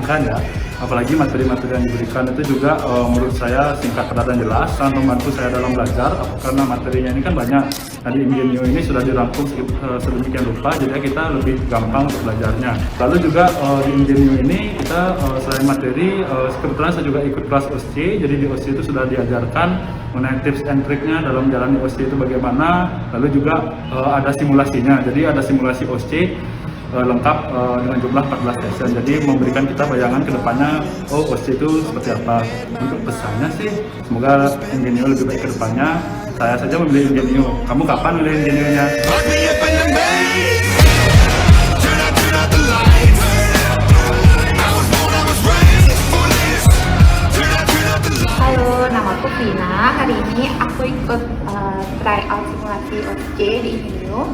menyenangkan ya. Apalagi materi-materi yang diberikan itu juga menurut saya singkat, padat dan jelas, sangat membantu saya dalam belajar karena materinya ini kan banyak. Tadi Ingenio ini sudah dirangkum sedemikian rupa, jadi kita lebih gampang untuk belajarnya. Lalu juga di Ingenio ini kita selain materi, kebetulan saya juga ikut kelas OSC, jadi di OSC itu sudah diajarkan mengenai tips and triknya dalam menjalani OSC itu bagaimana. Lalu juga ada simulasinya, jadi ada simulasi OSC lengkap dengan jumlah 14 session, jadi memberikan kita bayangan ke depannya, oh OSC itu seperti apa. Untuk pesannya sih, semoga Ingenio lebih baik ke depannya. Saya saja memilih Ingenio, kamu kapan memilih Ingenio-nya? Halo, namaku Vina. Hari ini aku ikut tryout simulasi OSC di Ingenio.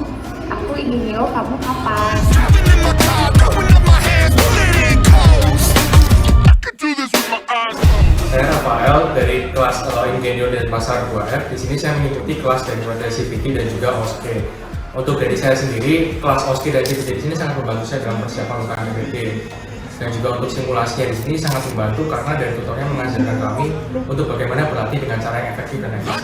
Aku Ingenio, kamu kapan? Saya Rafael dari kelas Ingenio dan Pasar 2F. Di sini saya mengikuti kelas dari CVT dan juga OSK. Untuk dari saya sendiri, kelas OSK dan CVT di sini sangat membantu saya dalam persiapan UKM PBT. Dan juga untuk simulasinya di sini sangat membantu karena dari tutornya mengajarkan kami untuk bagaimana berlatih dengan cara yang efektif dan efisien.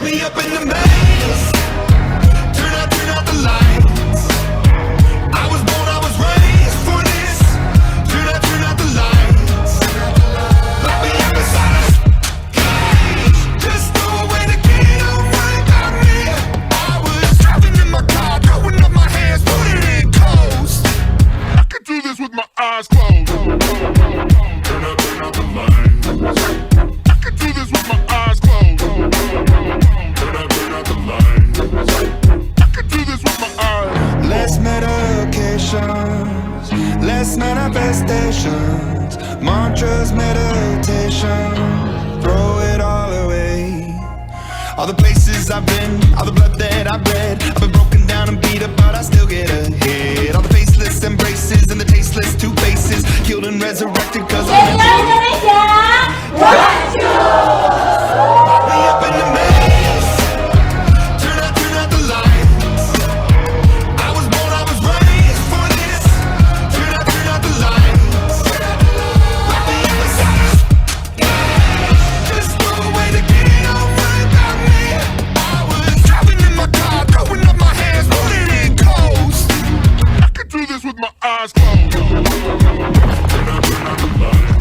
Less manifestations, mantras, meditation, throw it all away. All the places I've been, all the blood that I've bled, I've been broken down and beat up, but I still get ahead. All the faceless embraces and the tasteless two faces, killed and resurrected cause I'm Indonesia, one, two. up in the maze. Turn out the lights. I was born, I was raised for this. Turn out the lights. Let me up inside. Just throw away the key, don't worry about me. I was driving in my car, throwing up my hands, putting in coast. I could do this with my eyes closed. Turn out the lights.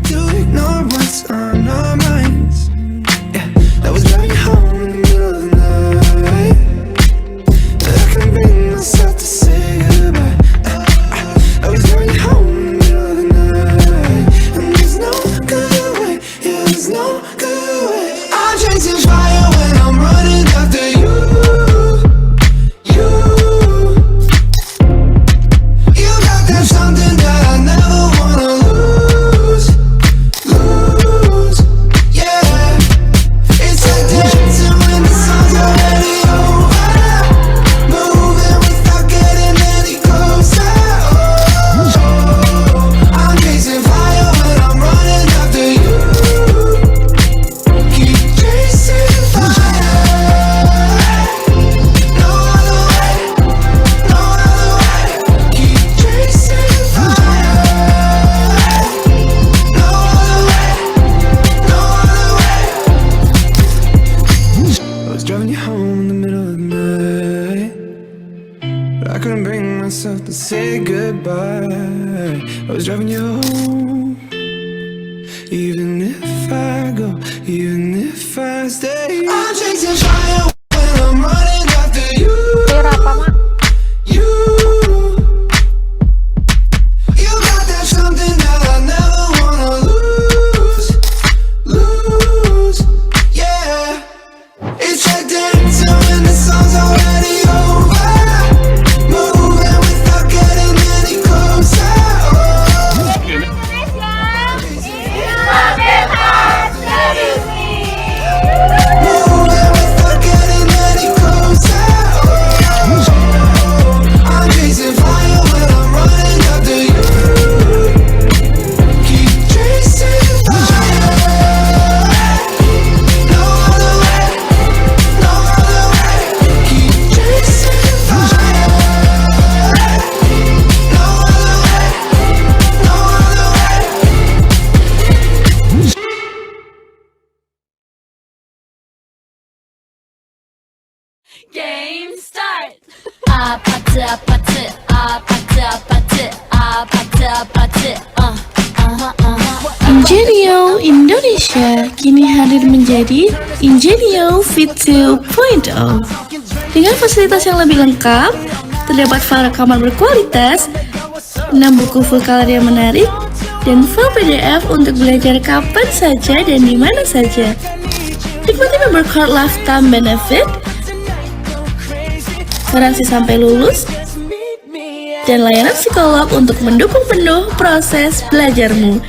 To ignore what's on our minds. Yeah, that was driving home in the middle of the night. I can bring myself to say goodbye. I was driving home in the middle of the night. And there's no good way, yeah, there's no good way. I'm chasing fire when I'm running after you. You got that something that I never wanna lose. Yeah, it's like dancing when the sun's already over, moving without getting any closer. I'm chasing fire when I'm running after you. Keep chasing fire, no other way, no other way. Keep chasing fire, no other way, no other way. I was driving you home in the middle of the night, but I couldn't bring myself to say goodbye. I was driving you home, even if I go, even if I stay. I'm chasing fire when I'm running after you. You got that something that I never wanna lose. Yeah, it's like dancing when the sun's already over, moving without getting any closer. Indonesia, Indonesia, Moving without getting Game start. Ingenio Indonesia kini hadir menjadi Ingenio Fit 2.0 dengan fasilitas yang lebih lengkap. Terdapat file rekaman berkualitas, 6 buku full color yang menarik, dan file PDF untuk belajar kapan saja dan di mana saja. Nikmati member card lifetime benefit, garansi sampai lulus, dan layanan psikolog untuk mendukung penuh proses belajarmu.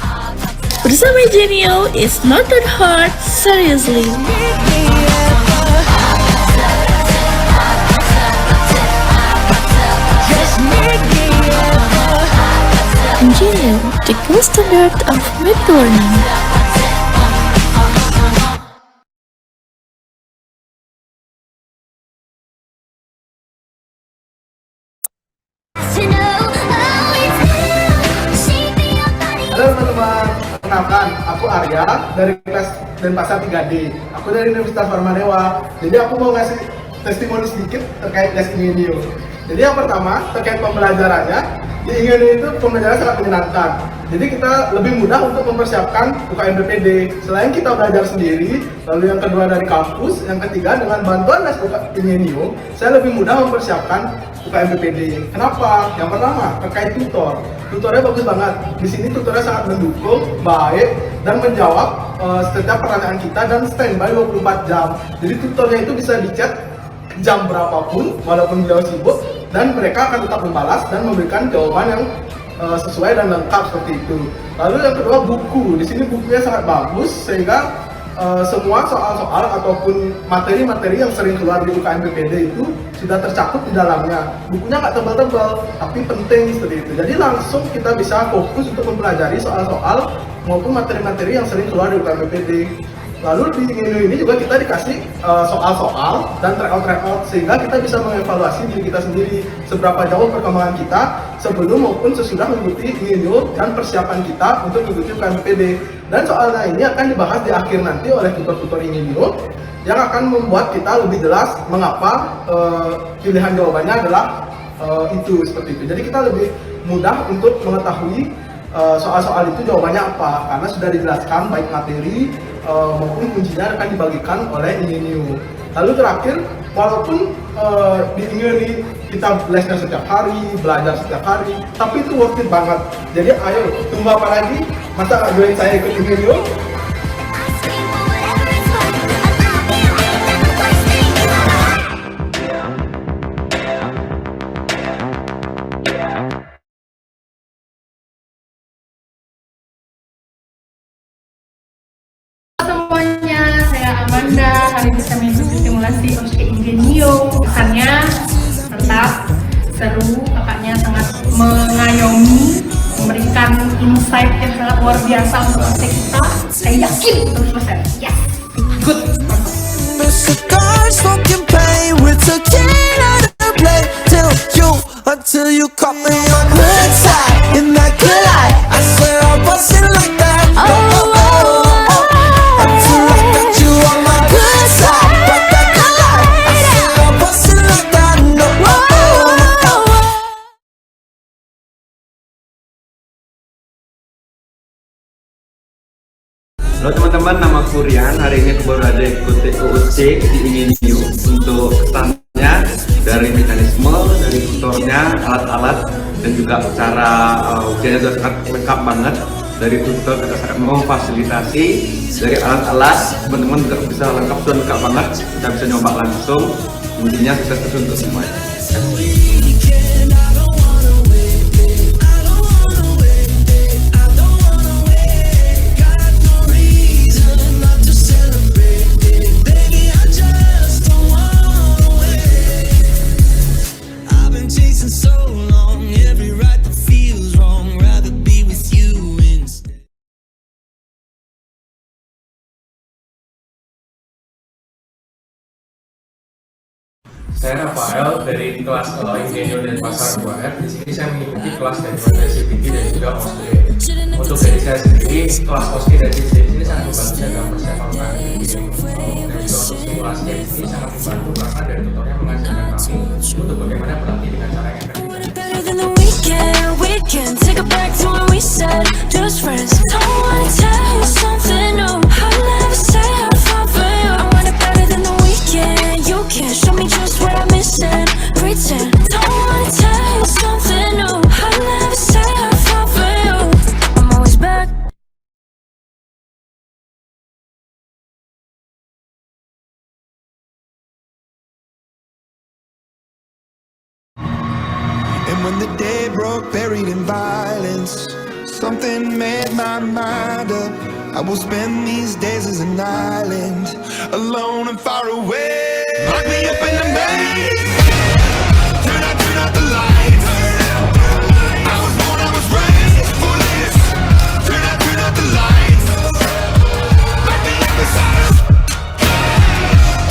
Bersama Ingenio, it's not that hard, seriously. Ingenio, the gold standard of mid learning. Halo teman-teman, kenalkan, aku Arya dari kelas Denpasar 3D. Aku dari Universitas Farmadewa. Jadi aku mau ngasih testimoni sedikit terkait tes Ingenio. Jadi yang pertama, terkait pembelajarannya, di Ingenio itu pembelajaran sangat menyenangkan. Jadi kita lebih mudah untuk mempersiapkan UKM BPD. Selain kita belajar sendiri, lalu yang kedua dari kampus, yang ketiga dengan bantuan tes Ingenio, saya lebih mudah mempersiapkan UKM BPD. Kenapa? Yang pertama, terkait tutor. Tutornya bagus banget. Di sini tutornya sangat mendukung, baik, dan menjawab setiap pertanyaan kita dan standby 24 jam. Jadi tutornya itu bisa dicat jam berapapun, walaupun beliau sibuk, dan mereka akan tetap membalas dan memberikan jawaban yang sesuai dan lengkap seperti itu. Lalu yang kedua, buku. Di sini bukunya sangat bagus sehingga semua soal-soal ataupun materi-materi yang sering keluar di UKM BPD itu sudah tercakup di dalamnya. Bukunya nggak tebal-tebal, tapi penting seperti itu. Jadi langsung kita bisa fokus untuk mempelajari soal-soal maupun materi-materi yang sering keluar di UKM BPD. Lalu di Ingenio ini juga kita dikasih soal-soal dan tryout sehingga kita bisa mengevaluasi diri kita sendiri seberapa jauh perkembangan kita sebelum maupun sesudah mengikuti Ingenio dan persiapan kita untuk mengikuti UKM BPD. Dan soalnya ini akan dibahas di akhir nanti oleh tutor-tutor Ingenio yang akan membuat kita lebih jelas mengapa pilihan jawabannya adalah itu seperti itu. Jadi kita lebih mudah untuk mengetahui soal-soal itu jawabannya apa karena sudah dijelaskan baik materi maupun kuncinya akan dibagikan oleh Ingenio. Lalu terakhir, walaupun di Ingenio kita lesnya setiap hari, belajar setiap hari, tapi itu worth it banget. Jadi ayo, tunggu apa lagi? Masa nggak join saya ikut Ingenio? Semuanya, saya Amanda. Hari ini saya mengikuti simulasi OSCE Ingenio. Kesannya tetap seru, kakaknya sangat mengayomi, memberikan insight yang sangat luar biasa untuk OSCE kita. Saya yakin 100%. Yes, good. Mr. Car smoking pain, we're taking out of play till you until you caught me on good side in that good light. I swear I wasn't like that. Until I got you on my good side, but that good light. I swear I wasn't like that. No. Halo teman-teman, nama aku Rian. Hari ini aku baru ada ikut USC di Ingenio. Untuk kesannya dari mekanisme, dari tutornya, alat-alat, dan juga cara ujiannya sudah sangat lengkap banget. Dari tutor kita sangat memfasilitasi, dari alat-alat teman-teman juga bisa lengkap dan lengkap banget. Kita bisa nyoba langsung. Intinya sukses terus untuk semuanya. Saya Rafael dari kelas Ingenio Denpasar 2F. Di sini saya mengikuti kelas dari CPT dan juga OSCE. Untuk dari saya sendiri, kelas OSCE dan CPT ini sangat membantu saya dalam persiapan UKM dan juga untuk kelas kayak gini sangat membantu karena dari tutornya mengajarkan kami untuk bagaimana berlatih dengan cara yang efektif. Better than the weekend, take it back to when we said just friends. Don't wanna tell you something new. I'll never say I'll fall for you. I want it better than the weekend. You can show me just what I'm missing. Pretend. Don't wanna tell you something new. I'll never say I'll fall for you. I'm always back. And when the day broke, buried in violence, something made my mind up. I will spend these days as an island, alone and far away. Lock me up in the maze. Turn out the lights. I was born, I was raised for this. Turn out the lights. Lock me up inside of.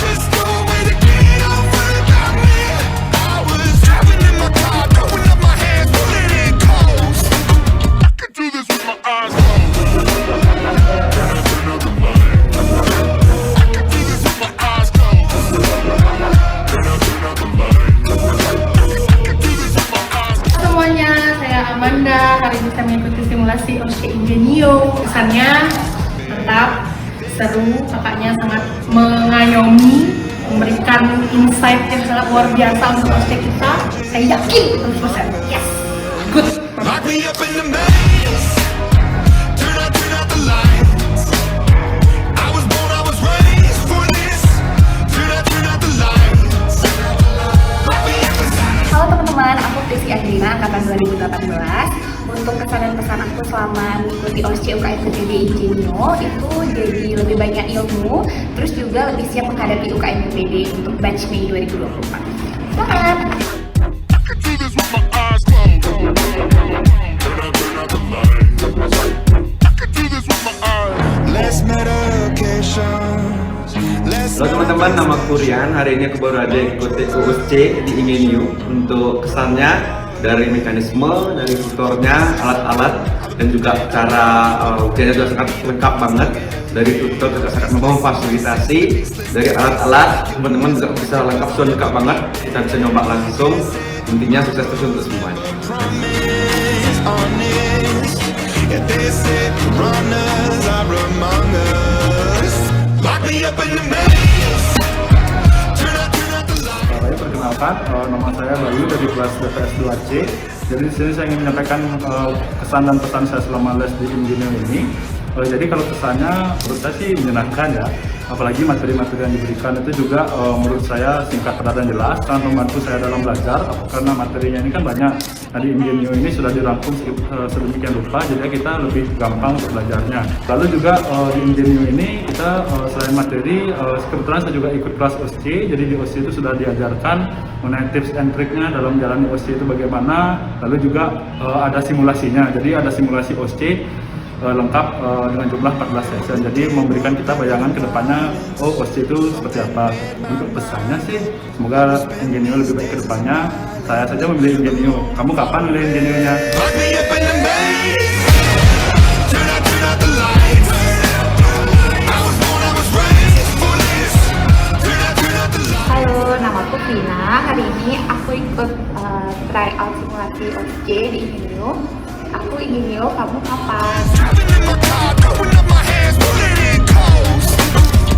Just go away to get out, worry about me. I was driving in my car, throwing up my hands, pulling in cold. I could do this with my eyes closed. Turn out the lights. I could do this with my eyes closed. Turn out the lights. I could do this with my eyes closed. Semuanya, saya Amanda. Hari ini saya mengikuti simulasi OSCE Ingenio. Kesannya mantap, seru, kakaknya sangat mengayomi, memberikan insight yang sangat luar biasa untuk OSCE kita. Saya yakin 100%. Yes, good. Lock me up in the maze. Turn out the lights. I was born, I was raised for this. Turn out the lights. Lock me up inside. Halo teman-teman, aku Prisi Adrina, angkatan 2018. Untuk kesan dan pesan aku selama mengikuti OSCE UKM PTB Ingenio itu jadi lebih banyak ilmu, terus juga lebih siap menghadapi UKM PTB untuk batch Mei 2024. Semangat! I could do this with my eyes closed. Turn out the lights. I could do this with my eyes. Less medications. Less Halo teman-teman, nama aku Rian. Hari ini aku baru aja ikuti OSCE di Ingenio. Untuk kesannya dari mekanisme, dari tutornya, alat-alat, dan juga cara ujiannya juga sangat lengkap banget. Dari tutor juga sangat memfasilitasi. Dari alat-alat, teman-teman juga bisa lengkap, sudah lengkap banget. Kita bisa nyoba langsung. Intinya sukses terus untuk semuanya. promise honest. Yeah, they said runners are among us. Lock me up in the maze. Turn out the lights. Saya perkenalkan, nama saya Bayu dari kelas DPS 2C. Jadi di sini saya ingin menyampaikan kesan dan pesan saya selama les di Ingenio ini. Jadi kalau kesannya menurut saya sih menyenangkan ya. Apalagi materi-materi yang diberikan itu juga menurut saya singkat, padat dan jelas, sangat membantu saya dalam belajar. Karena materinya ini kan banyak. Nah di Ingenio ini sudah dirangkum sedemikian rupa, jadi kita lebih gampang untuk belajarnya. Lalu juga di Ingenio ini kita selain materi, kebetulan saya juga ikut kelas OSCE. Jadi di OSCE itu sudah diajarkan mengenai tips and triknya dalam menjalani OSCE itu bagaimana. Lalu juga ada simulasinya, jadi ada simulasi OSCE lengkap dengan jumlah 14 session. Jadi memberikan kita bayangan ke depannya, oh OSCE itu seperti apa. Untuk pesannya sih, semoga Ingenio lebih baik ke depannya. Saya saja memilih Ingenio. Kamu kapan memilih Ingenio-nya? Lock me up in the maze. Turn out the lights. I was born, I was raised for this. Turn out the lights. Halo, nama aku Vina. Hari ini aku ikut tryout simulasi OSCE di Ingenio. Aku Ingenio, kamu kapan? Driving in my car, throwing up my hands, pulling in cold.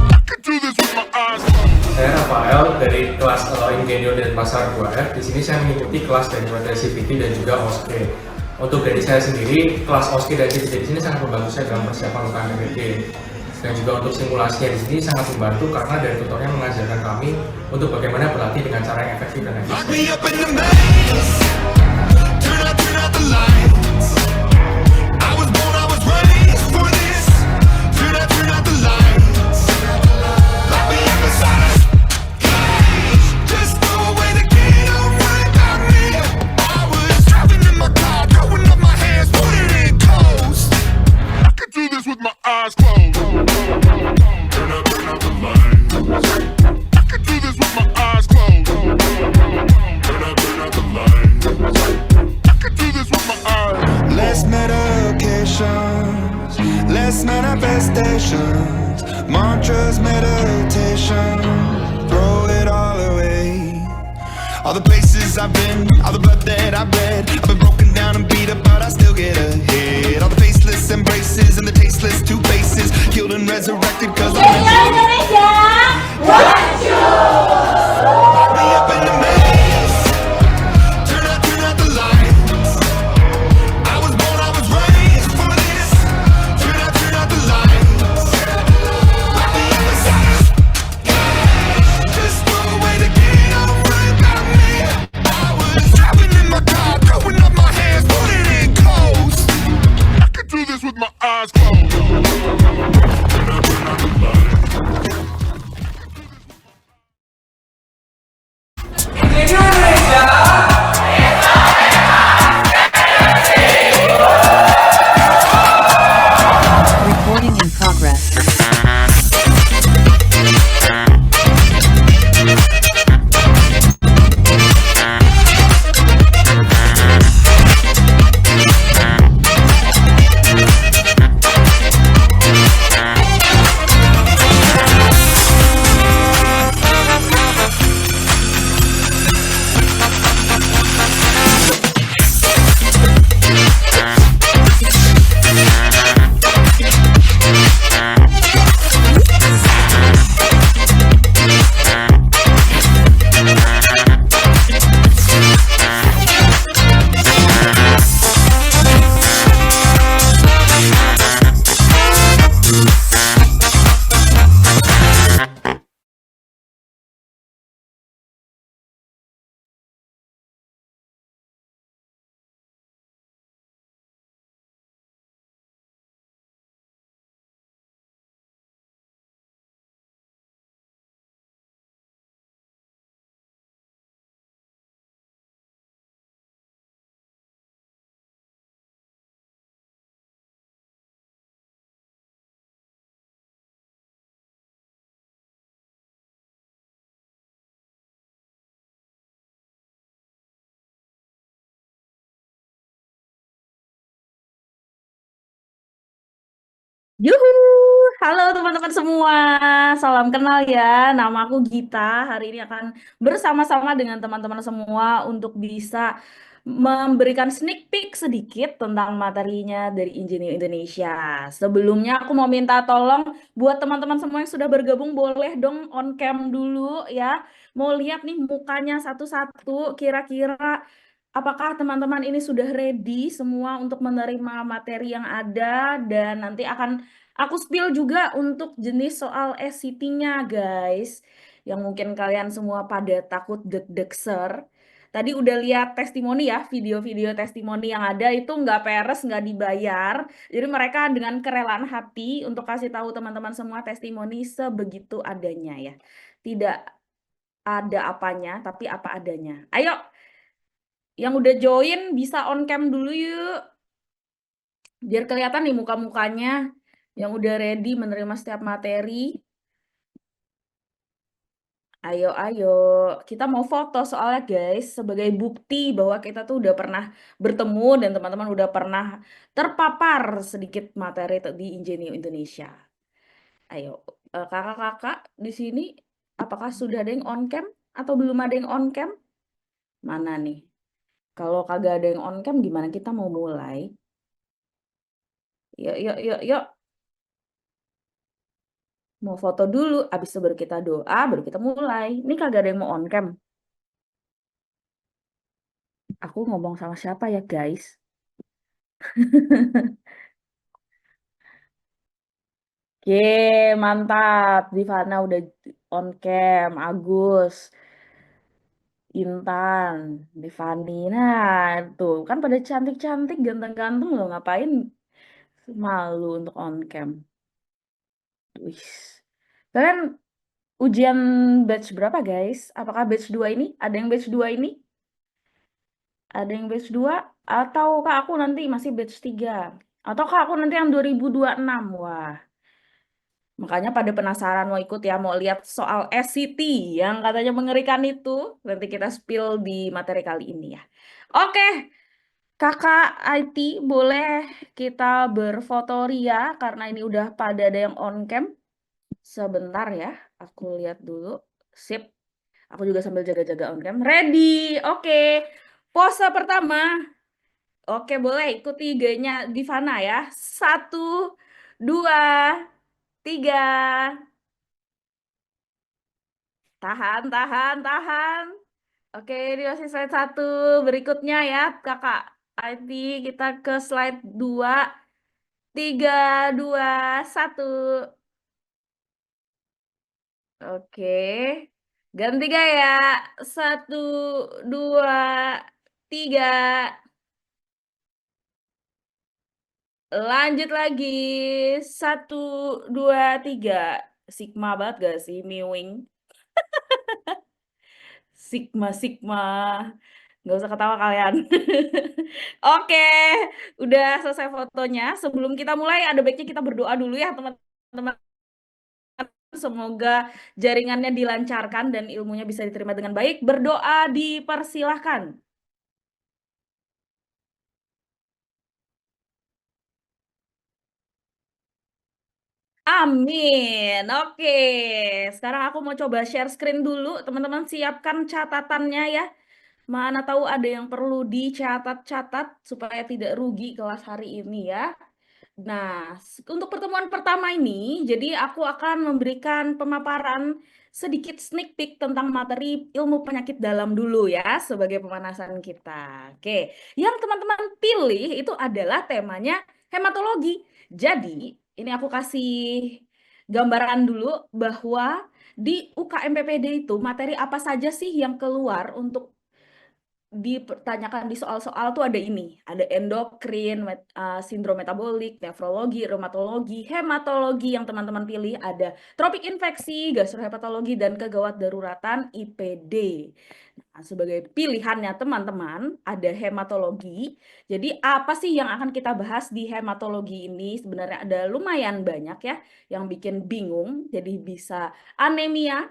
I could do this with my eyes closed. Saya Rafael dari kelas Ingenio dan Pasar 2F. Di sini saya mengikuti kelas dari materi CVT dan juga OSCE. Untuk dari saya sendiri, kelas OSCE dan CVT di sini sangat membantu saya dalam persiapan UKM PTB. Dan juga untuk simulasinya di sini sangat membantu karena dari tutornya mengajarkan kami untuk bagaimana berlatih dengan cara yang efektif dan efisien. Lock me up in the maze. Turn out the lights. I was born, I was raised for this. Turn out the lights. Lock me up inside a cage. Just go away to get out, worry about me. I was driving in my car, throwing up my hands, pulling in coast. I could do this with my eyes closed. Turn out the lights. I could do this with my eyes closed. Turn out the lights. I could do this with my eyes. I've been, all the blood that I've bled. I've been broken down and beat up, but I still get ahead. All the faceless embraces and the tasteless two faces, killed and resurrected cause I'm lock me up in the maze. Turn out the lights. I was born, I was raised for this. Turn out the lights. Lock me up inside. Just throw away the key, don't worry about me. I was driving in my car, throwing up my hands, putting it close. I could do this with my eyes closed. Turn out the lights. Recording in progress. Yuhu, halo teman-teman semua, salam kenal ya. Nama aku Gita. Hari ini akan bersama-sama dengan teman-teman semua untuk bisa memberikan sneak peek sedikit tentang materinya dari Ingenio Indonesia. Sebelumnya aku mau minta tolong buat teman-teman semua yang sudah bergabung boleh dong on cam dulu ya. Mau lihat nih mukanya satu-satu, kira-kira apakah teman-teman ini sudah ready semua untuk menerima materi yang ada, dan nanti akan aku spill juga untuk jenis soal SCT-nya guys, yang mungkin kalian semua pada takut deg-deg ser. Tadi udah lihat testimoni ya, video-video testimoni yang ada itu nggak peres, nggak dibayar. Jadi mereka dengan kerelaan hati untuk kasih tahu teman-teman semua testimoni sebegitu adanya ya. Tidak ada apanya, tapi apa adanya. Ayo, yang udah join bisa on cam dulu yuk. Biar kelihatan nih muka-mukanya yang udah ready menerima setiap materi. Ayo, ayo. Kita mau foto soalnya guys, sebagai bukti bahwa kita tuh udah pernah bertemu dan teman-teman udah pernah terpapar sedikit materi di Ingenio Indonesia. Ayo, kakak-kakak di sini apakah sudah ada yang on cam atau belum ada yang on cam? Mana nih? Kalau kagak ada yang on cam gimana kita mau mulai? Yuk, yuk, yuk, yuk. Mau foto dulu, abis itu baru kita doa, baru kita mulai. Ini kagak ada yang mau on cam. Aku ngomong sama siapa ya guys? Oke, mantap. Divana udah on cam, Agus, Intan, Divani. Nah, tuh kan pada cantik-cantik, ganteng-ganteng loh. Ngapain malu untuk on cam? Wih. Kalian ujian batch berapa guys? Apakah batch 2 ini? Ada yang batch 2 ini? Ada yang batch 2? Ataukah aku nanti masih batch 3? Ataukah aku nanti yang 2026? Wah. Makanya pada penasaran mau ikut ya, mau lihat soal SCT yang katanya mengerikan itu. Nanti kita spill di materi kali ini ya. Oke, kakak IT boleh kita berfoto ria karena ini udah pada ada yang on cam. Sebentar ya, aku lihat dulu. Sip. Aku juga sambil jaga-jaga on cam. Ready? Oke. Pose pertama. Oke, boleh ikuti gayanya Divana ya. 1, 2, 3. Tahan, tahan, tahan. Oke, ini masih slide 1. Berikutnya ya, Kakak. IT kita ke slide 2. 3, 2, 1. Oke. Ganti gaya. 1, 2, 3. Lanjut lagi. 1, 2, 3. Sigma banget gak sih, Miwing? Sigma, Sigma. Nggak usah ketawa kalian. Oke, udah selesai fotonya. Sebelum kita mulai, ada baiknya kita berdoa dulu ya, teman-teman. Semoga jaringannya dilancarkan dan ilmunya bisa diterima dengan baik. Berdoa dipersilahkan. Amin. Oke, sekarang aku mau coba share screen dulu. Teman-teman siapkan catatannya ya. Mana tahu ada yang perlu dicatat-catat supaya tidak rugi kelas hari ini ya. Nah, untuk pertemuan pertama ini, jadi aku akan memberikan pemaparan sedikit sneak peek tentang materi ilmu penyakit dalam dulu ya, sebagai pemanasan kita. Oke, yang teman-teman pilih itu adalah temanya hematologi. Jadi, ini aku kasih gambaran dulu bahwa di UKM PPD itu materi apa saja sih yang keluar untuk dipertanyakan di soal-soal tuh ada ini, ada endokrin, sindrom metabolik, nefrologi, reumatologi, hematologi yang teman-teman pilih, ada tropik infeksi, gastrohepatologi, dan kegawat daruratan IPD. Nah, sebagai pilihannya teman-teman ada hematologi. Jadi apa sih yang akan kita bahas di hematologi ini? Sebenarnya ada lumayan banyak ya yang bikin bingung. Jadi bisa anemia,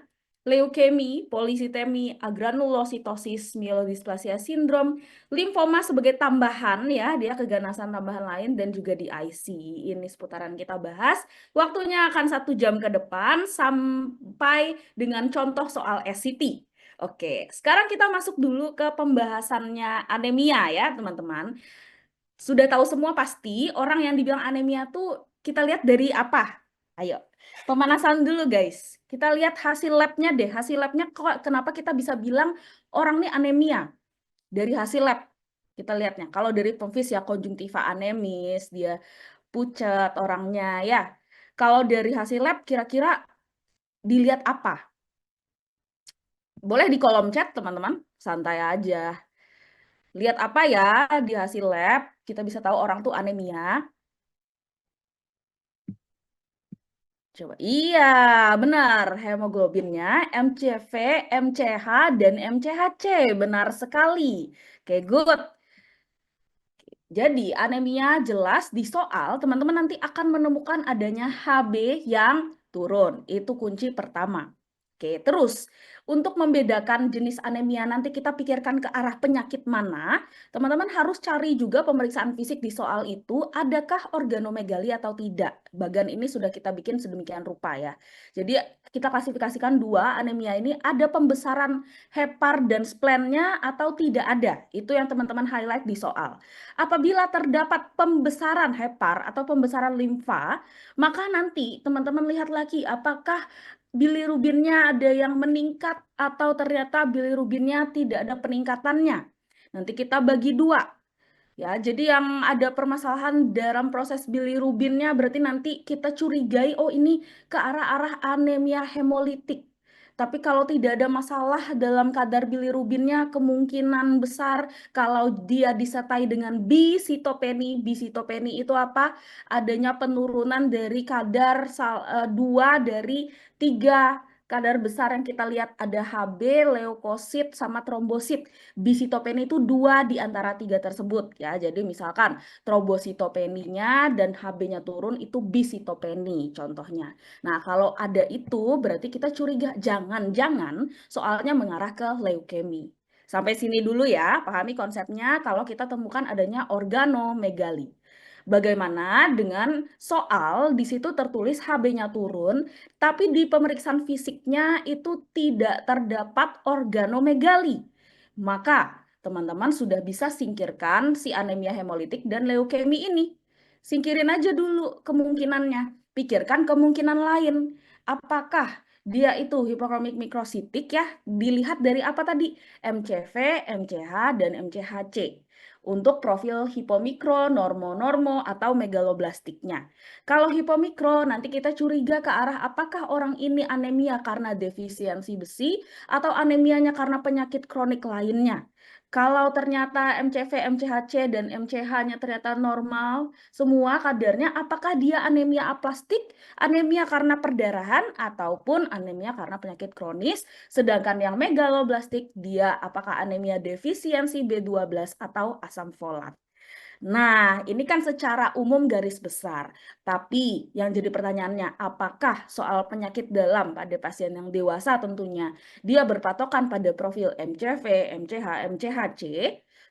leukemi, polisitemi, agranulositosis, mielodisplasia sindrom, limfoma sebagai tambahan ya, dia keganasan tambahan lain dan juga di IC. Ini seputaran kita bahas. Waktunya akan 1 jam ke depan sampai dengan contoh soal SCT. Oke, sekarang kita masuk dulu ke pembahasannya anemia ya, teman-teman. Sudah tahu semua pasti orang yang dibilang anemia tuh kita lihat dari apa? Ayo, pemanasan dulu guys. Kita lihat hasil labnya deh. Hasil labnya kok kenapa kita bisa bilang orang nih anemia? Dari hasil lab kita lihatnya. Kalau dari pemfis ya konjungtiva anemis, dia pucat orangnya ya. Kalau dari hasil lab kira-kira dilihat apa? Boleh di kolom chat teman-teman, santai aja. Lihat apa ya di hasil lab, kita bisa tahu orang tuh anemia. Coba, iya benar, hemoglobinnya MCV, MCH, dan MCHC, benar sekali. Oke, good. Jadi anemia jelas di soal teman-teman nanti akan menemukan adanya HB yang turun. Itu kunci pertama. Oke, terus untuk membedakan jenis anemia nanti kita pikirkan ke arah penyakit mana, teman-teman harus cari juga pemeriksaan fisik di soal itu, adakah organomegali atau tidak. Bagan ini sudah kita bikin sedemikian rupa ya. Jadi kita klasifikasikan dua anemia ini, ada pembesaran hepar dan splennya atau tidak ada. Itu yang teman-teman highlight di soal. Apabila terdapat pembesaran hepar atau pembesaran limfa, maka nanti teman-teman lihat lagi apakah bilirubinnya ada yang meningkat atau ternyata bilirubinnya tidak ada peningkatannya. Nanti kita bagi dua. Ya, jadi yang ada permasalahan dalam proses bilirubinnya berarti nanti kita curigai, oh ini ke arah-arah anemia hemolitik. Tapi kalau tidak ada masalah dalam kadar bilirubinnya, kemungkinan besar kalau dia disertai dengan bisitopeni. Bisitopeni itu apa? Adanya penurunan dari kadar 2 dari 3 kadar besar yang kita lihat, ada HB, leukosit, sama trombosit. Bisitopeni itu 2 di antara 3 tersebut ya. Jadi misalkan trombositopeninya dan HB-nya turun itu bisitopeni contohnya. Nah, kalau ada itu berarti kita curiga jangan-jangan soalnya mengarah ke leukemi. Sampai sini dulu ya, pahami konsepnya kalau kita temukan adanya organomegali. Bagaimana dengan soal di situ tertulis Hb-nya turun, tapi di pemeriksaan fisiknya itu tidak terdapat organomegali. Maka teman-teman sudah bisa singkirkan si anemia hemolitik dan leukemi ini. Singkirin aja dulu kemungkinannya. Pikirkan kemungkinan lain. Apakah dia itu hipokromik mikrositik ya? Dilihat dari apa tadi? MCV, MCH, dan MCHC. Untuk profil hipomikro, normo-normo, atau megaloblastiknya. Kalau hipomikro, nanti kita curiga ke arah apakah orang ini anemia karena defisiensi besi atau anemianya karena penyakit kronik lainnya. Kalau ternyata MCV, MCHC, dan MCH-nya ternyata normal, semua kadarnya, apakah dia anemia aplastik, anemia karena perdarahan, ataupun anemia karena penyakit kronis, sedangkan yang megaloblastik, dia apakah anemia defisiensi B12 atau asam folat. Nah, ini kan secara umum garis besar. Tapi yang jadi pertanyaannya, apakah soal penyakit dalam pada pasien yang dewasa tentunya dia berpatokan pada profil MCV, MCH, MCHC?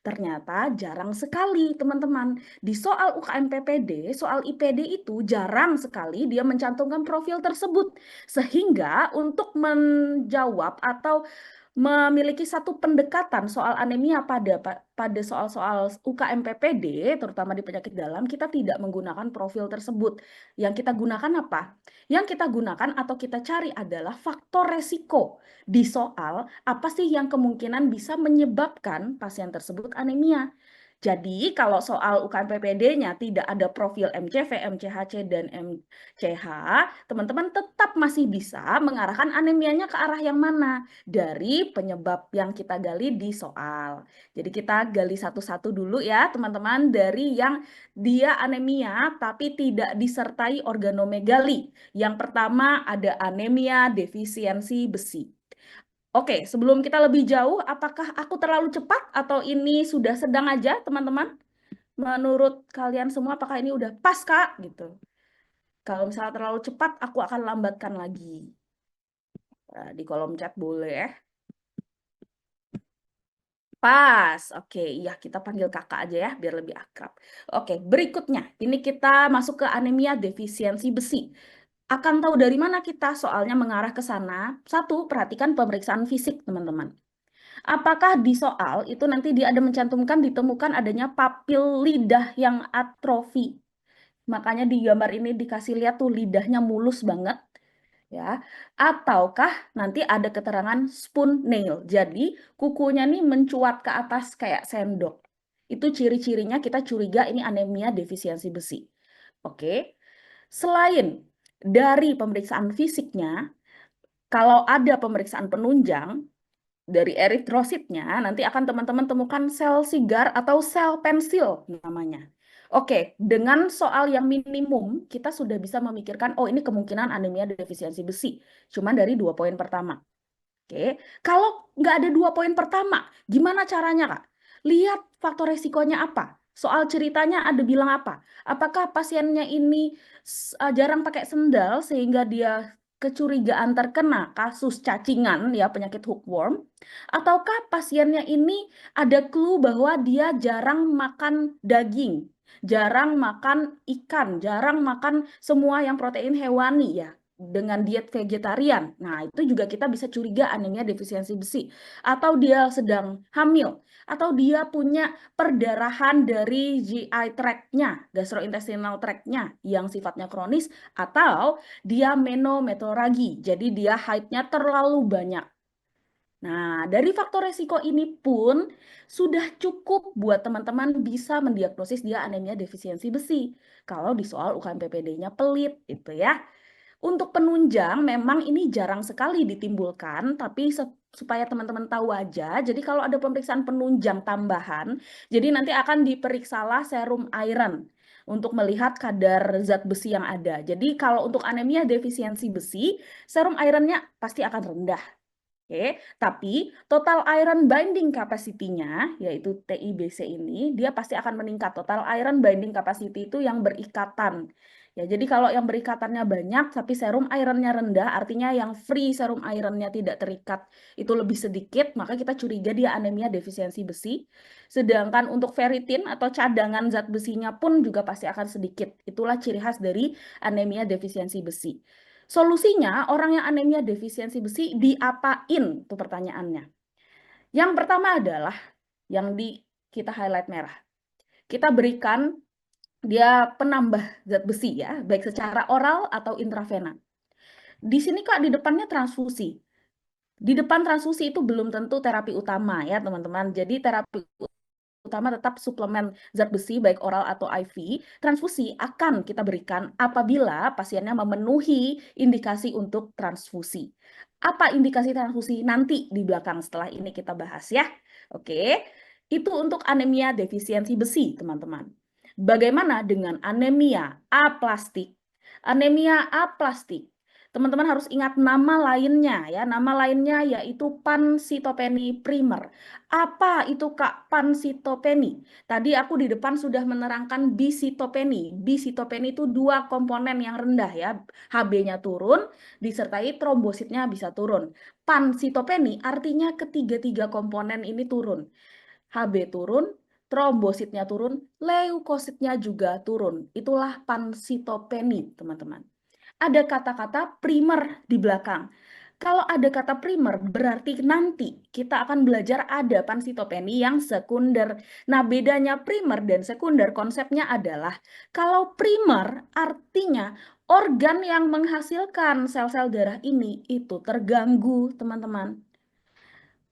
Ternyata jarang sekali teman-teman. Di soal UKM PPD, soal IPD itu jarang sekali dia mencantumkan profil tersebut. Sehingga untuk menjawab atau memiliki satu pendekatan soal anemia pada soal-soal UKM PPD, terutama di penyakit dalam, kita tidak menggunakan profil tersebut. Yang kita gunakan apa? Yang kita gunakan atau kita cari adalah faktor resiko di soal apa sih yang kemungkinan bisa menyebabkan pasien tersebut anemia. Jadi kalau soal UKM PPD-nya tidak ada profil MCV, MCHC, dan MCH, teman-teman tetap masih bisa mengarahkan anemianya ke arah yang mana dari penyebab yang kita gali di soal. Jadi kita gali satu-satu dulu ya teman-teman, dari yang dia anemia tapi tidak disertai organomegali. Yang pertama ada anemia defisiensi besi. Oke, sebelum kita lebih jauh, apakah aku terlalu cepat atau ini sudah sedang aja, teman-teman? Menurut kalian semua, apakah ini udah pas, Kak? Gitu. Kalau misalnya terlalu cepat, aku akan lambatkan lagi. Di kolom chat boleh. Pas, oke. Iya, kita panggil kakak aja ya, biar lebih akrab. Oke, berikutnya. Ini kita masuk ke anemia defisiensi besi. Akan tahu dari mana kita, soalnya mengarah ke sana. Satu, perhatikan pemeriksaan fisik, teman-teman. Apakah di soal itu nanti dia ada mencantumkan ditemukan adanya papil lidah yang atrofi. Makanya di gambar ini dikasih lihat tuh lidahnya mulus banget. Ya, ataukah nanti ada keterangan spoon nail. Jadi kukunya nih mencuat ke atas kayak sendok. Itu ciri-cirinya kita curiga ini anemia defisiensi besi. Oke. Selain dari pemeriksaan fisiknya, kalau ada pemeriksaan penunjang dari eritrositnya, nanti akan teman-teman temukan sel sigar atau sel pensil namanya. Oke, dengan soal yang minimum, kita sudah bisa memikirkan, oh ini kemungkinan anemia defisiensi besi. Cuman dari 2 poin pertama. Oke, kalau nggak ada 2 poin pertama, gimana caranya, Kak? Lihat faktor resikonya apa. Soal ceritanya ada bilang apa? Apakah pasiennya ini jarang pakai sendal sehingga dia kecurigaan terkena kasus cacingan ya penyakit hookworm, ataukah pasiennya ini ada clue bahwa dia jarang makan daging, jarang makan ikan, jarang makan semua yang protein hewani ya, dengan diet vegetarian. Nah, itu juga kita bisa curiga anemia defisiensi besi. Atau dia sedang hamil, atau dia punya perdarahan dari GI tract-nya, gastrointestinal tract-nya yang sifatnya kronis, atau dia menometoragi, jadi dia haidnya terlalu banyak. Nah, dari faktor resiko ini pun sudah cukup buat teman-teman bisa mendiagnosis dia anemia defisiensi besi. Kalau di soal UKM PPD-nya pelit, itu ya. Untuk penunjang memang ini jarang sekali ditimbulkan, tapi supaya teman-teman tahu aja, jadi kalau ada pemeriksaan penunjang tambahan, jadi nanti akan diperiksalah serum iron untuk melihat kadar zat besi yang ada. Jadi kalau untuk anemia defisiensi besi, serum ironnya pasti akan rendah. Oke, tapi total iron binding capacity-nya, yaitu TIBC ini, dia pasti akan meningkat. Total iron binding capacity itu yang berikatan. Ya, jadi kalau yang berikatannya banyak tapi serum ironnya rendah, artinya yang free serum ironnya tidak terikat itu lebih sedikit, maka kita curiga dia anemia defisiensi besi. Sedangkan untuk ferritin atau cadangan zat besinya pun juga pasti akan sedikit. Itulah ciri khas dari anemia defisiensi besi. Solusinya, orang yang anemia defisiensi besi diapain? Itu pertanyaannya. Yang pertama adalah yang kita highlight merah. Kita berikan dia penambah zat besi ya, baik secara oral atau intravena. Di sini Kak, di depannya transfusi. Di depan transfusi itu belum tentu terapi utama ya teman-teman. Jadi terapi utama tetap suplemen zat besi baik oral atau IV. Transfusi akan kita berikan apabila pasiennya memenuhi indikasi untuk transfusi. Apa indikasi transfusi? Nanti di belakang setelah ini kita bahas ya. Oke, itu untuk anemia defisiensi besi teman-teman. Bagaimana dengan anemia aplastik? Anemia aplastik, teman-teman harus ingat nama lainnya ya. Nama lainnya yaitu pansitopeni primer. Apa itu Kak pansitopeni? Tadi aku di depan sudah menerangkan bisitopeni. Bisitopeni itu 2 komponen yang rendah ya. Hb-nya turun, disertai trombositnya bisa turun. Pansitopeni artinya ketiga-tiga komponen ini turun. Hb turun, trombositnya turun, leukositnya juga turun. Itulah pansitopeni, teman-teman. Ada kata-kata primer di belakang. Kalau ada kata primer, berarti nanti kita akan belajar ada pansitopeni yang sekunder. Nah, bedanya primer dan sekunder konsepnya adalah kalau primer artinya organ yang menghasilkan sel-sel darah ini itu terganggu, teman-teman.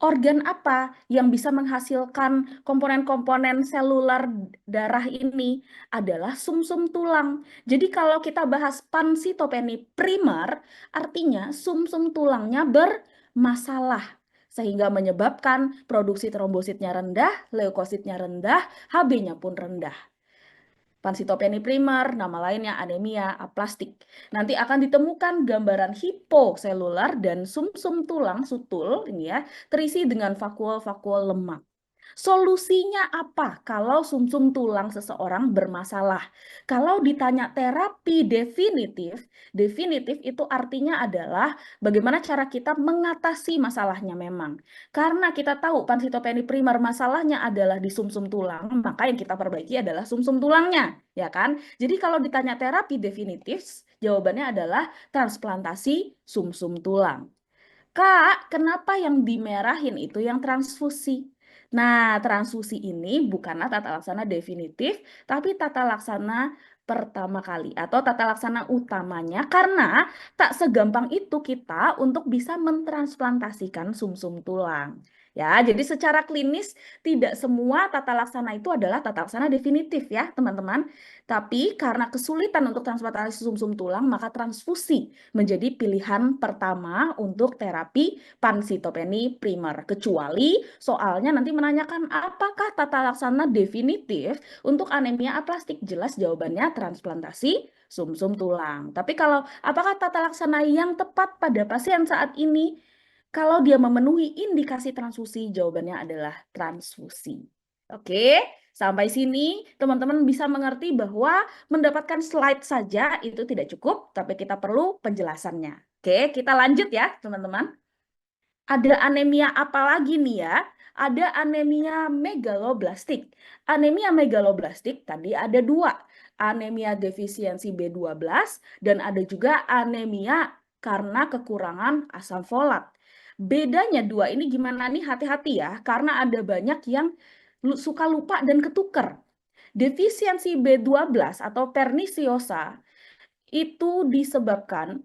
Organ apa yang bisa menghasilkan komponen-komponen seluler darah ini adalah sumsum tulang. Jadi kalau kita bahas pansitopeni primer, artinya sumsum tulangnya bermasalah sehingga menyebabkan produksi trombositnya rendah, leukositnya rendah, Hb-nya pun rendah. Pansitopeni primer, nama lainnya anemia aplastik. Nanti akan ditemukan gambaran hiposelular dan sumsum tulang sutul ini ya, terisi dengan vakuol-vakuol lemak. Solusinya apa kalau sumsum tulang seseorang bermasalah? Kalau ditanya terapi definitif, definitif itu artinya adalah bagaimana cara kita mengatasi masalahnya memang. Karena kita tahu pansitopeni primer masalahnya adalah di sumsum tulang, maka yang kita perbaiki adalah sumsum tulangnya, ya kan? Jadi kalau ditanya terapi definitif, jawabannya adalah transplantasi sumsum tulang. Kak, kenapa yang dimerahin itu yang transfusi? Nah, transfusi ini bukanlah tata laksana definitif, tapi tata laksana pertama kali atau tata laksana utamanya karena tak segampang itu kita untuk bisa mentransplantasikan sumsum tulang. Ya, jadi secara klinis tidak semua tata laksana itu adalah tata laksana definitif ya, teman-teman. Tapi karena kesulitan untuk transplantasi sumsum tulang, maka transfusi menjadi pilihan pertama untuk terapi pansitopeni primer. Kecuali soalnya nanti menanyakan apakah tata laksana definitif untuk anemia aplastik? Jelas jawabannya transplantasi sumsum tulang. Tapi kalau apakah tata laksana yang tepat pada pasien saat ini? Kalau dia memenuhi indikasi transfusi, jawabannya adalah transfusi. Oke, sampai sini teman-teman bisa mengerti bahwa mendapatkan slide saja itu tidak cukup, tapi kita perlu penjelasannya. Oke, kita lanjut ya teman-teman. Ada anemia apa lagi nih ya? Ada anemia megaloblastik. Anemia megaloblastik tadi ada 2. Anemia defisiensi B12 dan ada juga anemia karena kekurangan asam folat. Bedanya 2 ini gimana nih? Hati-hati ya, karena ada banyak yang suka lupa dan ketuker. Defisiensi B12 atau pernisiosa itu disebabkan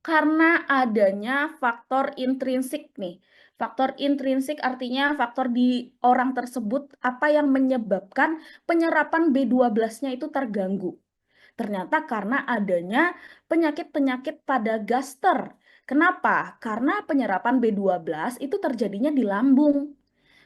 karena adanya faktor intrinsik nih. Faktor intrinsik artinya faktor di orang tersebut apa yang menyebabkan penyerapan B12-nya itu terganggu. Ternyata karena adanya penyakit-penyakit pada gaster. Kenapa? Karena penyerapan B12 itu terjadinya di lambung.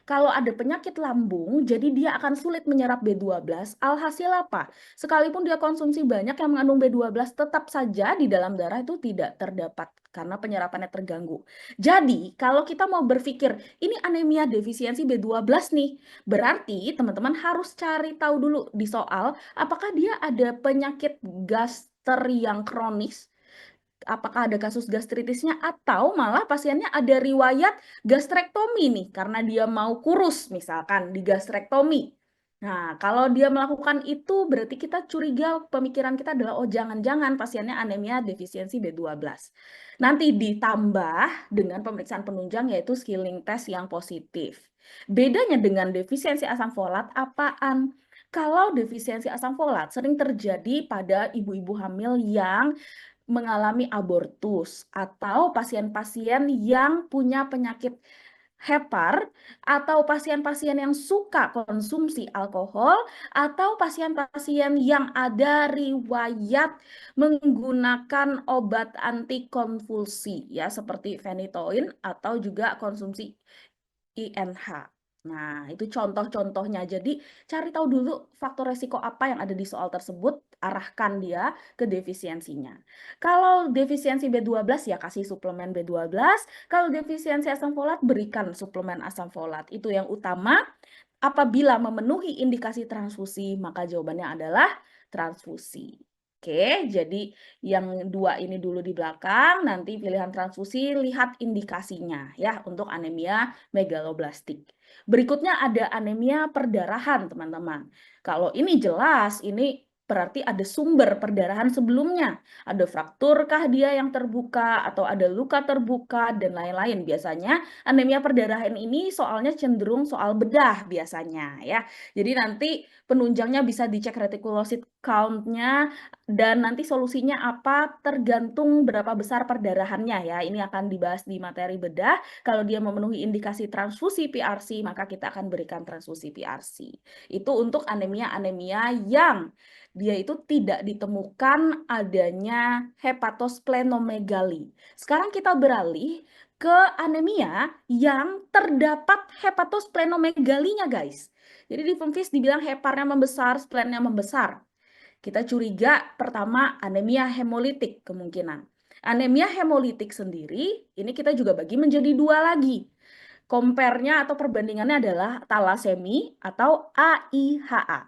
Kalau ada penyakit lambung, jadi dia akan sulit menyerap B12. Alhasil apa? Sekalipun dia konsumsi banyak yang mengandung B12, tetap saja di dalam darah itu tidak terdapat karena penyerapannya terganggu. Jadi, kalau kita mau berpikir, ini anemia defisiensi B12 nih, berarti teman-teman harus cari tahu dulu di soal, apakah dia ada penyakit gaster goiter yang kronis, apakah ada kasus gastritisnya atau malah pasiennya ada riwayat gastrektomi nih karena dia mau kurus misalkan di gastrektomi. Nah, kalau dia melakukan itu berarti kita curiga, pemikiran kita adalah oh jangan-jangan pasiennya anemia defisiensi B12. Nanti ditambah dengan pemeriksaan penunjang yaitu skilling test yang positif. Bedanya dengan defisiensi asam folat apaan? Kalau defisiensi asam folat sering terjadi pada ibu-ibu hamil yang mengalami abortus atau pasien-pasien yang punya penyakit hepar atau pasien-pasien yang suka konsumsi alkohol atau pasien-pasien yang ada riwayat menggunakan obat antikonvulsi ya seperti phenytoin atau juga konsumsi INH. Nah, itu contoh-contohnya. Jadi, cari tahu dulu faktor resiko apa yang ada di soal tersebut, arahkan dia ke defisiensinya. Kalau defisiensi B12 ya kasih suplemen B12, kalau defisiensi asam folat berikan suplemen asam folat. Itu yang utama. Apabila memenuhi indikasi transfusi, maka jawabannya adalah transfusi. Oke, jadi yang dua ini dulu di belakang, nanti pilihan transfusi lihat indikasinya ya untuk anemia megaloblastik. Berikutnya ada anemia perdarahan, teman-teman. Kalau ini jelas, ini berarti ada sumber perdarahan sebelumnya. Ada frakturkah dia yang terbuka atau ada luka terbuka dan lain-lain. Biasanya anemia perdarahan ini soalnya cenderung soal bedah biasanya ya. Jadi nanti penunjangnya bisa dicek retikulosit count-nya dan nanti solusinya apa tergantung berapa besar perdarahannya ya. Ini akan dibahas di materi bedah. Kalau dia memenuhi indikasi transfusi PRC, maka kita akan berikan transfusi PRC. Itu untuk anemia-anemia yang dia itu tidak ditemukan adanya hepatosplenomegali. Sekarang kita beralih ke anemia yang terdapat hepatosplenomegalia, guys. Jadi di FEMFIS dibilang heparnya membesar, splennya membesar. Kita curiga pertama anemia hemolitik kemungkinan. Anemia hemolitik sendiri, ini kita juga bagi menjadi dua lagi. Compare-nya atau perbandingannya adalah talasemi atau AIHA.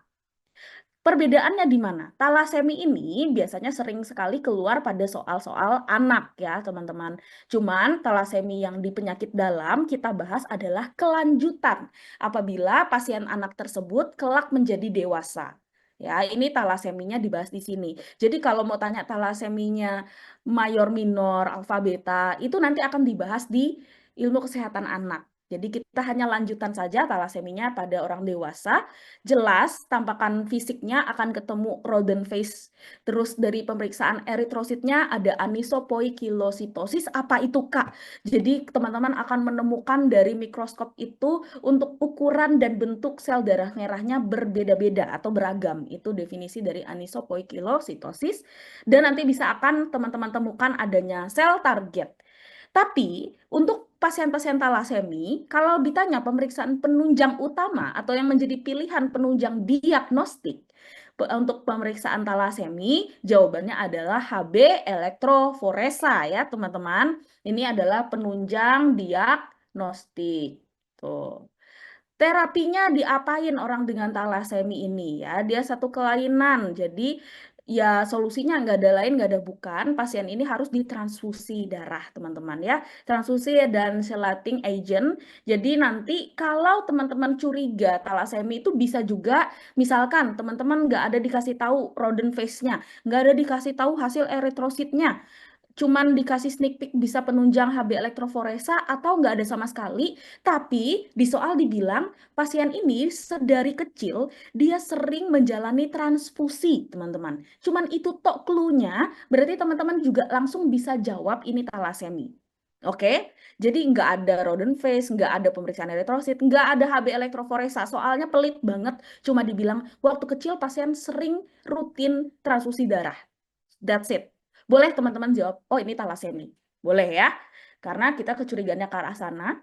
Perbedaannya di mana? Talasemi ini biasanya sering sekali keluar pada soal-soal anak ya teman-teman. Cuman talasemi yang di penyakit dalam kita bahas adalah kelanjutan apabila pasien anak tersebut kelak menjadi dewasa. Ya, ini talaseminya dibahas di sini. Jadi kalau mau tanya talaseminya mayor, minor, alfa, beta, itu nanti akan dibahas di ilmu kesehatan anak. Jadi kita hanya lanjutan saja talaseminya pada orang dewasa. Jelas tampakan fisiknya akan ketemu rodent face. Terus dari pemeriksaan eritrositnya ada anisopoikilositosis. Apa itu Kak? Jadi teman-teman akan menemukan dari mikroskop itu untuk ukuran dan bentuk sel darah merahnya berbeda-beda atau beragam. Itu definisi dari anisopoikilositosis. Dan nanti bisa akan teman-teman temukan adanya sel target. Tapi untuk pasien-pasien talasemi, kalau ditanya pemeriksaan penunjang utama atau yang menjadi pilihan penunjang diagnostik untuk pemeriksaan talasemi, jawabannya adalah HB elektroforesa ya teman-teman. Ini adalah penunjang diagnostik. Tuh. Terapinya diapain orang dengan talasemi ini ya? Dia satu kelainan, jadi ya solusinya nggak ada lain, nggak ada bukan. Pasien ini harus ditransfusi darah, teman-teman ya. Transfusi dan chelating agent. Jadi nanti kalau teman-teman curiga talasemi itu bisa juga, misalkan teman-teman nggak ada dikasih tahu rodent face-nya, nggak ada dikasih tahu hasil eritrositnya, cuman dikasih sneak peek bisa penunjang HB elektroforesa atau nggak ada sama sekali, tapi di soal dibilang pasien ini sedari kecil dia sering menjalani transfusi, teman-teman. Cuman itu tok clue-nya, berarti teman-teman juga langsung bisa jawab ini talasemi. Oke, jadi nggak ada rodent face, nggak ada pemeriksaan eritrosit, nggak ada HB elektroforesa, soalnya pelit banget, cuma dibilang waktu kecil pasien sering rutin transfusi darah. That's it. Boleh teman-teman jawab, oh ini talasemi. Boleh ya, karena kita kecurigaannya ke arah sana.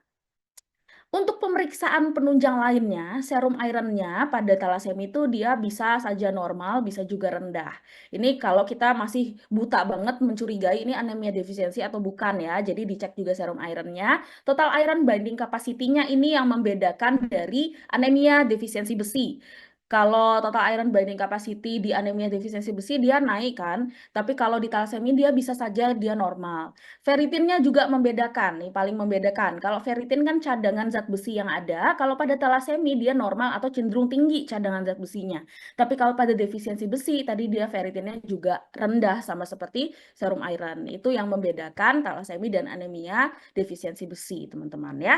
Untuk pemeriksaan penunjang lainnya, serum iron-nya pada talasemi itu dia bisa saja normal, bisa juga rendah. Ini kalau kita masih buta banget mencurigai ini anemia defisiensi atau bukan ya, jadi dicek juga serum iron-nya. Total iron binding capacity-nya ini yang membedakan dari anemia defisiensi besi. Kalau total iron binding capacity di anemia defisiensi besi dia naik kan, tapi kalau di thalassemia dia bisa saja dia normal. Ferritinnya juga membedakan, nih paling membedakan. Kalau ferritin kan cadangan zat besi yang ada, kalau pada thalassemia dia normal atau cenderung tinggi cadangan zat besinya. Tapi kalau pada defisiensi besi tadi dia ferritinnya juga rendah sama seperti serum iron. Itu yang membedakan thalassemia dan anemia defisiensi besi, teman-teman ya.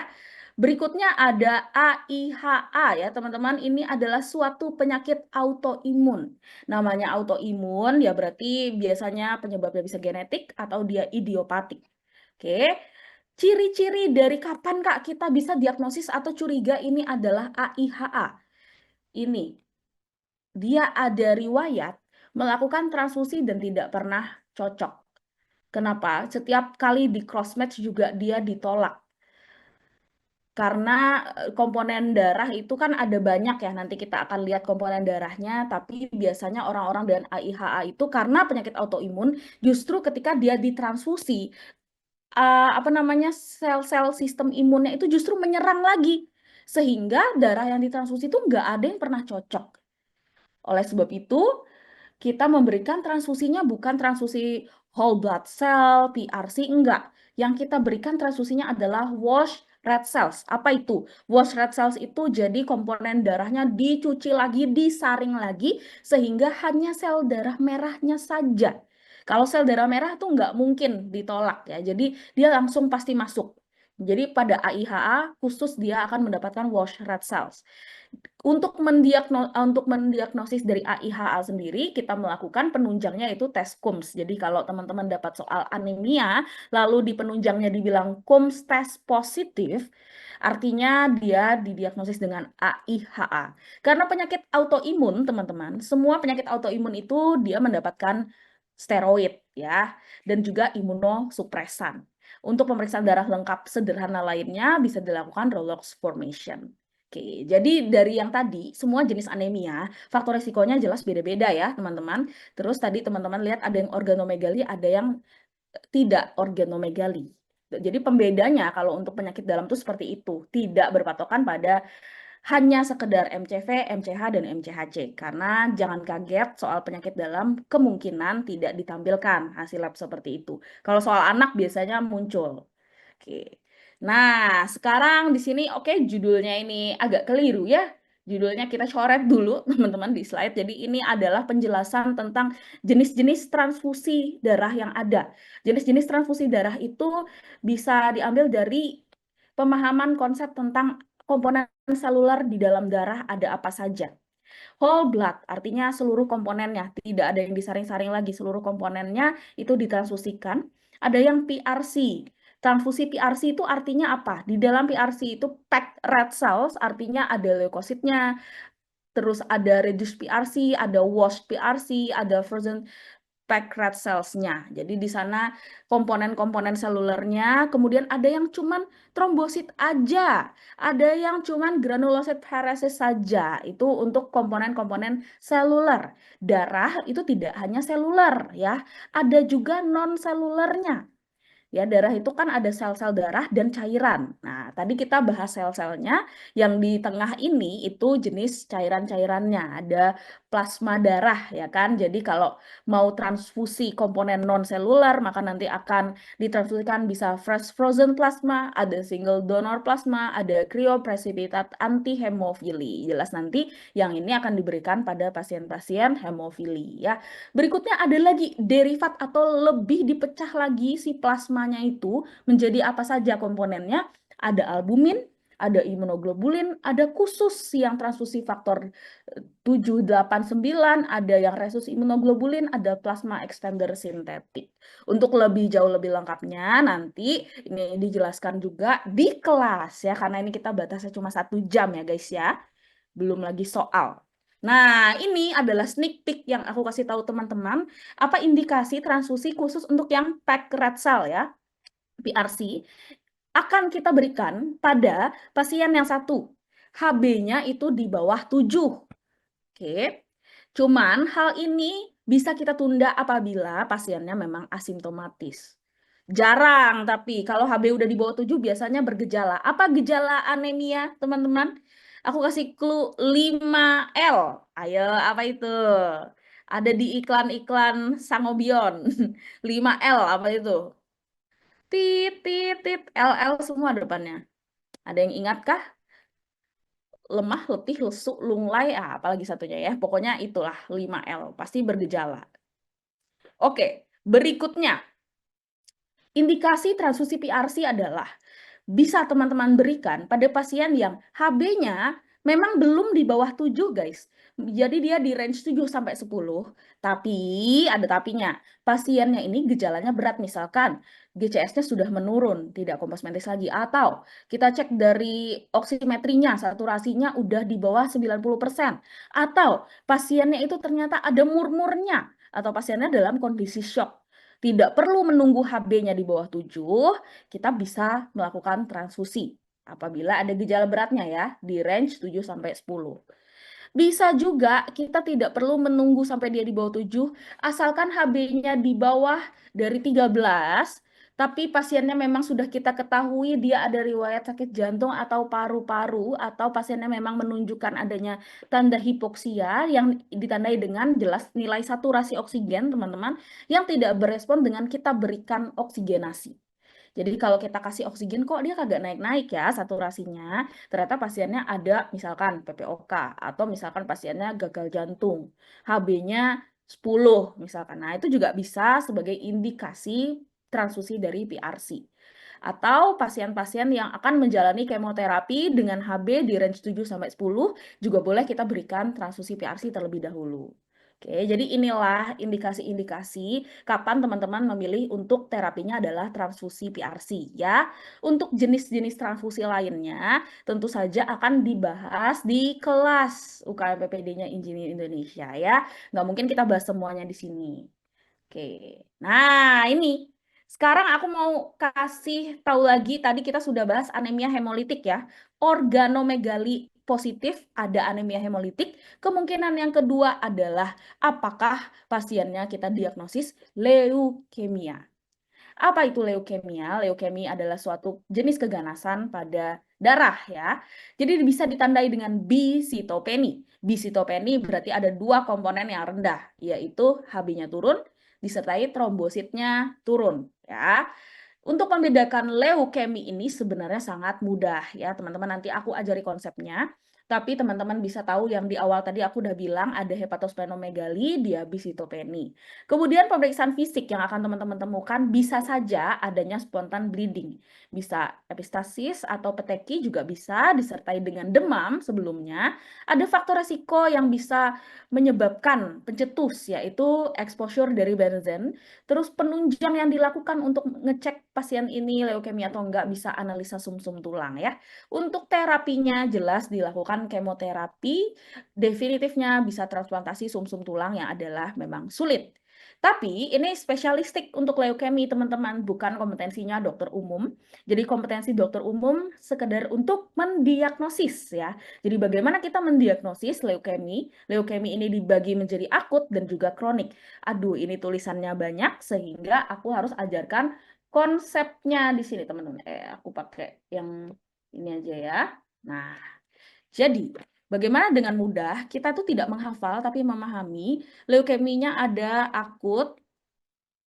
Berikutnya ada AIHA ya teman-teman, ini adalah suatu penyakit autoimun. Namanya autoimun ya berarti biasanya penyebabnya bisa genetik atau dia idiopatik. Oke. Ciri-ciri dari kapan Kak kita bisa diagnosis atau curiga ini adalah AIHA. Ini, dia ada riwayat melakukan transfusi dan tidak pernah cocok. Kenapa? Setiap kali di crossmatch juga dia ditolak. Karena komponen darah itu kan ada banyak ya, nanti kita akan lihat komponen darahnya, tapi biasanya orang-orang dengan AIHA itu karena penyakit autoimun, justru ketika dia ditransfusi, sel-sel sistem imunnya itu justru menyerang lagi, sehingga darah yang ditransfusi itu nggak ada yang pernah cocok. Oleh sebab itu, kita memberikan transfusinya bukan transfusi whole blood cell, PRC, enggak. Yang kita berikan transfusinya adalah wash red cells. Apa itu? Wash red cells itu jadi komponen darahnya dicuci lagi, disaring lagi, sehingga hanya sel darah merahnya saja. Kalau sel darah merah tuh nggak mungkin ditolak ya, jadi dia langsung pasti masuk. Jadi pada AIHA khusus dia akan mendapatkan wash red cells. Untuk mendiagnosis dari AIHA sendiri, kita melakukan penunjangnya itu tes KUMS. Jadi kalau teman-teman dapat soal anemia, lalu di penunjangnya dibilang KUMS tes positif, artinya dia didiagnosis dengan AIHA. Karena penyakit autoimun, teman-teman, semua penyakit autoimun itu dia mendapatkan steroid ya, dan juga imunosupresan. Untuk pemeriksaan darah lengkap sederhana lainnya bisa dilakukan Rolox formation. Oke, jadi dari yang tadi, semua jenis anemia, faktor resikonya jelas beda-beda ya, teman-teman. Terus tadi teman-teman lihat ada yang organomegali, ada yang tidak organomegali. Jadi pembedanya kalau untuk penyakit dalam itu seperti itu, tidak berpatokan pada hanya sekedar MCV, MCH, dan MCHC. Karena jangan kaget soal penyakit dalam kemungkinan tidak ditampilkan hasil lab seperti itu. Kalau soal anak biasanya muncul. Oke. Nah, sekarang di sini judulnya ini agak keliru ya. Judulnya kita coret dulu teman-teman di slide. Jadi ini adalah penjelasan tentang jenis-jenis transfusi darah yang ada. Jenis-jenis transfusi darah itu bisa diambil dari pemahaman konsep tentang komponen seluler di dalam darah ada apa saja. Whole blood artinya seluruh komponennya, tidak ada yang disaring-saring lagi, seluruh komponennya itu ditransfusikan. Ada yang PRC. Transfusi PRC itu artinya apa? Di dalam PRC itu packed red cells, artinya ada leukositnya, terus ada reduced PRC, ada washed PRC, ada frozen packed red cells-nya. Jadi di sana komponen-komponen selulernya, kemudian ada yang cuman trombosit aja, ada yang cuman granulosit paresis saja. Itu untuk komponen-komponen seluler. Darah itu tidak hanya seluler ya, ada juga non-selulernya. Ya, darah itu kan ada sel-sel darah dan cairan. Nah, tadi kita bahas sel-selnya, yang di tengah ini itu jenis cairan-cairannya. Ada plasma darah, ya kan? Jadi kalau mau transfusi komponen non-seluler, maka nanti akan ditransfusikan bisa fresh frozen plasma, ada single donor plasma, ada cryoprecipitate anti-hemofili. Jelas nanti yang ini akan diberikan pada pasien-pasien hemofili, ya. Berikutnya ada lagi derivat atau lebih dipecah lagi si plasmanya itu menjadi apa saja komponennya. Ada albumin, ada imunoglobulin, ada khusus yang transfusi faktor 7, 8, 9, ada yang resus imunoglobulin, ada plasma extender sintetik. Untuk lebih jauh lebih lengkapnya nanti ini dijelaskan juga di kelas ya, karena ini kita batasnya cuma 1 jam ya guys ya. Belum lagi soal. Nah, ini adalah sneak peek yang aku kasih tahu teman-teman, apa indikasi transfusi khusus untuk yang packed red cell ya, PRC, akan kita berikan pada pasien yang satu. HB-nya itu di bawah 7. Oke. Cuman hal ini bisa kita tunda apabila pasiennya memang asimptomatis. Jarang, tapi kalau HB udah di bawah 7 biasanya bergejala. Apa gejala anemia, teman-teman? Aku kasih clue 5L. Ayo, apa itu? Ada di iklan-iklan Sangobion. 5L apa itu? Tit, tit, tit, LL semua depannya. Ada yang ingat kah? Lemah, letih, lesu, lunglai, apalagi satunya ya. Pokoknya itulah 5L. Pasti bergejala. Oke, berikutnya. Indikasi transfusi PRC adalah bisa teman-teman berikan pada pasien yang HB-nya memang belum di bawah 7, guys. Jadi dia di range 7 sampai 10, tapi ada tapinya. Pasiennya ini gejalanya berat, misalkan GCS-nya sudah menurun, tidak kompos mentis lagi, atau kita cek dari oksimetrinya, saturasinya udah di bawah 90%, atau pasiennya itu ternyata ada murmurnya, atau pasiennya dalam kondisi shock. Tidak perlu menunggu HB-nya di bawah 7, kita bisa melakukan transfusi apabila ada gejala beratnya ya, di range 7 sampai 10. Bisa juga kita tidak perlu menunggu sampai dia di bawah 7, asalkan HB-nya di bawah dari 13, tapi pasiennya memang sudah kita ketahui dia ada riwayat sakit jantung atau paru-paru, atau pasiennya memang menunjukkan adanya tanda hipoksia yang ditandai dengan jelas nilai saturasi oksigen, teman-teman, yang tidak berespon dengan kita berikan oksigenasi. Jadi kalau kita kasih oksigen kok dia kagak naik-naik ya saturasinya, ternyata pasiennya ada misalkan PPOK, atau misalkan pasiennya gagal jantung, HB-nya 10 misalkan. Nah, itu juga bisa sebagai indikasi transfusi dari PRC. Atau pasien-pasien yang akan menjalani kemoterapi dengan HB di range 7 sampai 10 juga boleh kita berikan transfusi PRC terlebih dahulu. Oke, jadi inilah indikasi-indikasi kapan teman-teman memilih untuk terapinya adalah transfusi PRC ya. Untuk jenis-jenis transfusi lainnya tentu saja akan dibahas di kelas UKM PPD-nya Engineer Indonesia ya. Nggak mungkin kita bahas semuanya di sini. Oke, nah ini sekarang aku mau kasih tahu lagi, tadi kita sudah bahas anemia hemolitik ya. Organomegali positif ada anemia hemolitik. Kemungkinan yang kedua adalah apakah pasiennya kita diagnosis leukemia. Apa itu leukemia? Leukemia adalah suatu jenis keganasan pada darah ya. Jadi bisa ditandai dengan bisitopeni. Bisitopeni berarti ada dua komponen yang rendah, yaitu HB-nya turun disertai trombositnya turun ya. Untuk membedakan leukemi ini sebenarnya sangat mudah ya teman-teman, nanti aku ajari konsepnya. Tapi teman-teman bisa tahu yang di awal tadi aku udah bilang ada hepatosplenomegali, diabisitopeni. Kemudian pemeriksaan fisik yang akan teman-teman temukan bisa saja adanya spontan bleeding. Bisa epistasis atau peteki juga bisa disertai dengan demam sebelumnya. Ada faktor resiko yang bisa menyebabkan pencetus yaitu exposure dari benzen. Terus penunjang yang dilakukan untuk ngecek pasien ini leukemia atau enggak bisa analisa sumsum tulang ya. Untuk terapinya jelas dilakukan kemoterapi, definitifnya bisa transplantasi sumsum tulang yang adalah memang sulit. Tapi ini spesialistik untuk leukemi teman-teman, bukan kompetensinya dokter umum. Jadi kompetensi dokter umum sekedar untuk mendiagnosis ya. Jadi bagaimana kita mendiagnosis leukemi? Leukemi ini dibagi menjadi akut dan juga kronik. Aduh, ini tulisannya banyak sehingga aku harus ajarkan konsepnya di sini teman-teman. Aku pakai yang ini aja ya. Nah, jadi bagaimana dengan mudah kita tuh tidak menghafal tapi memahami leukeminya ada akut,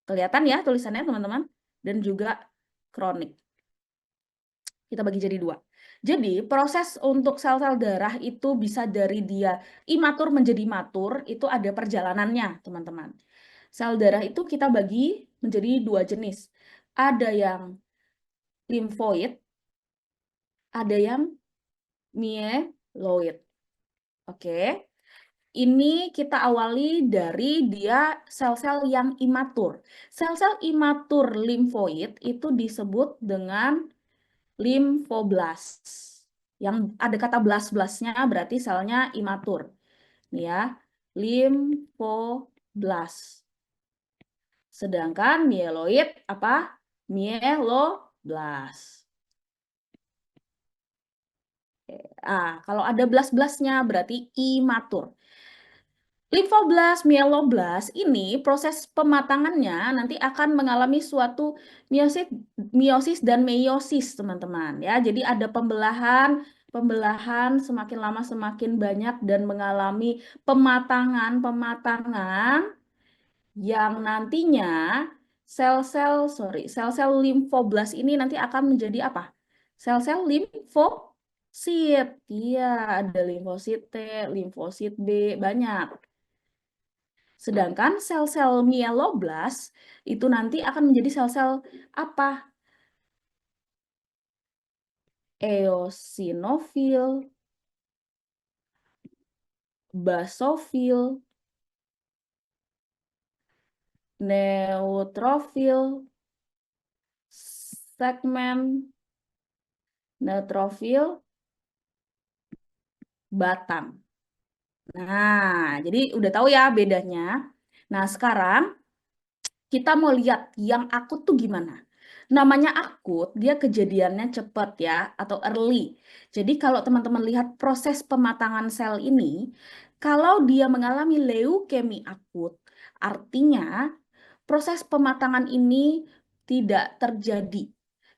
kelihatan ya tulisannya teman-teman, dan juga kronik. Kita bagi jadi dua. Jadi proses untuk sel-sel darah itu bisa dari dia imatur menjadi matur, itu ada perjalanannya teman-teman. Sel darah itu kita bagi menjadi dua jenis. Ada yang limfoid, ada yang mieloid. Oke. Ini kita awali dari dia sel-sel yang imatur. Sel-sel imatur limfoid itu disebut dengan limfoblast. Yang ada kata blast-blastnya berarti selnya imatur. Nih ya, limfoblast. Sedangkan mieloid apa? Mieloblast. Kalau ada blast-blastnya berarti imatur. Limfoblast, mieloblast ini proses pematangannya nanti akan mengalami suatu meiosis dan meiosis teman-teman ya. Jadi ada pembelahan pembelahan semakin lama semakin banyak dan mengalami pematangan yang nantinya sel-sel limfoblas ini nanti akan menjadi apa? Sel-sel limfosit. Iya, ada limfosit T, limfosit B, banyak. Sedangkan sel-sel mieloblas itu nanti akan menjadi sel-sel apa? Eosinofil, basofil, neutrofil, segmen, neutrofil, batang. Nah, jadi udah tahu ya bedanya. Nah, sekarang kita mau lihat yang akut tuh gimana. Namanya akut, dia kejadiannya cepat ya, atau early. Jadi kalau teman-teman lihat proses pematangan sel ini, kalau dia mengalami leukemi akut, artinya proses pematangan ini tidak terjadi.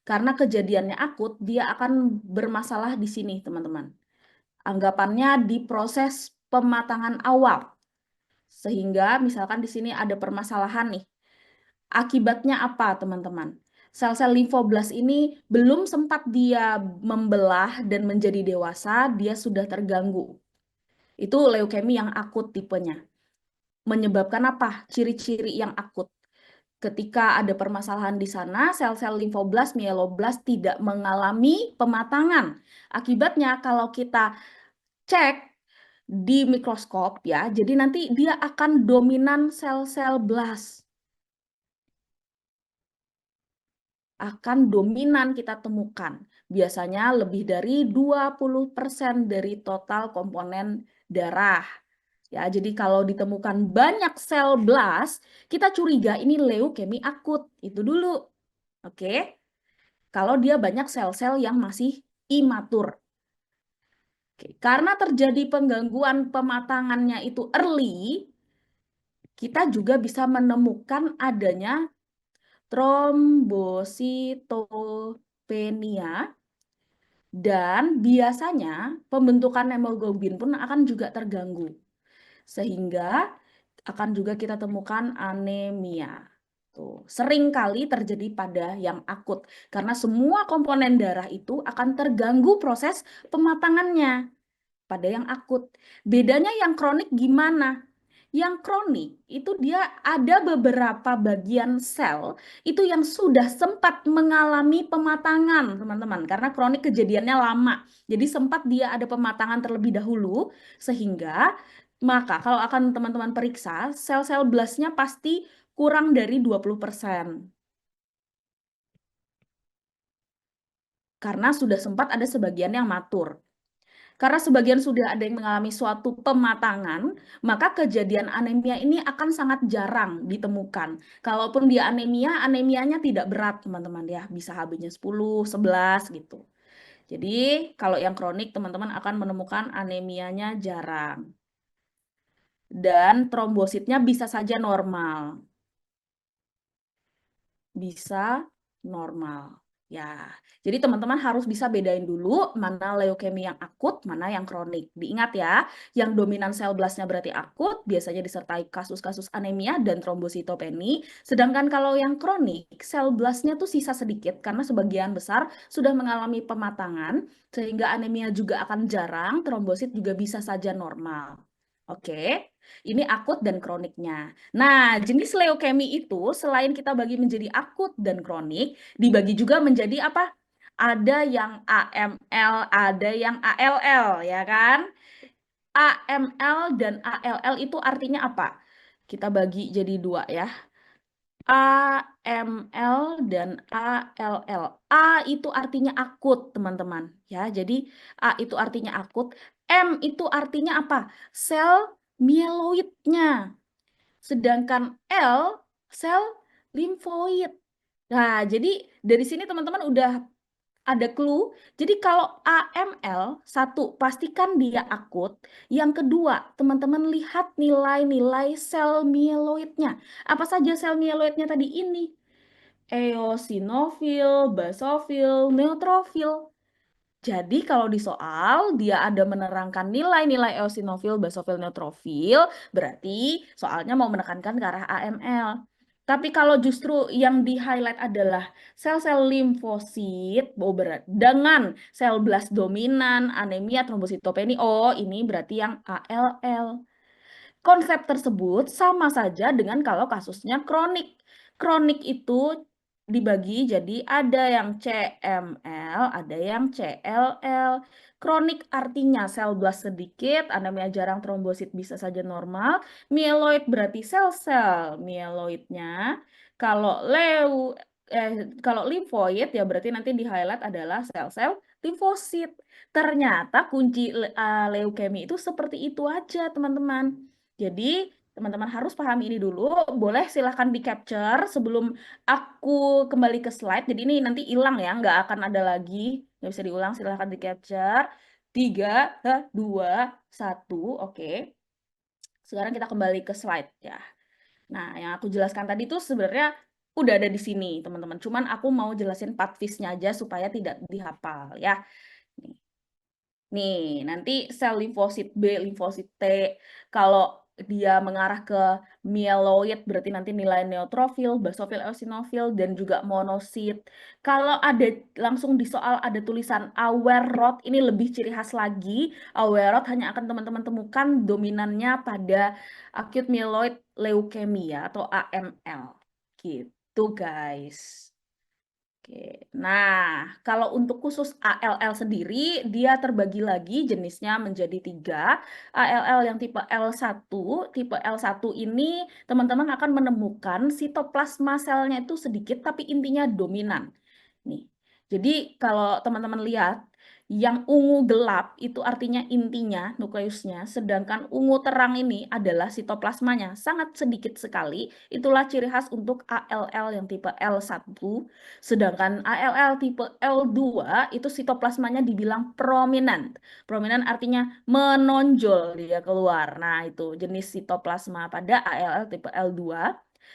Karena kejadiannya akut, dia akan bermasalah di sini, teman-teman. Anggapannya di proses pematangan awal. Sehingga misalkan di sini ada permasalahan nih. Akibatnya apa, teman-teman? Sel-sel limfoblas ini belum sempat dia membelah dan menjadi dewasa, dia sudah terganggu. Itu leukemi yang akut tipenya. Menyebabkan apa? Ciri-ciri yang akut. Ketika ada permasalahan di sana, sel-sel limfoblas, mieloblas tidak mengalami pematangan. Akibatnya kalau kita cek di mikroskop ya, jadi nanti dia akan dominan sel-sel blast. Akan dominan kita temukan. Biasanya lebih dari 20% dari total komponen darah. Ya, jadi kalau ditemukan banyak sel blast, kita curiga ini leukemi akut. Itu dulu. Oke. Kalau dia banyak sel-sel yang masih imatur. Oke. Karena terjadi penggangguan pematangannya itu early, kita juga bisa menemukan adanya trombositopenia, dan biasanya pembentukan hemoglobin pun akan juga terganggu. Sehingga akan juga kita temukan anemia. Tuh, sering kali terjadi pada yang akut karena semua komponen darah itu akan terganggu proses pematangannya pada yang akut. Bedanya yang kronik gimana? Yang kronik itu dia ada beberapa bagian sel itu yang sudah sempat mengalami pematangan, teman-teman. Karena kronik kejadiannya lama. Jadi sempat dia ada pematangan terlebih dahulu, sehingga maka kalau akan teman-teman periksa, sel-sel blastnya pasti kurang dari 20%. Karena sudah sempat ada sebagian yang matur. Karena sebagian sudah ada yang mengalami suatu pematangan, maka kejadian anemia ini akan sangat jarang ditemukan. Kalaupun dia anemia, anemianya tidak berat, teman-teman ya. Bisa HB-nya 10, 11 gitu. Jadi, kalau yang kronik, teman-teman akan menemukan anemianya jarang. Dan trombositnya bisa saja normal. Bisa normal. Ya, jadi teman-teman harus bisa bedain dulu mana leukemi yang akut, mana yang kronik. Diingat ya, yang dominan sel blastnya berarti akut, biasanya disertai kasus-kasus anemia dan trombositopeni. Sedangkan kalau yang kronik, sel blastnya tuh sisa sedikit karena sebagian besar sudah mengalami pematangan, sehingga anemia juga akan jarang, trombosit juga bisa saja normal. Oke, ini akut dan kroniknya. Nah, jenis leukemi itu selain kita bagi menjadi akut dan kronik, dibagi juga menjadi apa? Ada yang AML, ada yang ALL, ya kan? AML dan ALL itu artinya apa? Kita bagi jadi dua ya. AML dan ALL. A itu artinya akut, teman-teman. Ya, jadi A itu artinya akut. M itu artinya apa? Sel mieloidnya. Sedangkan L, sel limfoid. Nah, jadi dari sini teman-teman udah ada clue. Jadi kalau AML, satu, pastikan dia akut. Yang kedua, teman-teman lihat nilai-nilai sel mieloidnya. Apa saja sel mieloidnya tadi ini? Eosinofil, basofil, neutrofil. Jadi kalau di soal dia ada menerangkan nilai-nilai eosinofil, basofil, neutrofil, berarti soalnya mau menekankan ke arah AML. Tapi kalau justru yang di-highlight adalah sel-sel limfosit dengan sel blast dominan, anemia, trombositopeni, oh ini berarti yang ALL. Konsep tersebut sama saja dengan kalau kasusnya kronik. Kronik itu dibagi jadi ada yang CML, ada yang CLL. Kronik artinya sel blast sedikit, anemia jarang, trombosit bisa saja normal. Mieloid berarti sel-sel mieloidnya. Kalau limfoid ya berarti nanti di-highlight adalah sel-sel limfosit. Ternyata kunci leukemia itu seperti itu aja, teman-teman. Jadi, teman-teman harus pahami ini dulu. Boleh silahkan di-capture sebelum aku kembali ke slide. Jadi ini nanti hilang ya, nggak akan ada lagi. Nggak bisa diulang, silahkan di-capture. 3, 2, 1, oke. Sekarang kita kembali ke slide ya. Nah, yang aku jelaskan tadi itu sebenarnya udah ada di sini, teman-teman. Cuman aku mau jelasin patfisnya aja supaya tidak dihafal ya. Nih, nanti sel limfosit B, limfosit T, kalau dia mengarah ke mieloid berarti nanti nilai neutrofil, basofil, eosinofil, dan juga monosit. Kalau ada langsung di soal ada tulisan aware rot, ini lebih ciri khas lagi. Aware rot hanya akan teman-teman temukan dominannya pada acute myeloid leukemia atau AML. Gitu, guys. Oke. Nah, kalau untuk khusus ALL sendiri, dia terbagi lagi jenisnya menjadi 3. ALL yang tipe L1, tipe L1 ini teman-teman akan menemukan sitoplasma selnya itu sedikit, tapi intinya dominan. Nih, jadi kalau teman-teman lihat, yang ungu gelap itu artinya intinya, nukleusnya, sedangkan ungu terang ini adalah sitoplasmanya, sangat sedikit sekali. Itulah ciri khas untuk ALL yang tipe L1. Sedangkan ALL tipe L2 itu sitoplasmanya dibilang prominent. Prominent artinya menonjol dia keluar. Nah, itu jenis sitoplasma pada ALL tipe L2.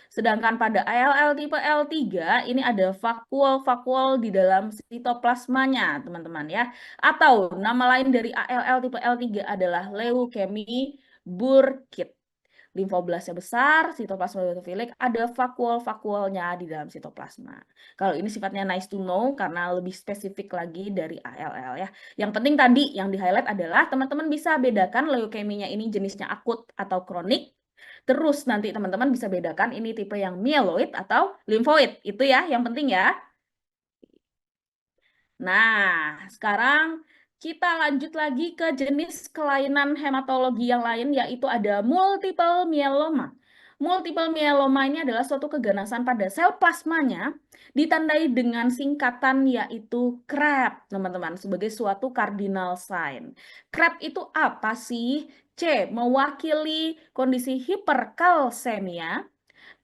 Sedangkan pada ALL tipe L3 ini ada vakuol-vakuol di dalam sitoplasmanya, teman-teman ya. Atau nama lain dari ALL tipe L3 adalah leukemi Burkitt. Limfoblasnya besar, sitoplasma basofilik, ada vakuol-vakuolnya di dalam sitoplasma. Kalau ini sifatnya nice to know karena lebih spesifik lagi dari ALL ya. Yang penting tadi yang di-highlight adalah teman-teman bisa bedakan leukeminya ini jenisnya akut atau kronik. Terus nanti teman-teman bisa bedakan ini tipe yang mieloid atau limfoid. Itu ya yang penting ya. Nah, sekarang kita lanjut lagi ke jenis kelainan hematologi yang lain, yaitu ada multiple myeloma. Multiple myeloma ini adalah suatu keganasan pada sel plasmanya, ditandai dengan singkatan yaitu CRAB, teman-teman, sebagai suatu cardinal sign. CRAB itu apa sih? C, mewakili kondisi hiperkalsemia.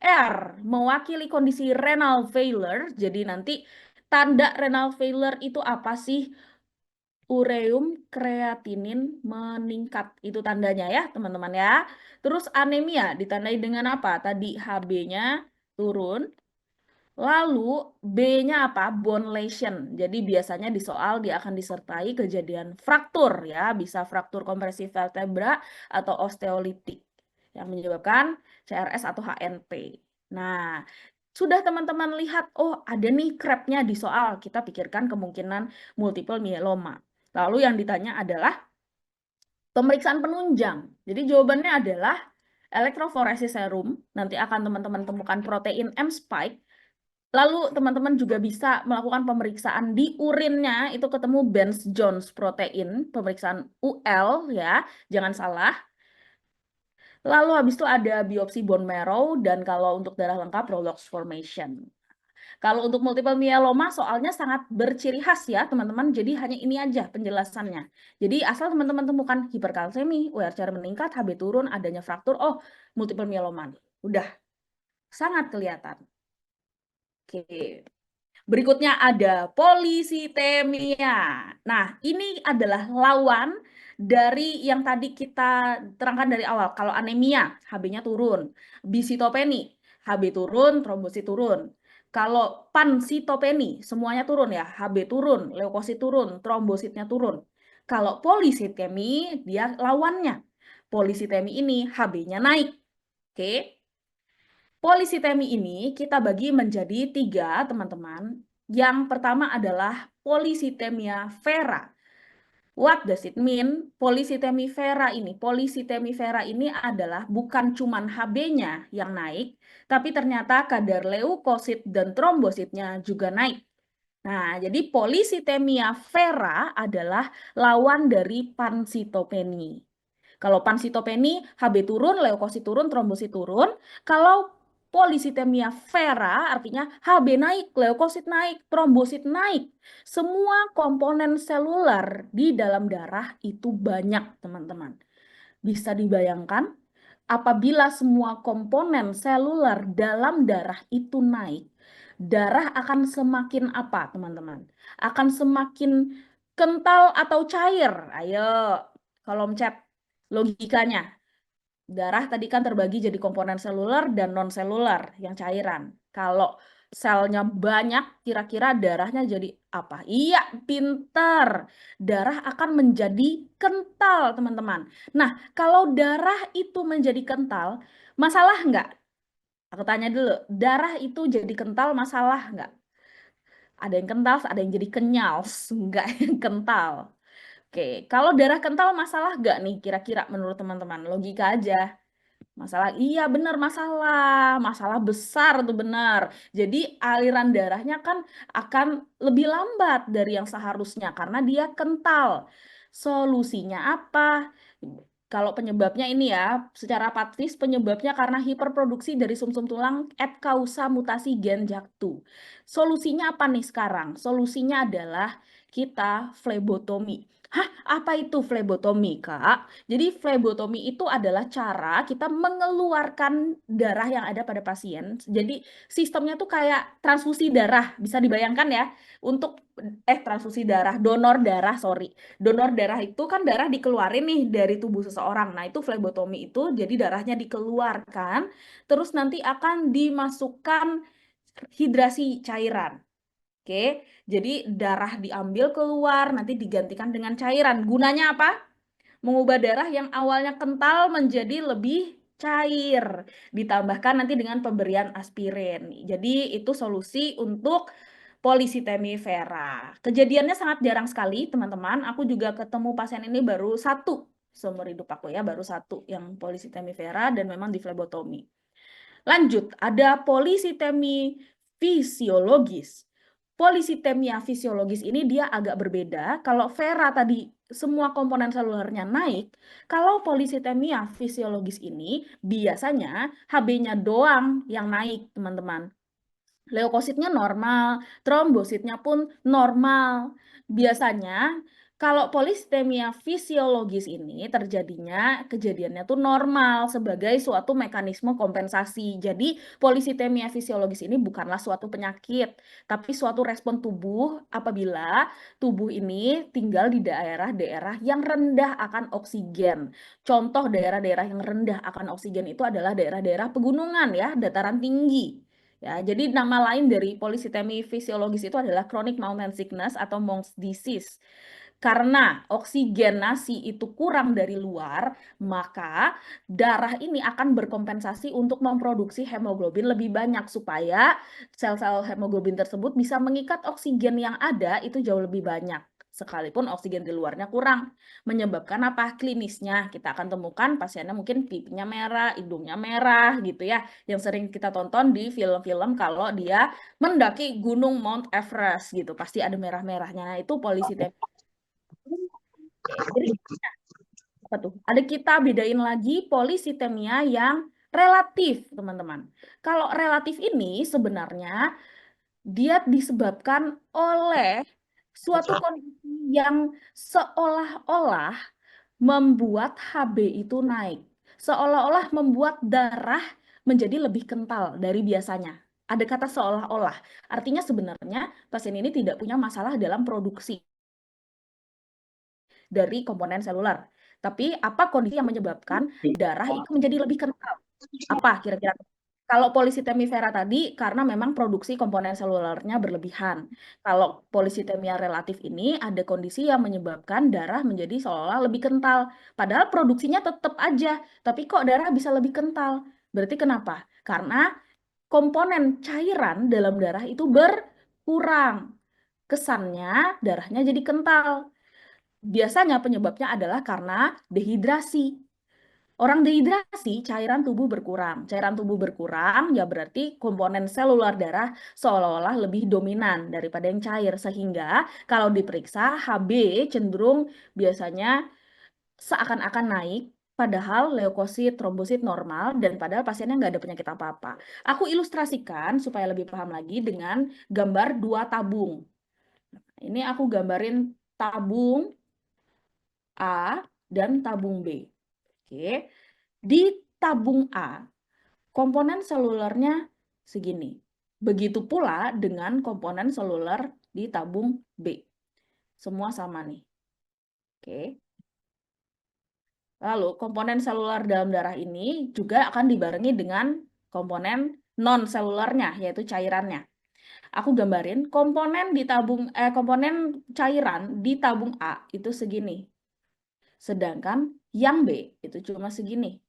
R, mewakili kondisi renal failure, jadi nanti tanda renal failure itu apa sih? Ureum kreatinin meningkat. Itu tandanya ya, teman-teman ya. Terus anemia ditandai dengan apa? Tadi HB-nya turun. Lalu B-nya apa? Bone lesion. Jadi biasanya di soal dia akan disertai kejadian fraktur ya, bisa fraktur kompresi vertebra atau osteolitik yang menyebabkan CRS atau HNP. Nah, sudah teman-teman lihat, oh ada nih CRAB-nya di soal, kita pikirkan kemungkinan multiple myeloma. Lalu yang ditanya adalah pemeriksaan penunjang. Jadi jawabannya adalah elektroforesis serum. Nanti akan teman-teman temukan protein M-spike. Lalu teman-teman juga bisa melakukan pemeriksaan di urinnya, itu ketemu Benz-Jones protein, pemeriksaan UL ya, jangan salah. Lalu habis itu ada biopsi bone marrow, dan kalau untuk darah lengkap Rolox formation. Kalau untuk multiple myeloma soalnya sangat berciri khas ya teman-teman, jadi hanya ini aja penjelasannya. Jadi asal teman-teman temukan hiperkalsemi, URCR meningkat, HB turun, adanya fraktur, oh multiple myeloma nih. Udah, sangat kelihatan. Oke. Berikutnya ada polisitemia. Nah, ini adalah lawan dari yang tadi kita terangkan dari awal. Kalau anemia, HB-nya turun. Bisitopeni, HB turun, trombosit turun. Kalau pansitopeni, semuanya turun ya, Hb turun, leukosit turun, trombositnya turun. Kalau polisitemi, dia lawannya. Polisitemi ini Hb-nya naik. Oke. Polisitemi ini kita bagi menjadi 3, teman-teman. Yang pertama adalah polisitemia vera. What does it mean? Polisitemi vera ini adalah bukan cuman Hb-nya yang naik, tapi ternyata kadar leukosit dan trombositnya juga naik. Nah, jadi polisitemia vera adalah lawan dari pansitopeni. Kalau pansitopeni, Hb turun, leukosit turun, trombosit turun. Kalau polisitemia vera artinya Hb naik, leukosit naik, trombosit naik. Semua komponen seluler di dalam darah itu banyak, teman-teman. Bisa dibayangkan apabila semua komponen seluler dalam darah itu naik, darah akan semakin apa, teman-teman? Akan semakin kental atau cair. Ayo, kolom chat logikanya. Darah tadi kan terbagi jadi komponen seluler dan non-seluler yang cairan. Kalau selnya banyak, kira-kira darahnya jadi apa? Iya, pinter. Darah akan menjadi kental, teman-teman. Nah, kalau darah itu menjadi kental, masalah nggak? Aku tanya dulu, darah itu jadi kental masalah nggak? Ada yang kental, ada yang jadi kenyal, nggak yang kental. Oke, kalau darah kental masalah nggak nih kira-kira menurut teman-teman? Logika aja. Masalah, iya benar masalah besar tuh benar. Jadi aliran darahnya kan akan lebih lambat dari yang seharusnya karena dia kental. Solusinya apa? Kalau penyebabnya ini ya, secara patfis penyebabnya karena hiperproduksi dari sumsum tulang et causa mutasi gen JAK2. Solusinya apa nih sekarang? Solusinya adalah kita flebotomi. Hah, apa itu flebotomi, Kak? Jadi flebotomi itu adalah cara kita mengeluarkan darah yang ada pada pasien. Jadi sistemnya tuh kayak transfusi darah, bisa dibayangkan ya. Untuk transfusi darah, donor darah, sorry. Donor darah itu kan darah dikeluarin nih dari tubuh seseorang. Nah, itu flebotomi itu jadi darahnya dikeluarkan, terus nanti akan dimasukkan hidrasi cairan. Oke, jadi darah diambil keluar, nanti digantikan dengan cairan. Gunanya apa? Mengubah darah yang awalnya kental menjadi lebih cair. Ditambahkan nanti dengan pemberian aspirin. Jadi itu solusi untuk polisitemi vera. Kejadiannya sangat jarang sekali, teman-teman. Aku juga ketemu pasien ini baru 1 seumur hidup aku ya, baru 1 yang polisitemi vera dan memang di flebotomi. Lanjut, ada polisitemi fisiologis. Polisitemia fisiologis ini dia agak berbeda. Kalau vera tadi semua komponen selulernya naik, kalau polisitemia fisiologis ini biasanya Hb-nya doang yang naik, teman-teman. Leukositnya normal, trombositnya pun normal. Biasanya kalau polistemia fisiologis ini terjadinya kejadiannya tuh normal sebagai suatu mekanisme kompensasi. Jadi polisitemia fisiologis ini bukanlah suatu penyakit, tapi suatu respon tubuh apabila tubuh ini tinggal di daerah-daerah yang rendah akan oksigen. Contoh daerah-daerah yang rendah akan oksigen itu adalah daerah-daerah pegunungan ya, dataran tinggi. Ya, jadi nama lain dari polisitemi fisiologis itu adalah chronic mountain sickness atau Monks disease. Karena oksigenasi itu kurang dari luar, maka darah ini akan berkompensasi untuk memproduksi hemoglobin lebih banyak supaya sel-sel hemoglobin tersebut bisa mengikat oksigen yang ada itu jauh lebih banyak. Sekalipun oksigen di luarnya kurang. Menyebabkan apa? Klinisnya kita akan temukan pasiennya mungkin pipinya merah, hidungnya merah gitu ya. Yang sering kita tonton di film-film kalau dia mendaki gunung Mount Everest gitu. Pasti ada merah-merahnya. Nah, itu polisitemia. Jadi apa tuh? Ada kita bedain lagi polisitemia yang relatif, teman-teman. Kalau relatif ini sebenarnya dia disebabkan oleh suatu kondisi yang seolah-olah membuat Hb itu naik. Seolah-olah membuat darah menjadi lebih kental dari biasanya. Ada kata seolah-olah. Artinya sebenarnya pasien ini tidak punya masalah dalam produksi dari komponen seluler. Tapi apa kondisi yang menyebabkan darah itu menjadi lebih kental? Apa kira-kira? Kalau polisitemi vera tadi karena memang produksi komponen selulernya berlebihan. Kalau polisitemia relatif ini ada kondisi yang menyebabkan darah menjadi seolah-olah lebih kental. Padahal produksinya tetap aja, tapi kok darah bisa lebih kental? Berarti kenapa? Karena komponen cairan dalam darah itu berkurang. Kesannya darahnya jadi kental. Biasanya penyebabnya adalah karena dehidrasi. Orang dehidrasi, cairan tubuh berkurang. Cairan tubuh berkurang, ya berarti komponen seluler darah seolah-olah lebih dominan daripada yang cair. Sehingga kalau diperiksa, HB cenderung biasanya seakan-akan naik, padahal leukosit, trombosit normal, dan padahal pasiennya nggak ada penyakit apa-apa. Aku ilustrasikan supaya lebih paham lagi dengan gambar 2 tabung. Ini aku gambarin tabung A dan tabung B. Oke. Di tabung A, komponen selulernya segini. Begitu pula dengan komponen seluler di tabung B. Semua sama nih. Oke. Lalu, komponen seluler dalam darah ini juga akan dibarengi dengan komponen non-selulernya, yaitu cairannya. Aku gambarin komponen cairan di tabung A itu segini. Sedangkan yang B itu cuma segini.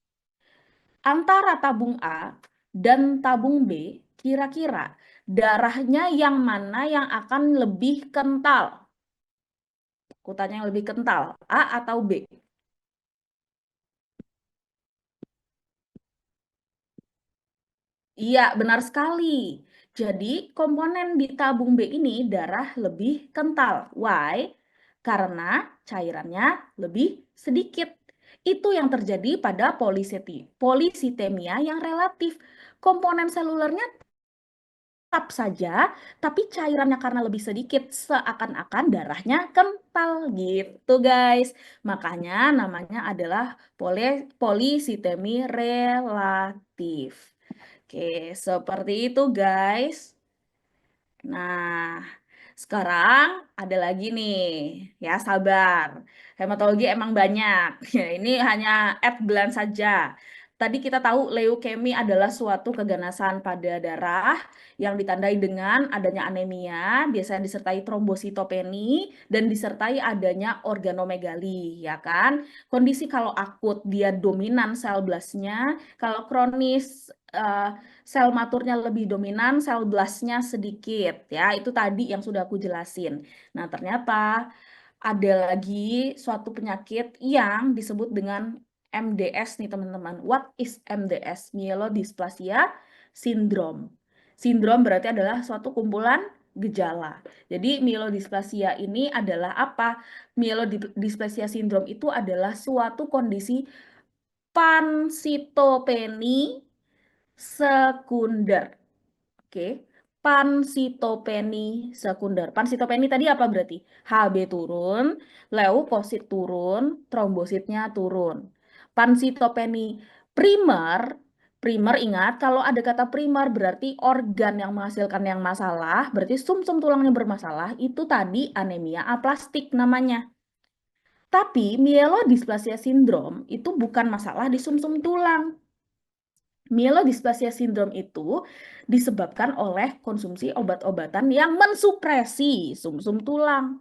Antara tabung A dan tabung B, kira-kira darahnya yang mana yang akan lebih kental? Aku tanya yang lebih kental, A atau B? Iya, benar sekali. Jadi, komponen di tabung B ini darah lebih kental. Why? Karena cairannya lebih sedikit. Itu yang terjadi pada polisitemia yang relatif. Komponen selulernya tetap saja, tapi cairannya karena lebih sedikit, seakan-akan darahnya kental gitu guys. Makanya namanya adalah polisitemi relatif. Oke, seperti itu guys. Nah, sekarang ada lagi nih, ya sabar. Hematologi emang banyak. Ya, ini hanya at glance saja. Tadi kita tahu leukemi adalah suatu keganasan pada darah yang ditandai dengan adanya anemia, biasanya disertai trombositopeni dan disertai adanya organomegali, ya kan? Kondisi kalau akut dia dominan sel blastnya, kalau kronis sel maturnya lebih dominan, sel blastnya sedikit, ya. Itu tadi yang sudah aku jelasin. Nah, ternyata ada lagi suatu penyakit yang disebut dengan MDS nih teman-teman. What is MDS? Myelodysplasia syndrome. Sindrom berarti adalah suatu kumpulan gejala. Jadi myelodysplasia ini adalah apa? Myelodysplasia syndrome itu adalah suatu kondisi pansitopeni sekunder. Oke. Pansitopeni sekunder. Pansitopeni tadi apa berarti? HB turun, leukosit turun, trombositnya turun. Pansitopeni primer, primer ingat kalau ada kata primer berarti organ yang menghasilkan yang masalah, berarti sumsum tulangnya bermasalah, itu tadi anemia aplastik namanya. Tapi myelodysplasia syndrome itu bukan masalah di sumsum tulang. Myelodysplasia syndrome itu disebabkan oleh konsumsi obat-obatan yang mensupresi sumsum tulang.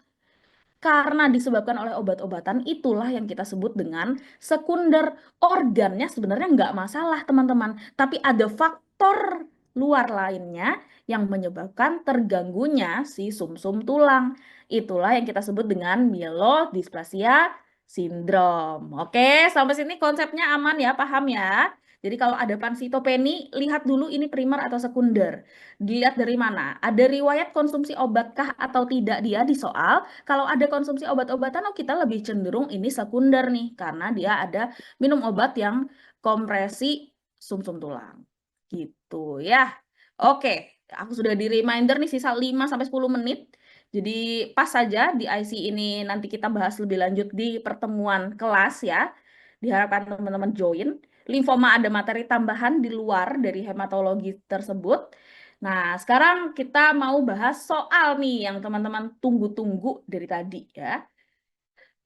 Karena disebabkan oleh obat-obatan itulah yang kita sebut dengan sekunder. Organnya sebenarnya nggak masalah teman-teman, tapi ada faktor luar lainnya yang menyebabkan terganggunya si sumsum tulang. Itulah yang kita sebut dengan myelodysplasia syndrome. Oke, sampai sini konsepnya aman ya, paham ya? Jadi kalau ada pansitopeni, lihat dulu ini primer atau sekunder. Dilihat dari mana? Ada riwayat konsumsi obatkah atau tidak dia di soal. Kalau ada konsumsi obat-obatan, oh kita lebih cenderung ini sekunder nih. Karena dia ada minum obat yang kompresi sumsum tulang. Gitu ya. Oke, aku sudah di reminder nih sisa 5-10 menit. Jadi pas saja di IC ini nanti kita bahas lebih lanjut di pertemuan kelas ya. Diharapkan teman-teman join. Limfoma ada materi tambahan di luar dari hematologi tersebut. Nah, sekarang kita mau bahas soal nih yang teman-teman tunggu-tunggu dari tadi ya.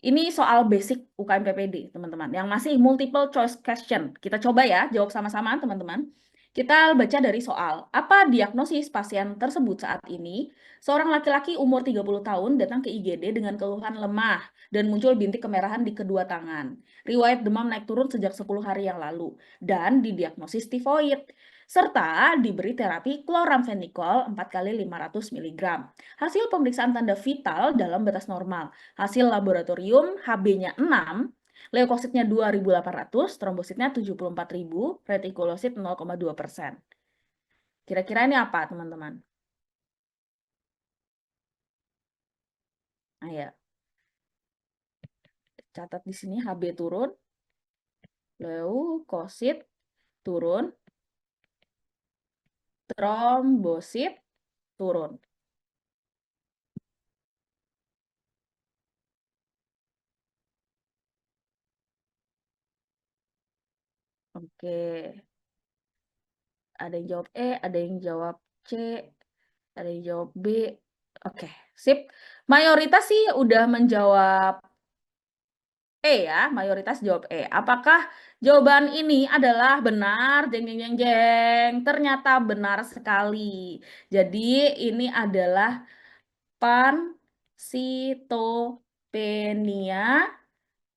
Ini soal basic UKM PPD, teman-teman, yang masih multiple choice question. Kita coba ya, jawab sama-sama, teman-teman. Kita baca dari soal. Apa diagnosis pasien tersebut saat ini? Seorang laki-laki umur 30 tahun datang ke IGD dengan keluhan lemah dan muncul bintik kemerahan di kedua tangan. Riwayat demam naik turun sejak 10 hari yang lalu dan didiagnosis tifoid. Serta diberi terapi kloramfenikol 4 kali 500 mg. Hasil pemeriksaan tanda vital dalam batas normal. Hasil laboratorium HB-nya 6, leukositnya 2.800, trombositnya 74.000, retikulosit 0,2%. Kira-kira ini apa, teman-teman? Ayo. Catat di sini HB turun, leukosit turun, trombosit turun. Oke. Ada yang jawab E, ada yang jawab C, ada yang jawab B. Oke, sip. Mayoritas sih udah menjawab E ya, mayoritas jawab E. Apakah jawaban ini adalah benar? Jeng jeng jeng jeng. Ternyata benar sekali. Jadi ini adalah pansitopenia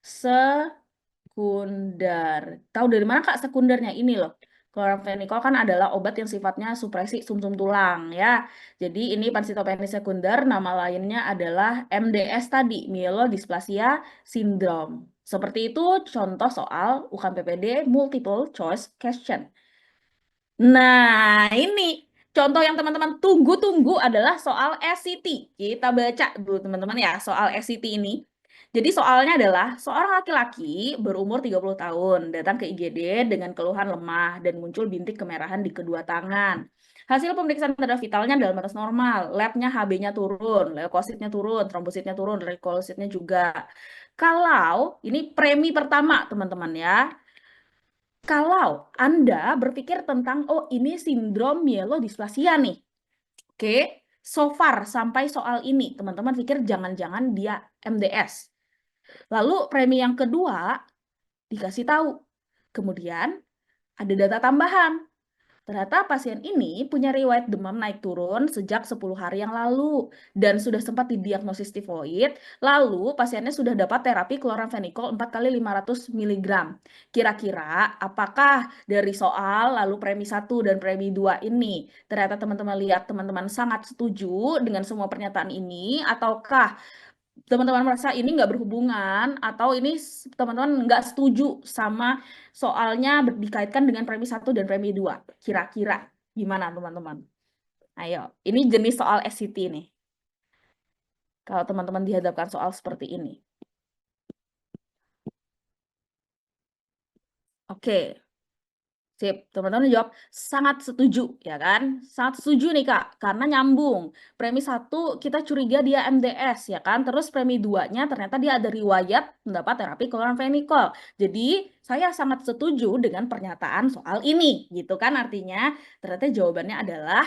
sekunder. Tahu dari mana Kak sekundernya? Ini loh. Kloramfenikol kan adalah obat yang sifatnya supresi sumsum tulang ya. Jadi ini pansitopenia sekunder, nama lainnya adalah MDS tadi, myelodysplasia syndrome. Seperti itu contoh soal UKM PPD multiple choice question. Nah, ini contoh yang teman-teman tunggu-tunggu adalah soal SCT. Kita baca dulu teman-teman ya soal SCT ini. Jadi soalnya adalah seorang laki-laki berumur 30 tahun datang ke IGD dengan keluhan lemah dan muncul bintik kemerahan di kedua tangan. Hasil pemeriksaan tanda vitalnya dalam batas normal, labnya HB-nya turun, leukositnya turun, trombositnya turun, retikulositnya juga. Kalau ini premi pertama teman-teman ya, kalau Anda berpikir tentang, oh ini sindrom myelodysplasia nih. Oke, so far sampai soal ini, teman-teman pikir jangan-jangan dia MDS. Lalu premi yang kedua, dikasih tahu. Kemudian ada data tambahan. Ternyata pasien ini punya riwayat demam naik turun sejak 10 hari yang lalu dan sudah sempat didiagnosis tifoid, lalu pasiennya sudah dapat terapi kloramfenikol 4 kali 500 mg. Kira-kira apakah dari soal lalu premi 1 dan premi 2 ini ternyata teman-teman lihat teman-teman sangat setuju dengan semua pernyataan ini, ataukah teman-teman merasa ini nggak berhubungan atau ini teman-teman nggak setuju sama soalnya dikaitkan dengan premi 1 dan premi 2. Kira-kira gimana teman-teman? Ayo, ini jenis soal SCT nih. Kalau teman-teman dihadapkan soal seperti ini. Oke. Sip, teman-teman jawab sangat setuju, ya kan? Sangat setuju nih Kak, karena nyambung. Premi 1 kita curiga dia MDS, ya kan? Terus premi 2-nya ternyata dia ada riwayat mendapat terapi kloramfenikol. Jadi, saya sangat setuju dengan pernyataan soal ini, gitu kan? Artinya, ternyata jawabannya adalah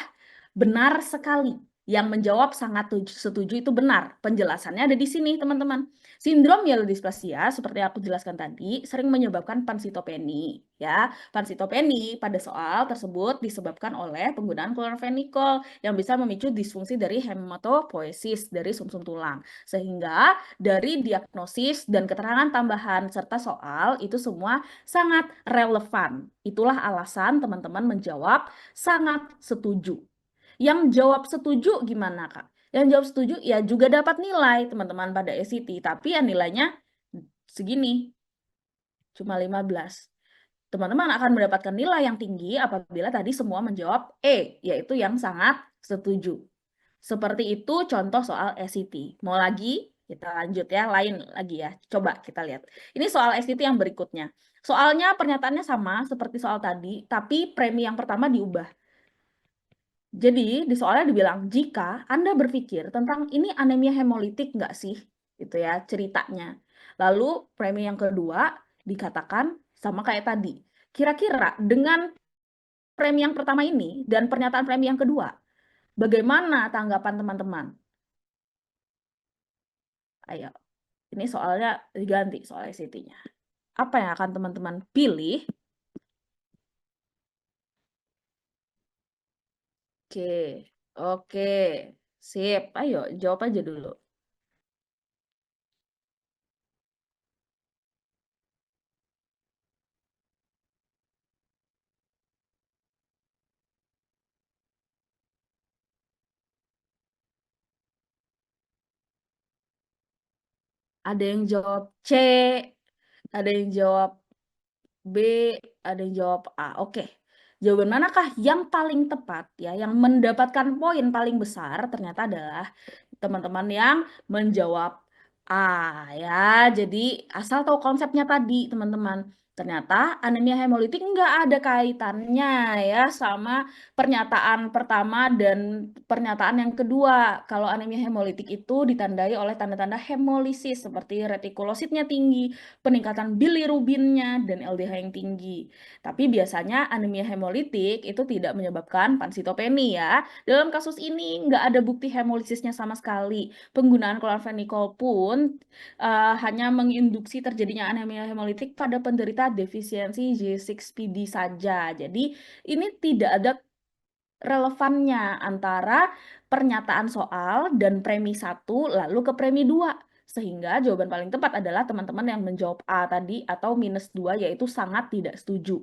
benar sekali. Yang menjawab sangat setuju itu benar. Penjelasannya ada di sini, teman-teman. Sindrom myelodysplasia, seperti aku jelaskan tadi, sering menyebabkan pansitopeni. Ya, pansitopeni pada soal tersebut disebabkan oleh penggunaan kloramfenikol yang bisa memicu disfungsi dari hematopoiesis dari sumsum tulang. Sehingga dari diagnosis dan keterangan tambahan serta soal itu semua sangat relevan. Itulah alasan teman-teman menjawab sangat setuju. Yang jawab setuju gimana, Kak? Yang jawab setuju ya juga dapat nilai, teman-teman, pada SCT, tapi ya nilainya segini, cuma 15. Teman-teman akan mendapatkan nilai yang tinggi apabila tadi semua menjawab E, yaitu yang sangat setuju. Seperti itu contoh soal SCT. Mau lagi? Kita lanjut ya, lain lagi ya. Coba kita lihat. Ini soal SCT yang berikutnya. Soalnya pernyataannya sama seperti soal tadi, tapi premi yang pertama diubah. Jadi di soalnya dibilang, jika Anda berpikir tentang ini anemia hemolitik nggak sih? Gitu ya ceritanya. Lalu premi yang kedua dikatakan sama kayak tadi. Kira-kira dengan premi yang pertama ini dan pernyataan premi yang kedua, bagaimana tanggapan teman-teman? Ayo, ini soalnya diganti soal SCT-nya. Apa yang akan teman-teman pilih? Oke, oke, sip. Ayo, jawab aja dulu. Ada yang jawab C, ada yang jawab B, ada yang jawab A. Oke. Jawaban manakah yang paling tepat ya, yang mendapatkan poin paling besar ternyata adalah teman-teman yang menjawab A ya. Jadi asal tahu konsepnya tadi teman-teman. Ternyata anemia hemolitik nggak ada kaitannya ya sama pernyataan pertama dan pernyataan yang kedua. Kalau anemia hemolitik itu ditandai oleh tanda-tanda hemolisis seperti retikulositnya tinggi, peningkatan bilirubinnya, dan LDH yang tinggi. Tapi biasanya anemia hemolitik itu tidak menyebabkan pansitopeni ya. Dalam kasus ini nggak ada bukti hemolisisnya sama sekali. Penggunaan klorfenikol pun hanya menginduksi terjadinya anemia hemolitik pada penderita defisiensi J6PD saja. Jadi ini tidak ada relevannya antara pernyataan soal dan premi 1 lalu ke premi 2. Sehingga jawaban paling tepat adalah teman-teman yang menjawab A tadi atau -2 yaitu sangat tidak setuju.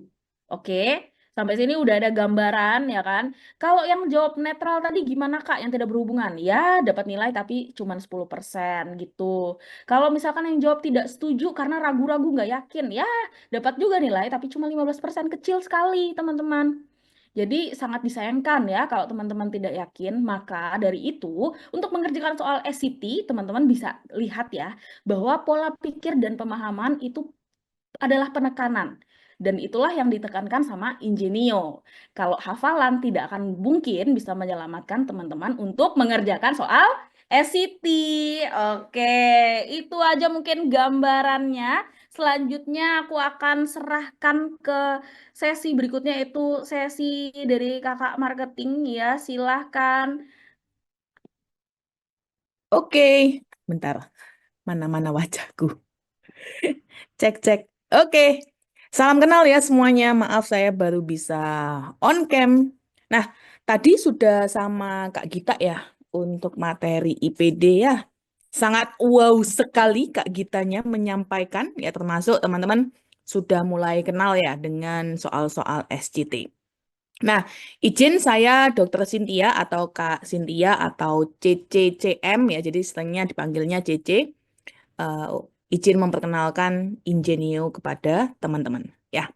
Oke? Sampai sini udah ada gambaran ya kan? Kalau yang jawab netral tadi gimana Kak yang tidak berhubungan? Ya dapat nilai tapi cuma 10% gitu. Kalau misalkan yang jawab tidak setuju karena ragu-ragu nggak yakin, ya dapat juga nilai tapi cuma 15%, kecil sekali teman-teman. Jadi sangat disayangkan ya kalau teman-teman tidak yakin. Maka dari itu untuk mengerjakan soal SCT teman-teman bisa lihat ya bahwa pola pikir dan pemahaman itu adalah penekanan. Dan itulah yang ditekankan sama Ingenio. Kalau hafalan tidak akan mungkin bisa menyelamatkan teman-teman untuk mengerjakan soal SCT. Oke, itu aja mungkin gambarannya. Selanjutnya aku akan serahkan ke sesi berikutnya, itu sesi dari kakak marketing ya. Silahkan. Oke, bentar. Mana-mana wajahku. Cek. Oke. Salam kenal ya semuanya. Maaf saya baru bisa on cam. Nah, tadi sudah sama Kak Gita ya untuk materi IPD ya. Sangat wow sekali Kak Gitanya menyampaikan ya, termasuk teman-teman sudah mulai kenal ya dengan soal-soal SCT. Nah, izin saya Dr. Cynthia atau Kak Cynthia atau CCCM ya, jadi setelahnya dipanggilnya CC. Izin memperkenalkan Ingenio kepada teman-teman ya.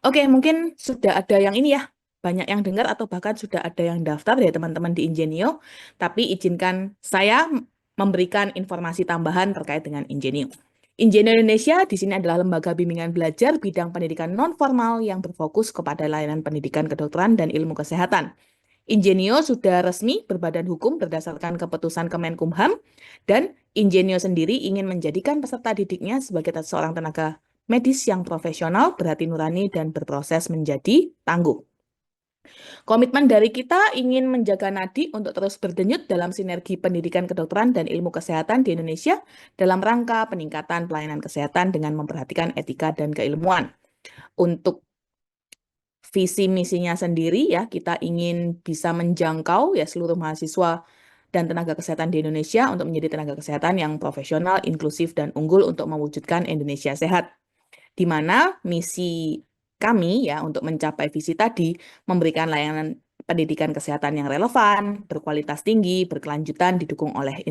Oke, mungkin sudah ada yang ini ya, banyak yang dengar atau bahkan sudah ada yang daftar ya teman-teman di Ingenio, tapi izinkan saya memberikan informasi tambahan terkait dengan Ingenio. Ingenio Indonesia di sini adalah lembaga bimbingan belajar bidang pendidikan non-formal yang berfokus kepada layanan pendidikan kedokteran dan ilmu kesehatan. Ingenio sudah resmi berbadan hukum berdasarkan keputusan Kemenkumham, dan Ingenio sendiri ingin menjadikan peserta didiknya sebagai seorang tenaga medis yang profesional, berhati nurani, dan berproses menjadi tangguh. Komitmen dari kita ingin menjaga nadi untuk terus berdenyut dalam sinergi pendidikan kedokteran dan ilmu kesehatan di Indonesia dalam rangka peningkatan pelayanan kesehatan dengan memperhatikan etika dan keilmuan. Untuk visi misinya sendiri ya, kita ingin bisa menjangkau ya seluruh mahasiswa dan tenaga kesehatan di Indonesia untuk menjadi tenaga kesehatan yang profesional, inklusif, dan unggul untuk mewujudkan Indonesia sehat. Di mana misi kami ya untuk mencapai visi tadi memberikan layanan pendidikan kesehatan yang relevan, berkualitas tinggi, berkelanjutan, didukung oleh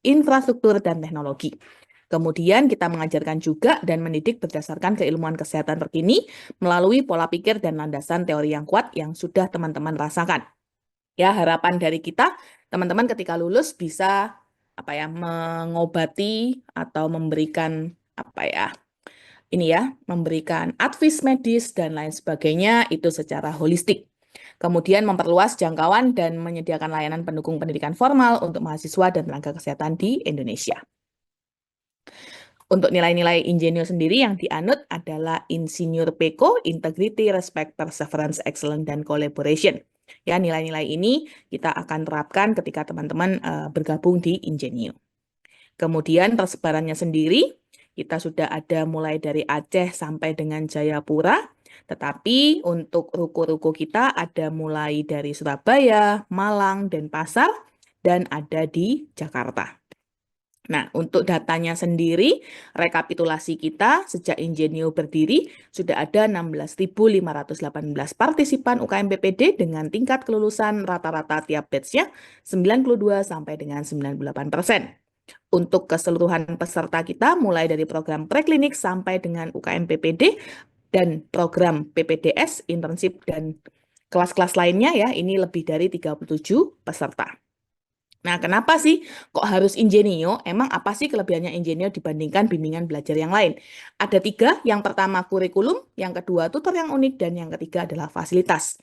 infrastruktur dan teknologi. Kemudian kita mengajarkan juga dan mendidik berdasarkan keilmuan kesehatan terkini melalui pola pikir dan landasan teori yang kuat yang sudah teman-teman rasakan. Ya, harapan dari kita, teman-teman ketika lulus bisa mengobati atau memberikan memberikan advies medis dan lain sebagainya itu secara holistik. Kemudian memperluas jangkauan dan menyediakan layanan pendukung pendidikan formal untuk mahasiswa dan tenaga kesehatan di Indonesia. Untuk nilai-nilai Ingenio sendiri yang dianut adalah Insinyur PECO, Integrity, Respect, Perseverance, Excellence, dan Collaboration. Ya, nilai-nilai ini kita akan terapkan ketika teman-teman bergabung di Ingenio. Kemudian tersebarannya sendiri, kita sudah ada mulai dari Aceh sampai dengan Jayapura. Tetapi untuk ruko-ruko kita ada mulai dari Surabaya, Malang, Denpasar, dan ada di Jakarta. Nah, untuk datanya sendiri, rekapitulasi kita sejak Ingenio berdiri, sudah ada 16.518 partisipan UKM PPD dengan tingkat kelulusan rata-rata tiap batch-nya 92 sampai dengan 98%. Untuk keseluruhan peserta kita, mulai dari program preklinik sampai dengan UKM PPD, dan program PPDS, internship, dan kelas-kelas lainnya ya, ini lebih dari 37 peserta. Nah, kenapa sih kok harus Ingenio? Emang apa sih kelebihannya Ingenio dibandingkan bimbingan belajar yang lain? Ada 3, yang pertama kurikulum, yang kedua tutor yang unik, dan yang ketiga adalah fasilitas.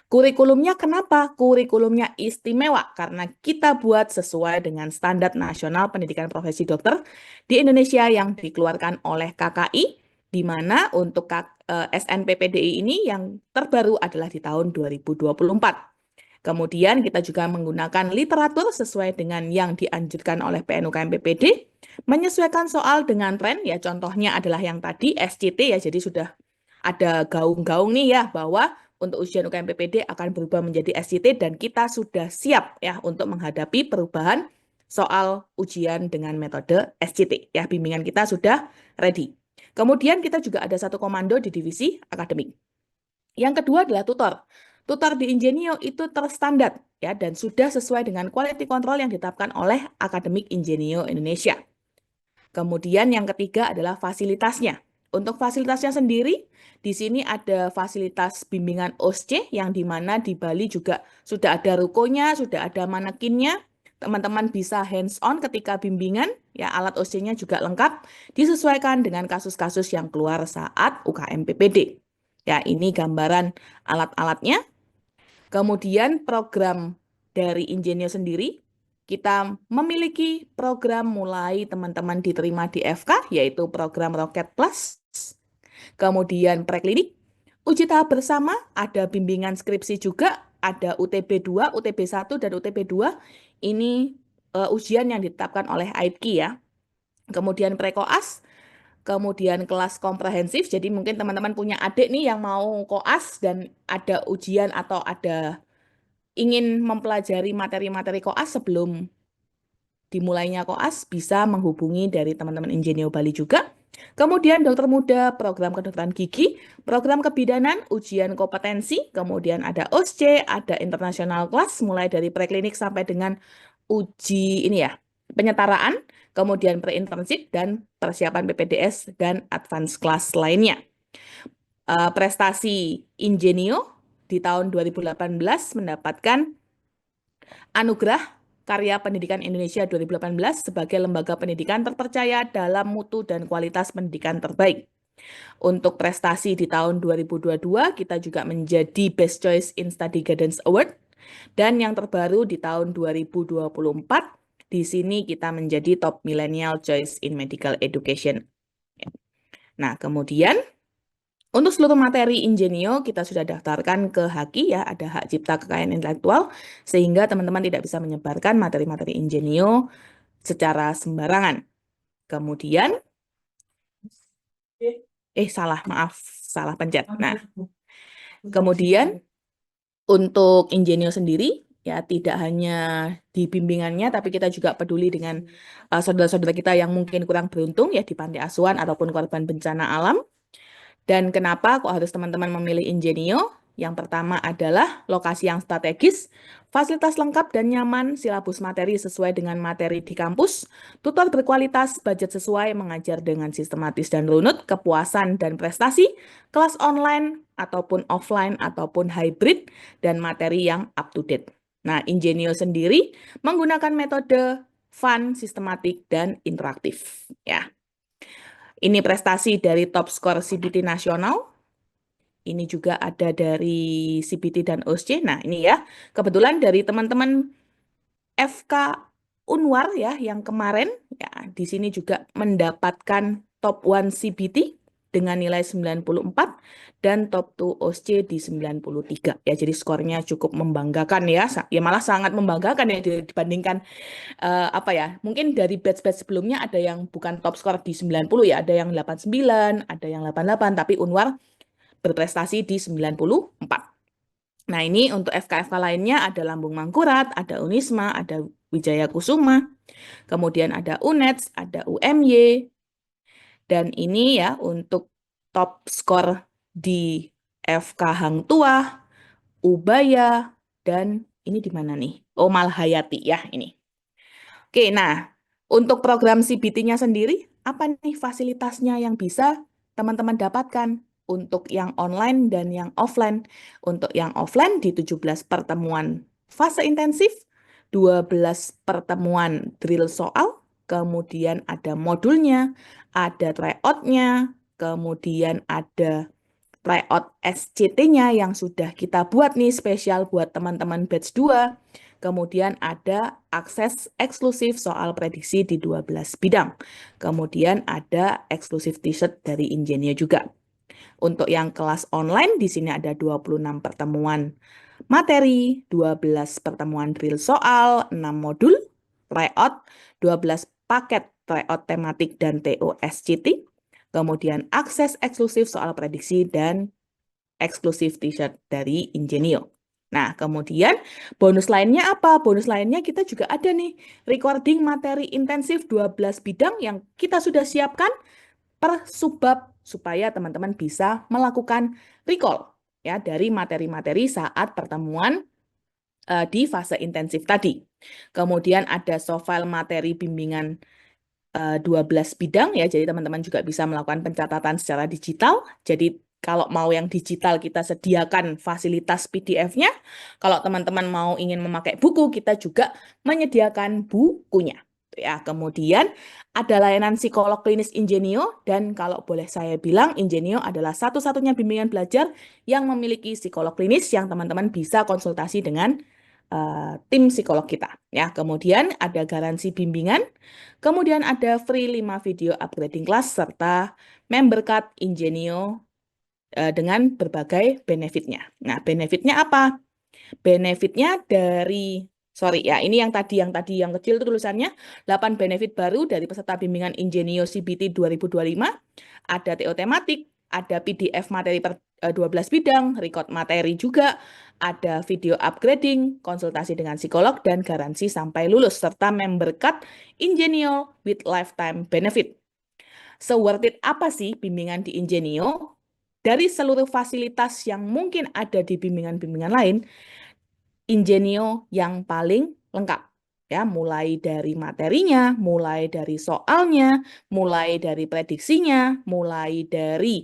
Kurikulumnya kenapa? Kurikulumnya istimewa karena kita buat sesuai dengan standar nasional pendidikan profesi dokter di Indonesia yang dikeluarkan oleh KKI, di mana untuk SNPPDI ini yang terbaru adalah di tahun 2024. Kemudian kita juga menggunakan literatur sesuai dengan yang dianjurkan oleh PNUKM PPD, menyesuaikan soal dengan tren, ya contohnya adalah yang tadi SCT ya, jadi sudah ada gaung-gaung nih ya, bahwa untuk ujian UKM PPD akan berubah menjadi SCT dan kita sudah siap ya untuk menghadapi perubahan soal ujian dengan metode SCT. Ya, bimbingan kita sudah ready. Kemudian kita juga ada satu komando di divisi akademik. Yang kedua adalah tutor. Tutor di Ingenio itu terstandar ya dan sudah sesuai dengan quality control yang ditetapkan oleh Akademik Ingenio Indonesia. Kemudian yang ketiga adalah fasilitasnya. Untuk fasilitasnya sendiri, di sini ada fasilitas bimbingan OSCE yang di mana di Bali juga sudah ada rukonya, sudah ada manekinnya. Teman-teman bisa hands-on ketika bimbingan, ya alat OSCE-nya juga lengkap, disesuaikan dengan kasus-kasus yang keluar saat UKM PPD. Ya, ini gambaran alat-alatnya. Kemudian program dari Ingenio sendiri, kita memiliki program mulai teman-teman diterima di FK, yaitu program Rocket Plus. Kemudian preklinik, uji tahap bersama, ada bimbingan skripsi juga, ada UTB 2, UTB 1, dan UTB 2. Ini ujian yang ditetapkan oleh AIDKI ya. Kemudian prekoas, kemudian kelas komprehensif, jadi mungkin teman-teman punya adik nih yang mau koas dan ada ujian atau ada ingin mempelajari materi-materi koas sebelum dimulainya koas, bisa menghubungi dari teman-teman Ingenio Bali juga. Kemudian dokter muda, program kedokteran gigi, program kebidanan, ujian kompetensi, kemudian ada OSCE, ada international class, mulai dari preklinik sampai dengan uji ini ya, penyetaraan, kemudian pre-internship, dan persiapan PPDS dan advance class lainnya. Prestasi Ingenio di tahun 2018 mendapatkan anugerah Karya Pendidikan Indonesia 2018 sebagai lembaga pendidikan terpercaya dalam mutu dan kualitas pendidikan terbaik. Untuk prestasi di tahun 2022, kita juga menjadi Best Choice in Study Guidance Award. Dan yang terbaru di tahun 2024, di sini kita menjadi Top Millennial Choice in Medical Education. Nah, kemudian untuk seluruh materi Ingenio kita sudah daftarkan ke HAKI ya, ada hak cipta kekayaan intelektual, sehingga teman-teman tidak bisa menyebarkan materi-materi Ingenio secara sembarangan. Kemudian, salah pencet. Nah, kemudian untuk Ingenio sendiri, ya tidak hanya di bimbingannya, tapi kita juga peduli dengan saudara-saudara kita yang mungkin kurang beruntung ya di panti asuhan ataupun korban bencana alam. Dan kenapa kok harus teman-teman memilih Ingenio? Yang pertama adalah lokasi yang strategis, fasilitas lengkap dan nyaman, silabus materi sesuai dengan materi di kampus, tutor berkualitas, budget sesuai, mengajar dengan sistematis dan runut, kepuasan dan prestasi, kelas online ataupun offline ataupun hybrid, dan materi yang up to date. Nah, Ingenio sendiri menggunakan metode fun, sistematik, dan interaktif. Ya. Ini prestasi dari top skor CBT nasional. Ini juga ada dari CBT dan OSCE. Nah, ini ya. Kebetulan dari teman-teman FK Unwar ya yang kemarin ya di sini juga mendapatkan top 1 CBT dengan nilai 94 dan top 2 OSCE di 93. Ya, jadi skornya cukup membanggakan ya. Ya malah sangat membanggakan ya dibandingkan mungkin dari batch-batch sebelumnya ada yang bukan top skor di 90 ya, ada yang 89, ada yang 88, tapi Unwar berprestasi di 94. Nah, ini untuk FK-FK lainnya ada Lambung Mangkurat, ada Unisma, ada Wijaya Kusuma, kemudian ada UNEDS, ada UMY, dan ini ya untuk top skor di FK Hang Tuah, Ubaya, dan ini di mana nih? Oh, Malhayati ya ini. Oke, nah untuk program CBT-nya sendiri, apa nih fasilitasnya yang bisa teman-teman dapatkan untuk yang online dan yang offline? Untuk yang offline di 17 pertemuan fase intensif, 12 pertemuan drill soal, kemudian ada modulnya, ada tryout-nya, kemudian ada tryout SCT-nya yang sudah kita buat nih spesial buat teman-teman batch 2. Kemudian ada akses eksklusif soal prediksi di 12 bidang. Kemudian ada eksklusif t-shirt dari Ingenio juga. Untuk yang kelas online di sini ada 26 pertemuan materi, 12 pertemuan drill soal, 6 modul, tryout, 12 paket tryout tematik dan TO SCT, kemudian akses eksklusif soal prediksi dan eksklusif t-shirt dari Ingenio. Nah, kemudian bonus lainnya apa? Bonus lainnya kita juga ada nih, recording materi intensif 12 bidang yang kita sudah siapkan per subbab supaya teman-teman bisa melakukan recall ya dari materi-materi saat pertemuan di fase intensif tadi. Kemudian ada soft file materi bimbingan 12 bidang ya, jadi teman-teman juga bisa melakukan pencatatan secara digital. Jadi kalau mau yang digital kita sediakan fasilitas PDF-nya. Kalau teman-teman mau ingin memakai buku, kita juga menyediakan bukunya. Ya, kemudian ada layanan psikolog klinis Ingenio, dan kalau boleh saya bilang Ingenio adalah satu-satunya bimbingan belajar yang memiliki psikolog klinis yang teman-teman bisa konsultasi dengan tim psikolog kita. Ya, kemudian ada garansi bimbingan, kemudian ada free 5 video upgrading class serta member card Ingenio dengan berbagai benefitnya. Nah, benefitnya apa? Benefitnya dari, sorry ya, ini yang tadi yang kecil itu tulisannya, 8 benefit baru dari peserta bimbingan Ingenio CBT 2025, ada TO tematik, ada PDF materi per 12 bidang, record materi juga, ada video upgrading, konsultasi dengan psikolog, dan garansi sampai lulus, serta member card Ingenio with lifetime benefit. So-worth it apa sih bimbingan di Ingenio? Dari seluruh fasilitas yang mungkin ada di bimbingan-bimbingan lain, Ingenio yang paling lengkap. Ya, mulai dari materinya, mulai dari soalnya, mulai dari prediksinya, mulai dari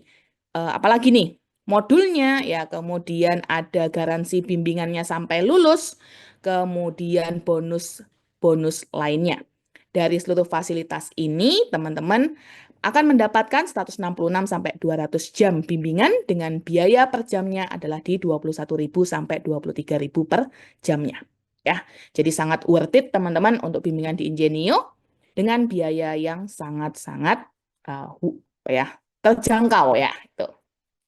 apalagi nih, modulnya, ya, kemudian ada garansi bimbingannya sampai lulus, kemudian bonus lainnya. Dari seluruh fasilitas ini, teman-teman akan mendapatkan 166 sampai 200 jam bimbingan dengan biaya per jamnya adalah di 21.000 sampai 23.000 per jamnya. Ya, jadi sangat worth it teman-teman untuk bimbingan di Ingenio dengan biaya yang sangat-sangat ya terjangkau ya itu.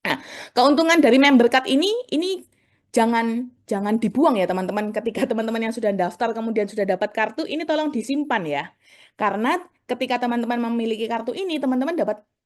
Nah, keuntungan dari member card ini jangan dibuang ya teman-teman. Ketika teman-teman yang sudah daftar kemudian sudah dapat kartu ini tolong disimpan ya. Karena ketika teman-teman memiliki kartu ini teman-teman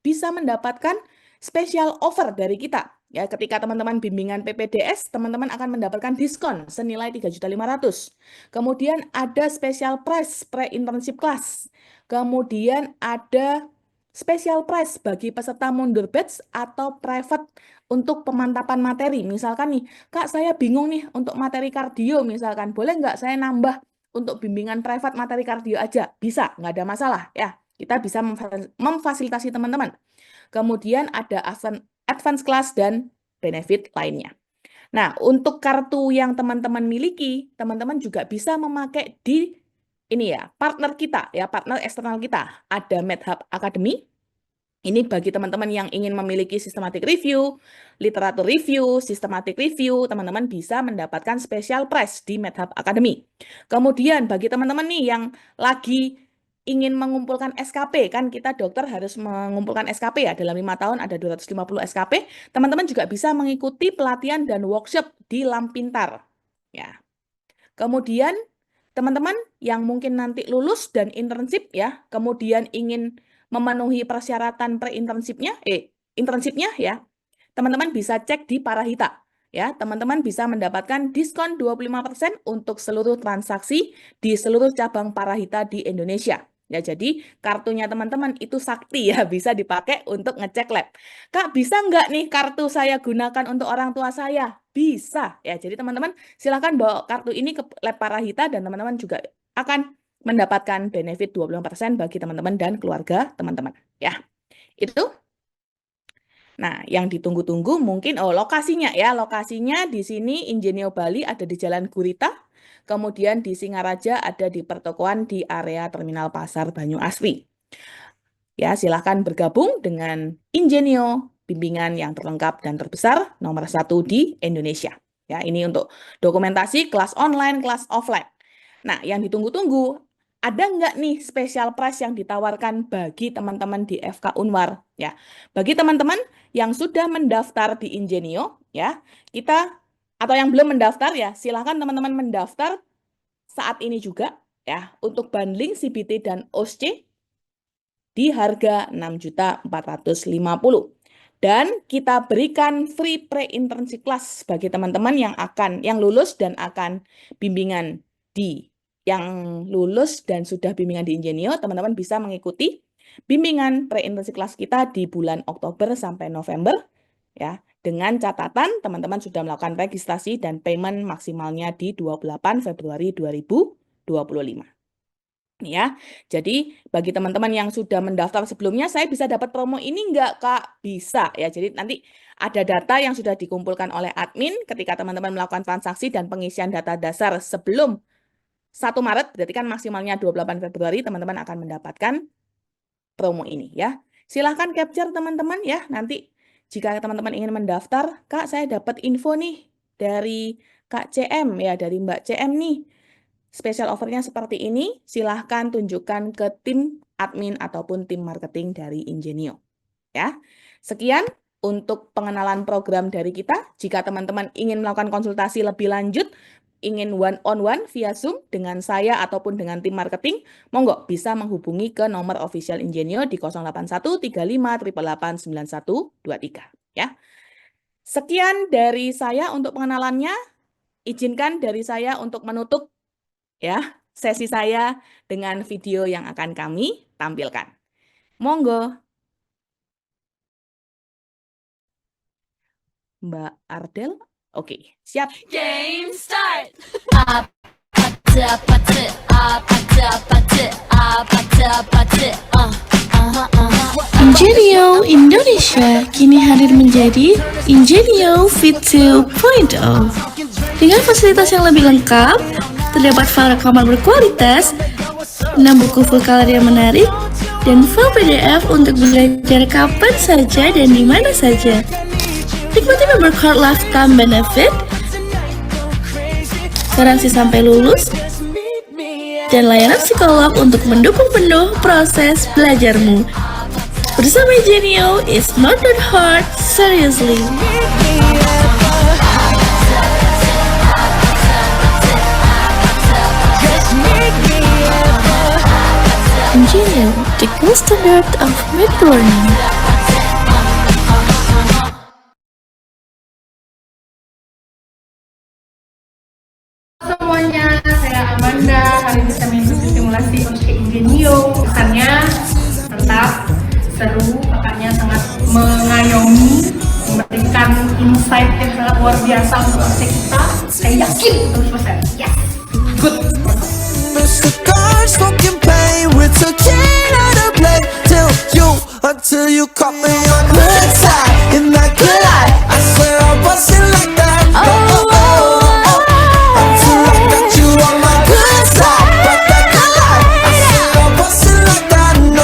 bisa mendapatkan special offer dari kita. Ya, ketika teman-teman bimbingan PPDS, teman-teman akan mendapatkan diskon senilai 3.500.000. Kemudian ada special price pre-internship class. Kemudian ada special price bagi peserta mundur batch atau private untuk pemantapan materi. Misalkan nih, Kak saya bingung nih untuk materi kardio misalkan, boleh nggak saya nambah untuk bimbingan private materi kardio aja? Bisa, nggak ada masalah ya. Kita bisa memfasilitasi teman-teman. Kemudian ada advance class dan benefit lainnya. Nah, untuk kartu yang teman-teman miliki, teman-teman juga bisa memakai di ini ya, partner kita ya, partner eksternal kita. Ada MedHub Academy. Ini bagi teman-teman yang ingin memiliki systematic review, literatur review, systematic review, teman-teman bisa mendapatkan special price di MedHub Academy. Kemudian bagi teman-teman nih yang lagi ingin mengumpulkan SKP, kan kita dokter harus mengumpulkan SKP ya, dalam 5 tahun ada 250 SKP, teman-teman juga bisa mengikuti pelatihan dan workshop di Lampintar. Ya. Kemudian teman-teman yang mungkin nanti lulus dan internship ya, kemudian ingin memenuhi persyaratan pre-internshipnya, internshipnya ya, teman-teman bisa cek di Parahita. Ya, teman-teman bisa mendapatkan diskon 25% untuk seluruh transaksi di seluruh cabang Parahita di Indonesia. Ya, jadi kartunya teman-teman itu sakti ya, bisa dipakai untuk ngecek lab. Kak, bisa nggak nih kartu saya gunakan untuk orang tua saya? Bisa. Ya, jadi teman-teman silahkan bawa kartu ini ke lab Parahita dan teman-teman juga akan mendapatkan benefit 25% bagi teman-teman dan keluarga teman-teman. Ya, itu. Nah, yang ditunggu-tunggu mungkin lokasinya ya. Lokasinya di sini Ingenio Bali ada di Jalan Gurita. Kemudian di Singaraja ada di pertokoan di area Terminal Pasar Banyu Asri. Ya, silahkan bergabung dengan Ingenio, bimbingan yang terlengkap dan terbesar nomor 1 di Indonesia. Ya, ini untuk dokumentasi kelas online, kelas offline. Nah, yang ditunggu-tunggu, ada nggak nih special price yang ditawarkan bagi teman-teman di FK Unwar? Ya, bagi teman-teman yang sudah mendaftar di Ingenio, ya, kita atau yang belum mendaftar ya, silahkan teman-teman mendaftar saat ini juga ya untuk bundling CBT dan OSC di harga 6.450.000. Dan kita berikan free pre-internship class bagi teman-teman yang lulus dan akan bimbingan yang lulus dan sudah bimbingan di Ingenio, teman-teman bisa mengikuti bimbingan pre-internship class kita di bulan Oktober sampai November ya. Dengan catatan teman-teman sudah melakukan registrasi dan payment maksimalnya di 28 Februari 2025. Ya, jadi bagi teman-teman yang sudah mendaftar sebelumnya, saya bisa dapat promo ini enggak, Kak? Bisa ya. Jadi nanti ada data yang sudah dikumpulkan oleh admin ketika teman-teman melakukan transaksi dan pengisian data dasar sebelum 1 Maret, berarti kan maksimalnya 28 Februari, teman-teman akan mendapatkan promo ini ya. Silahkan capture teman-teman ya, nanti jika teman-teman ingin mendaftar, Kak saya dapat info nih dari Kak CM ya, dari Mbak CM nih. Special offernya seperti ini, silahkan tunjukkan ke tim admin ataupun tim marketing dari Ingenio. Ya, sekian untuk pengenalan program dari kita. Jika teman-teman ingin melakukan konsultasi lebih lanjut, ingin one-on-one via Zoom dengan saya ataupun dengan tim marketing, monggo bisa menghubungi ke nomor official Ingenio di 08135889123 ya. Sekian dari saya untuk pengenalannya. Izinkan dari saya untuk menutup ya sesi saya dengan video yang akan kami tampilkan. Monggo. Mbak Ardel. Oke, siap. Game start. Ingenio Indonesia kini hadir menjadi Ingenio Fit 2.0. Dengan fasilitas yang lebih lengkap, terdapat file rekaman berkualitas, 6 buku full color yang menarik, dan file PDF untuk belajar kapan saja dan di mana saja. Nikmati member card lifetime benefit, garansi sampai lulus, dan layanan psikolog untuk mendukung penuh proses belajarmu. Bersama Ingenio, it's not that hard, seriously. Ingenio, the gold standard of mid learning. Semuanya, saya Amanda. Hari ini saya mengikuti simulasi OSCE Ingenio. Kesannya mantap, seru, kakaknya sangat mengayomi, memberikan insight yang sangat luar biasa untuk OSCE kita. Saya yakin 100%. Yes, good. Mr. Car smoking pain with tequila to play till you until you caught me on the good side in that good life. I swear I wasn't like that. Until I got you on my good side, but that good life. I swear I wasn't like that. No.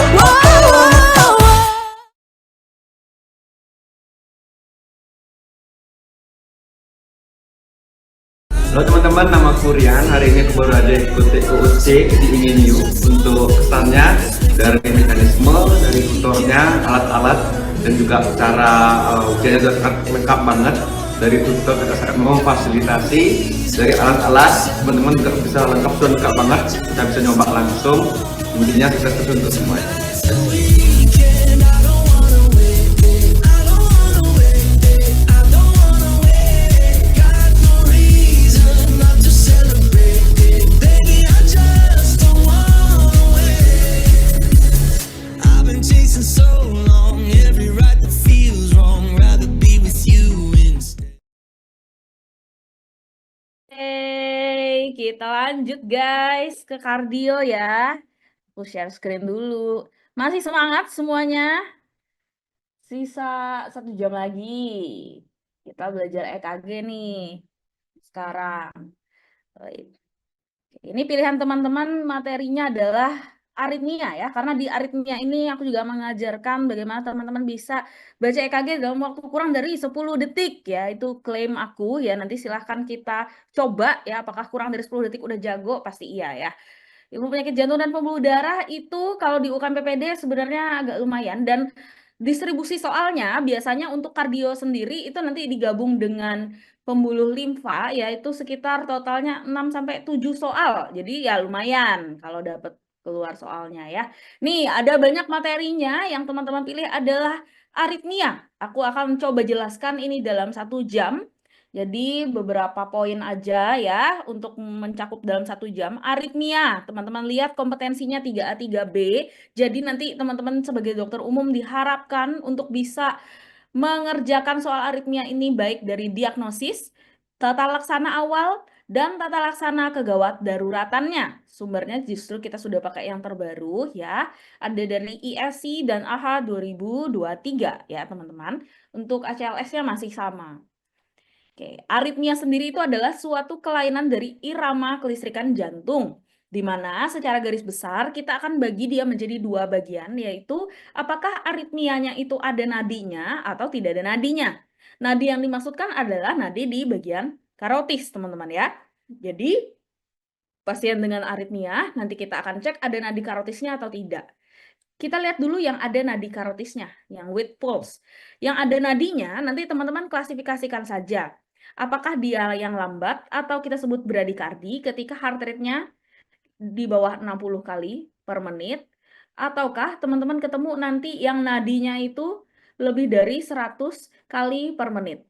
Halo teman-teman, nama aku Rian. Hari ini aku baru aja ikut TOC di Ingenio. Untuk kesannya dari mekanisme, dari tutornya, alat-alat, dan juga cara ujiannya juga sangat lengkap banget. Dari tutor kita sangat memfasilitasi, dari alat-alat teman-teman juga bisa lengkap banget. Kita bisa nyoba langsung. Intinya sukses terus untuk semuanya. kita lanjut guys ke kardio ya. Aku share screen dulu. Masih semangat semuanya? Sisa 1 jam lagi. Kita belajar EKG nih sekarang. Baik. Ini pilihan teman-teman materinya adalah aritmia ya, karena di aritmia ini aku juga mengajarkan bagaimana teman-teman bisa baca EKG dalam waktu kurang dari 10 detik ya, itu klaim aku ya, nanti silahkan kita coba ya, apakah kurang dari 10 detik udah jago, pasti iya ya. Ilmu penyakit jantung dan pembuluh darah itu kalau di UKM PPD sebenarnya agak lumayan, dan distribusi soalnya biasanya untuk kardio sendiri itu nanti digabung dengan pembuluh limfa yaitu sekitar totalnya 6 sampai 7 soal. Jadi ya lumayan kalau dapat keluar soalnya ya. Nih, ada banyak materinya yang teman-teman pilih adalah aritmia. Aku akan coba jelaskan ini dalam 1 jam. Jadi beberapa poin aja ya untuk mencakup dalam 1 jam. Aritmia, teman-teman lihat kompetensinya 3A, 3B. Jadi nanti teman-teman sebagai dokter umum diharapkan untuk bisa mengerjakan soal aritmia ini baik dari diagnosis, tata laksana awal, dan tata laksana kegawat daruratannya. Sumbernya justru kita sudah pakai yang terbaru ya. Ada dari ISC dan AHA 2023 ya teman-teman. Untuk ACLS-nya masih sama. Oke, aritmia sendiri itu adalah suatu kelainan dari irama kelistrikan jantung, di mana secara garis besar kita akan bagi dia menjadi 2 bagian, yaitu apakah aritmianya itu ada nadinya atau tidak ada nadinya. Nadi yang dimaksudkan adalah nadi di bagian karotis, teman-teman ya. Jadi, pasien dengan aritmia, nanti kita akan cek ada nadi karotisnya atau tidak. Kita lihat dulu yang ada nadi karotisnya, yang with pulse. Yang ada nadinya, nanti teman-teman klasifikasikan saja. Apakah dia yang lambat atau kita sebut bradikardi ketika heart rate-nya di bawah 60 kali per menit, ataukah teman-teman ketemu nanti yang nadinya itu lebih dari 100 kali per menit.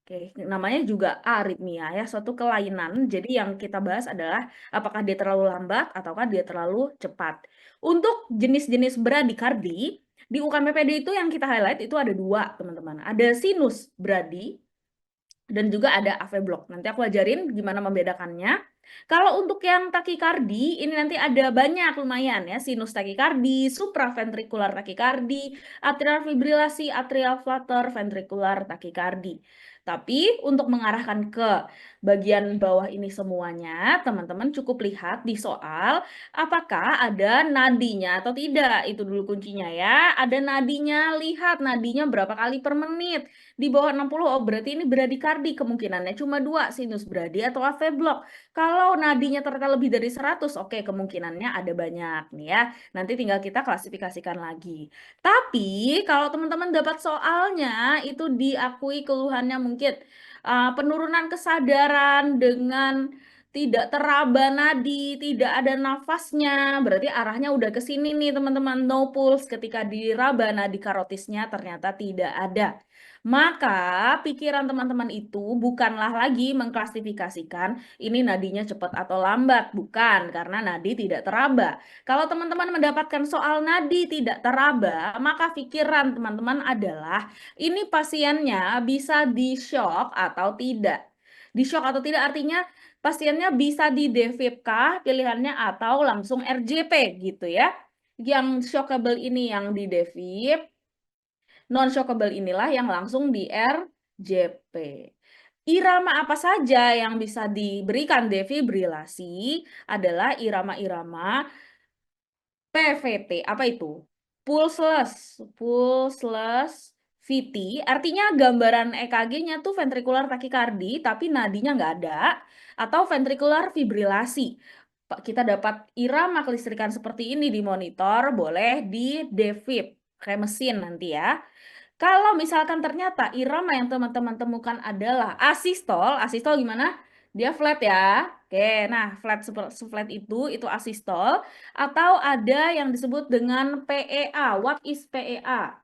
Oke, namanya juga aritmia ya, suatu kelainan. Jadi yang kita bahas adalah apakah dia terlalu lambat ataukah dia terlalu cepat. Untuk jenis-jenis bradikardi, di UKM PPD itu yang kita highlight itu ada 2, teman-teman. Ada sinus bradi dan juga ada AV block. Nanti aku ajarin gimana membedakannya. Kalau untuk yang takikardi, ini nanti ada banyak lumayan ya, sinus takikardi, supraventrikular takikardi, atrial fibrilasi, atrial flutter, ventrikular takikardi. Tapi untuk mengarahkan ke bagian bawah ini semuanya, teman-teman cukup lihat di soal apakah ada nadinya atau tidak. Itu dulu kuncinya ya. Ada nadinya, lihat nadinya berapa kali per menit. Di bawah 60, oh berarti ini bradikardi, kemungkinannya cuma 2, sinus bradi atau AV block. Kalau nadinya ternyata lebih dari 100, oke, kemungkinannya ada banyak nih ya. Nanti tinggal kita klasifikasikan lagi. Tapi kalau teman-teman dapat soalnya itu diakui keluhannya mungkin penurunan kesadaran dengan tidak teraba nadi, tidak ada nafasnya, berarti arahnya udah ke sini nih teman-teman, no pulse. Ketika diraba nadi karotisnya ternyata tidak ada. Maka pikiran teman-teman itu bukanlah lagi mengklasifikasikan ini nadinya cepat atau lambat, bukan, karena nadi tidak teraba. Kalau teman-teman mendapatkan soal nadi tidak teraba, maka pikiran teman-teman adalah ini pasiennya bisa di-shock atau tidak. Di-shock atau tidak artinya pasiennya bisa di defib kah pilihannya atau langsung RJP gitu ya. Yang shockable ini yang di defib, non-shockable inilah yang langsung di RJP. Irama apa saja yang bisa diberikan defibrilasi adalah irama-irama PVT. Apa itu? Pulseless VT, artinya gambaran EKG-nya tuh ventrikular takikardi, tapi nadinya nggak ada, atau ventrikular fibrilasi. Kita dapat irama kelistrikan seperti ini di monitor, boleh di defib, kayak mesin nanti ya. Kalau misalkan ternyata irama yang teman-teman temukan adalah asistol, asistol gimana? Dia flat ya. Oke, nah flat itu asistol, atau ada yang disebut dengan PEA. What is PEA?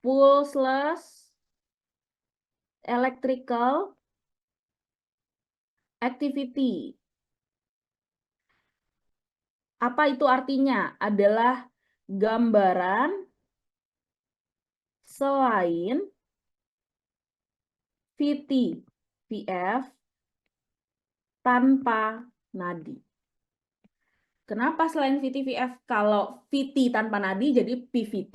Pulseless electrical activity. Apa itu artinya? Adalah gambaran selain VT, VF, tanpa nadi. Kenapa selain VT-VF? Kalau VT tanpa nadi jadi PVT.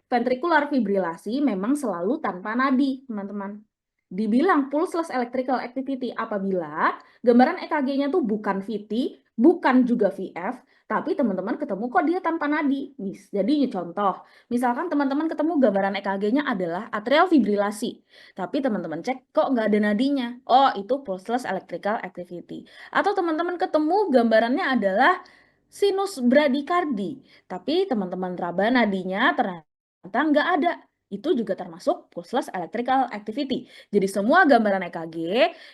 Ventricular fibrilasi memang selalu tanpa nadi, teman-teman. Dibilang pulseless electrical activity apabila gambaran EKG-nya tuh bukan VT, bukan juga VF, tapi teman-teman ketemu kok dia tanpa nadi. Jadi contoh, misalkan teman-teman ketemu gambaran EKG-nya adalah atrial fibrilasi, tapi teman-teman cek kok nggak ada nadinya. Oh, itu pulseless electrical activity. Atau teman-teman ketemu gambarannya adalah sinus bradikardi, tapi teman-teman raba nadinya ternyata nggak ada. Itu juga termasuk pulseless electrical activity. Jadi semua gambaran EKG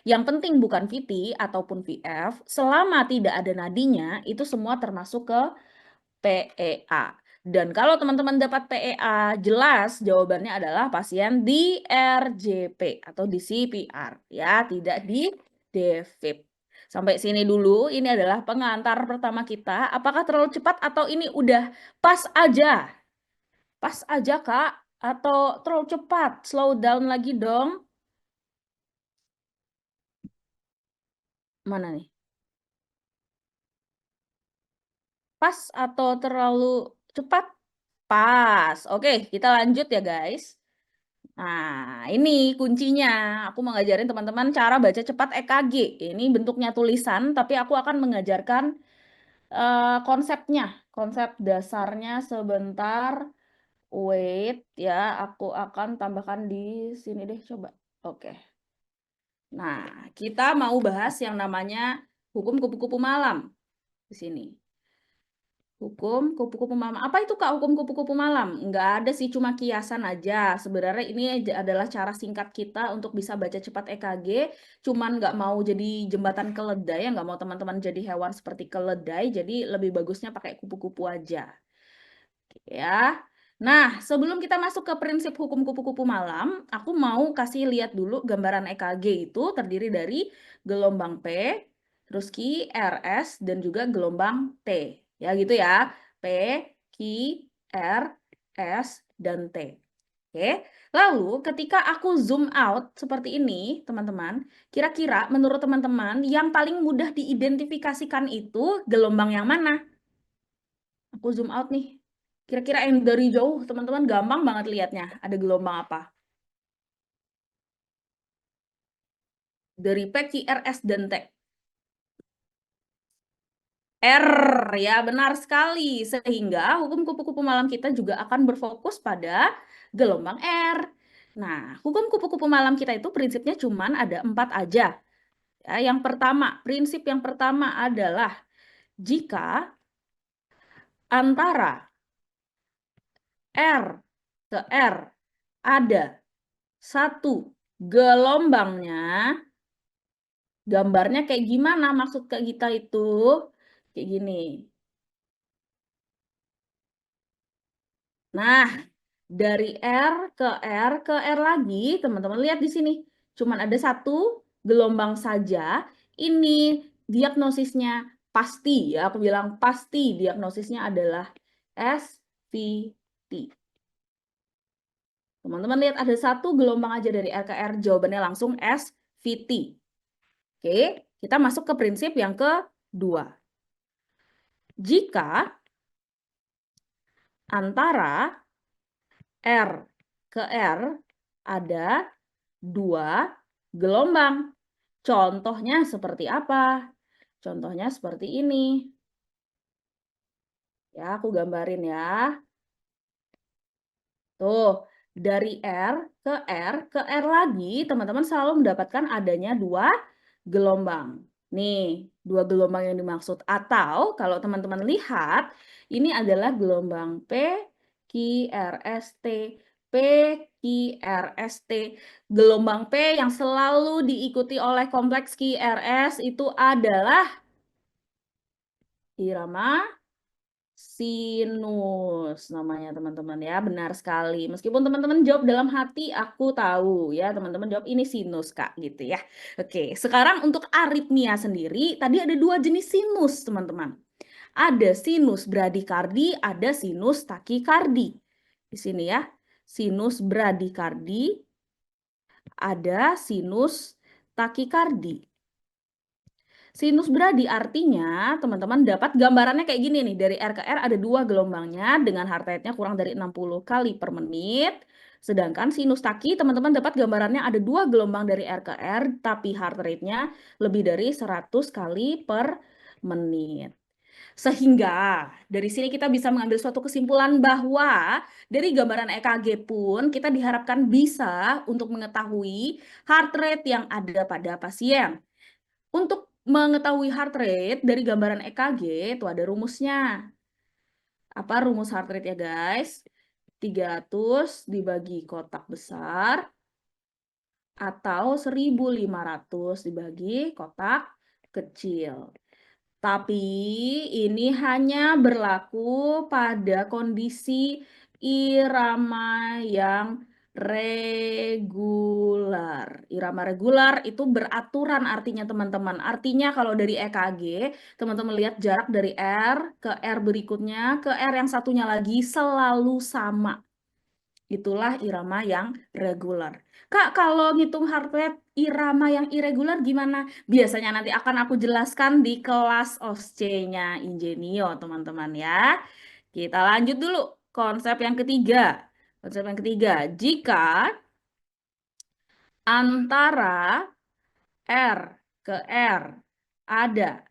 yang penting bukan VT ataupun VF, selama tidak ada nadinya, itu semua termasuk ke PEA. Dan kalau teman-teman dapat PEA, jelas jawabannya adalah pasien di RJP atau di CPR, ya, tidak di DVIP. Sampai sini dulu, ini adalah pengantar pertama kita. Apakah terlalu cepat atau ini udah pas aja? Pas aja, Kak? Atau terlalu cepat? Slow down lagi dong. Mana nih? Pas atau terlalu cepat? Pas. Oke, kita lanjut ya guys. Nah, ini kuncinya. Aku mau ngajarin teman-teman cara baca cepat EKG. Ini bentuknya tulisan, tapi aku akan mengajarkan konsepnya. Konsep dasarnya sebentar. Wait ya, aku akan tambahkan di sini deh, coba. Oke. Nah, kita mau bahas yang namanya hukum kupu-kupu malam di sini. Hukum kupu-kupu malam. Apa itu Kak hukum kupu-kupu malam? Nggak ada sih, cuma kiasan aja. Sebenarnya ini adalah cara singkat kita untuk bisa baca cepat EKG. Cuman nggak mau jadi jembatan keledai, nggak mau teman-teman jadi hewan seperti keledai. Jadi lebih bagusnya pakai kupu-kupu aja. Ya. Nah, sebelum kita masuk ke prinsip hukum kupu-kupu malam, aku mau kasih lihat dulu gambaran EKG itu terdiri dari gelombang P, terus Q, RS, dan juga gelombang T. Ya gitu ya, P, Q, R, S, dan T. Oke, lalu ketika aku zoom out seperti ini, teman-teman, kira-kira menurut teman-teman yang paling mudah diidentifikasikan itu gelombang yang mana? Aku zoom out nih. Kira-kira yang dari jauh, teman-teman gampang banget lihatnya. Ada gelombang apa? Dari P, Q, R, S, dan T. R, ya benar sekali. Sehingga hukum kupu-kupu malam kita juga akan berfokus pada gelombang R. Nah, hukum kupu-kupu malam kita itu prinsipnya cuma ada 4 aja. Ya, yang pertama, prinsip yang pertama adalah jika antara R ke R ada satu gelombangnya, gambarnya kayak gimana maksud Kak Gita itu? Kayak gini. Nah, dari R ke R lagi, teman-teman lihat di sini. Cuman ada satu gelombang saja. Ini diagnosisnya pasti ya, aku bilang pasti diagnosisnya adalah SVT. Teman-teman lihat ada satu gelombang aja dari R ke R, jawabannya langsung SVT. Oke, kita masuk ke prinsip yang kedua. Jika antara R ke R ada 2 gelombang. Contohnya seperti apa? Contohnya seperti ini. Ya, aku gambarin ya. Tuh, dari R ke R lagi, teman-teman selalu mendapatkan adanya 2 gelombang. Nih, 2 gelombang yang dimaksud. Atau kalau teman-teman lihat, ini adalah gelombang P, Q, R, S, T, P, Q, R, S, T. Gelombang P yang selalu diikuti oleh kompleks Q, R, S itu adalah irama sinus namanya teman-teman ya, benar sekali. Meskipun teman-teman jawab dalam hati, aku tahu ya teman-teman jawab ini sinus Kak gitu ya. Oke, sekarang untuk aritmia sendiri, tadi ada 2 jenis sinus teman-teman. Ada sinus bradikardi, ada sinus takikardi. Di sini ya, sinus bradikardi, ada sinus takikardi. Sinus beradi artinya teman-teman dapat gambarannya kayak gini nih. Dari R ke R ada 2 gelombangnya dengan heart rate-nya kurang dari 60 kali per menit. Sedangkan sinus taki teman-teman dapat gambarannya ada 2 gelombang dari R ke R tapi heart rate-nya lebih dari 100 kali per menit. Sehingga dari sini kita bisa mengambil suatu kesimpulan bahwa dari gambaran EKG pun kita diharapkan bisa untuk mengetahui heart rate yang ada pada pasien. Untuk mengetahui heart rate dari gambaran EKG itu ada rumusnya. Apa rumus heart rate ya guys? 300 dibagi kotak besar atau 1500 dibagi kotak kecil. Tapi ini hanya berlaku pada kondisi irama yang regular. Irama regular itu beraturan artinya teman-teman. Artinya kalau dari EKG, teman-teman lihat jarak dari R ke R berikutnya ke R yang satunya lagi selalu sama. Itulah irama yang regular. Kak, kalau ngitung heart rate irama yang irregular gimana? Biasanya nanti akan aku jelaskan di kelas OSCE-nya Ingenio, teman-teman ya. Kita lanjut dulu konsep yang ketiga. Konsep yang ketiga, jika antara R ke R ada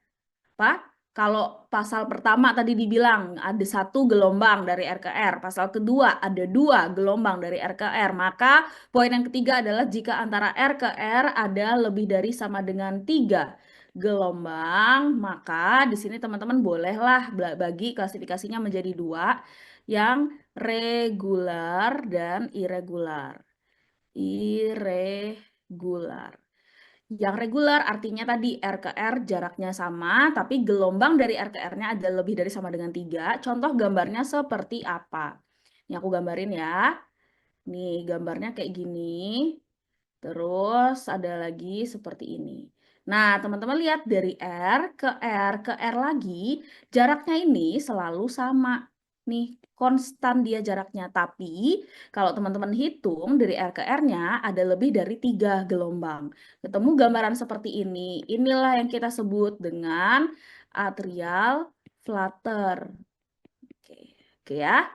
apa? Kalau pasal pertama tadi dibilang ada 1 gelombang dari R ke R, pasal kedua ada 2 gelombang dari R ke R, maka poin yang ketiga adalah jika antara R ke R ada lebih dari sama dengan 3 gelombang, maka di sini teman-teman bolehlah bagi klasifikasinya menjadi 2, yang regular dan irregular. Irregular. Yang regular artinya tadi R ke R jaraknya sama, tapi gelombang dari R ke R-nya ada lebih dari sama dengan 3. Contoh gambarnya seperti apa? Ini aku gambarin ya. Nih gambarnya kayak gini. Terus ada lagi seperti ini. Nah, teman-teman lihat dari R ke R lagi, jaraknya ini selalu sama. Nih, konstan dia jaraknya. Tapi, kalau teman-teman hitung dari R ke R-nya ada lebih dari 3 gelombang. Ketemu gambaran seperti ini. Inilah yang kita sebut dengan atrial flutter. Oke ya.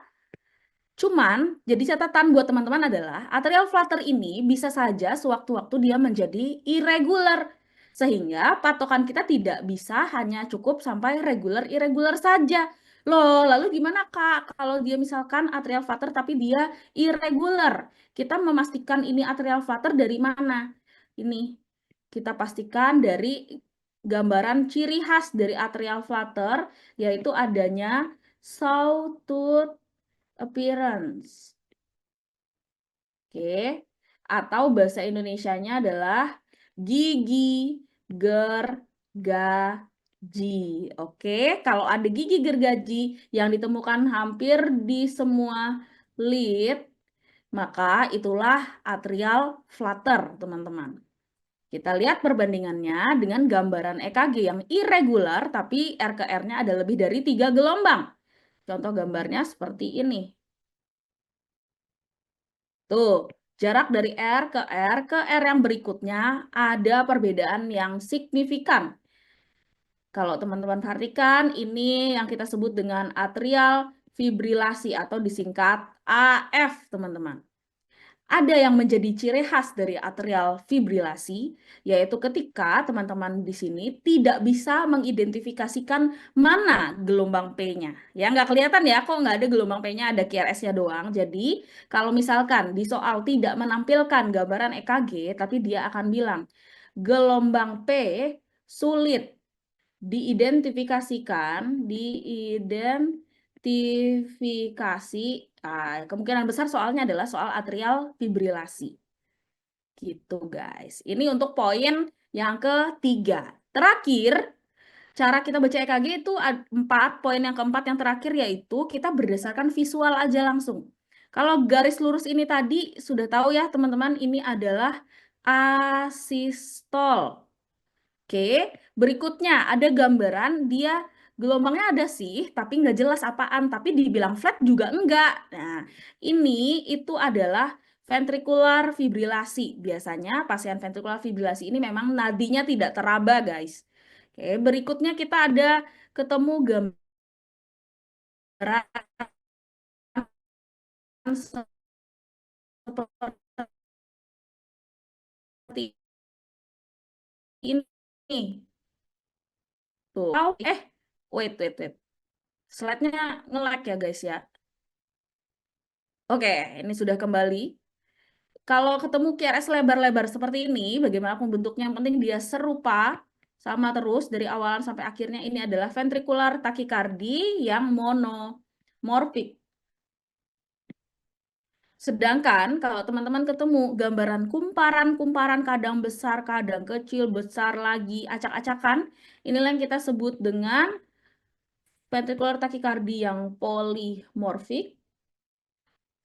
Cuman, jadi catatan buat teman-teman adalah atrial flutter ini bisa saja sewaktu-waktu dia menjadi irregular. Sehingga patokan kita tidak bisa hanya cukup sampai regular-irregular saja. Loh, lalu gimana Kak kalau dia misalkan atrial flutter tapi dia irregular? Kita memastikan ini atrial flutter dari mana? Ini, kita pastikan dari gambaran ciri khas dari atrial flutter, yaitu adanya sawtooth appearance. Oke. Atau bahasa Indonesianya adalah gigi gergaji. Oke, kalau ada gigi gergaji yang ditemukan hampir di semua lead, maka itulah atrial flutter, teman-teman. Kita lihat perbandingannya dengan gambaran EKG yang irregular, tapi R ke R-nya ada lebih dari 3 gelombang. Contoh gambarnya seperti ini. Tuh, jarak dari R ke R yang berikutnya ada perbedaan yang signifikan. Kalau teman-teman perhatikan, ini yang kita sebut dengan atrial fibrilasi atau disingkat AF, teman-teman. Ada yang menjadi ciri khas dari atrial fibrilasi, yaitu ketika teman-teman di sini tidak bisa mengidentifikasikan mana gelombang P-nya. Ya, nggak kelihatan ya, kok nggak ada gelombang P-nya, ada QRS-nya doang. Jadi, kalau misalkan di soal tidak menampilkan gambaran EKG, tapi dia akan bilang, gelombang P sulit diidentifikasikan, kemungkinan besar soalnya adalah soal atrial fibrilasi. Gitu guys. Ini untuk poin yang ketiga. Terakhir, cara kita baca EKG itu 4. Poin yang keempat yang terakhir yaitu kita berdasarkan visual aja langsung. Kalau garis lurus ini tadi sudah tahu ya teman-teman, ini adalah asistol. Oke, berikutnya ada gambaran dia gelombangnya ada sih, tapi nggak jelas apaan, tapi dibilang flat juga enggak. Nah, ini itu adalah ventricular fibrilasi. Biasanya pasien ventricular fibrilasi ini memang nadinya tidak teraba, guys. Oke, berikutnya kita ada ketemu gambaran seperti ini. Tuh. Wait. Slide-nya nge-lag ya guys ya. Oke, ini sudah kembali. Kalau ketemu QRS lebar-lebar seperti ini, bagaimanapun bentuknya, yang penting dia serupa, sama terus dari awalan sampai akhirnya. Ini adalah ventricular tachycardy yang monomorfik. Sedangkan kalau teman-teman ketemu gambaran kumparan kadang besar, kadang kecil, besar lagi, acak-acakan, inilah yang kita sebut dengan ventricular tachycardy yang polimorfik,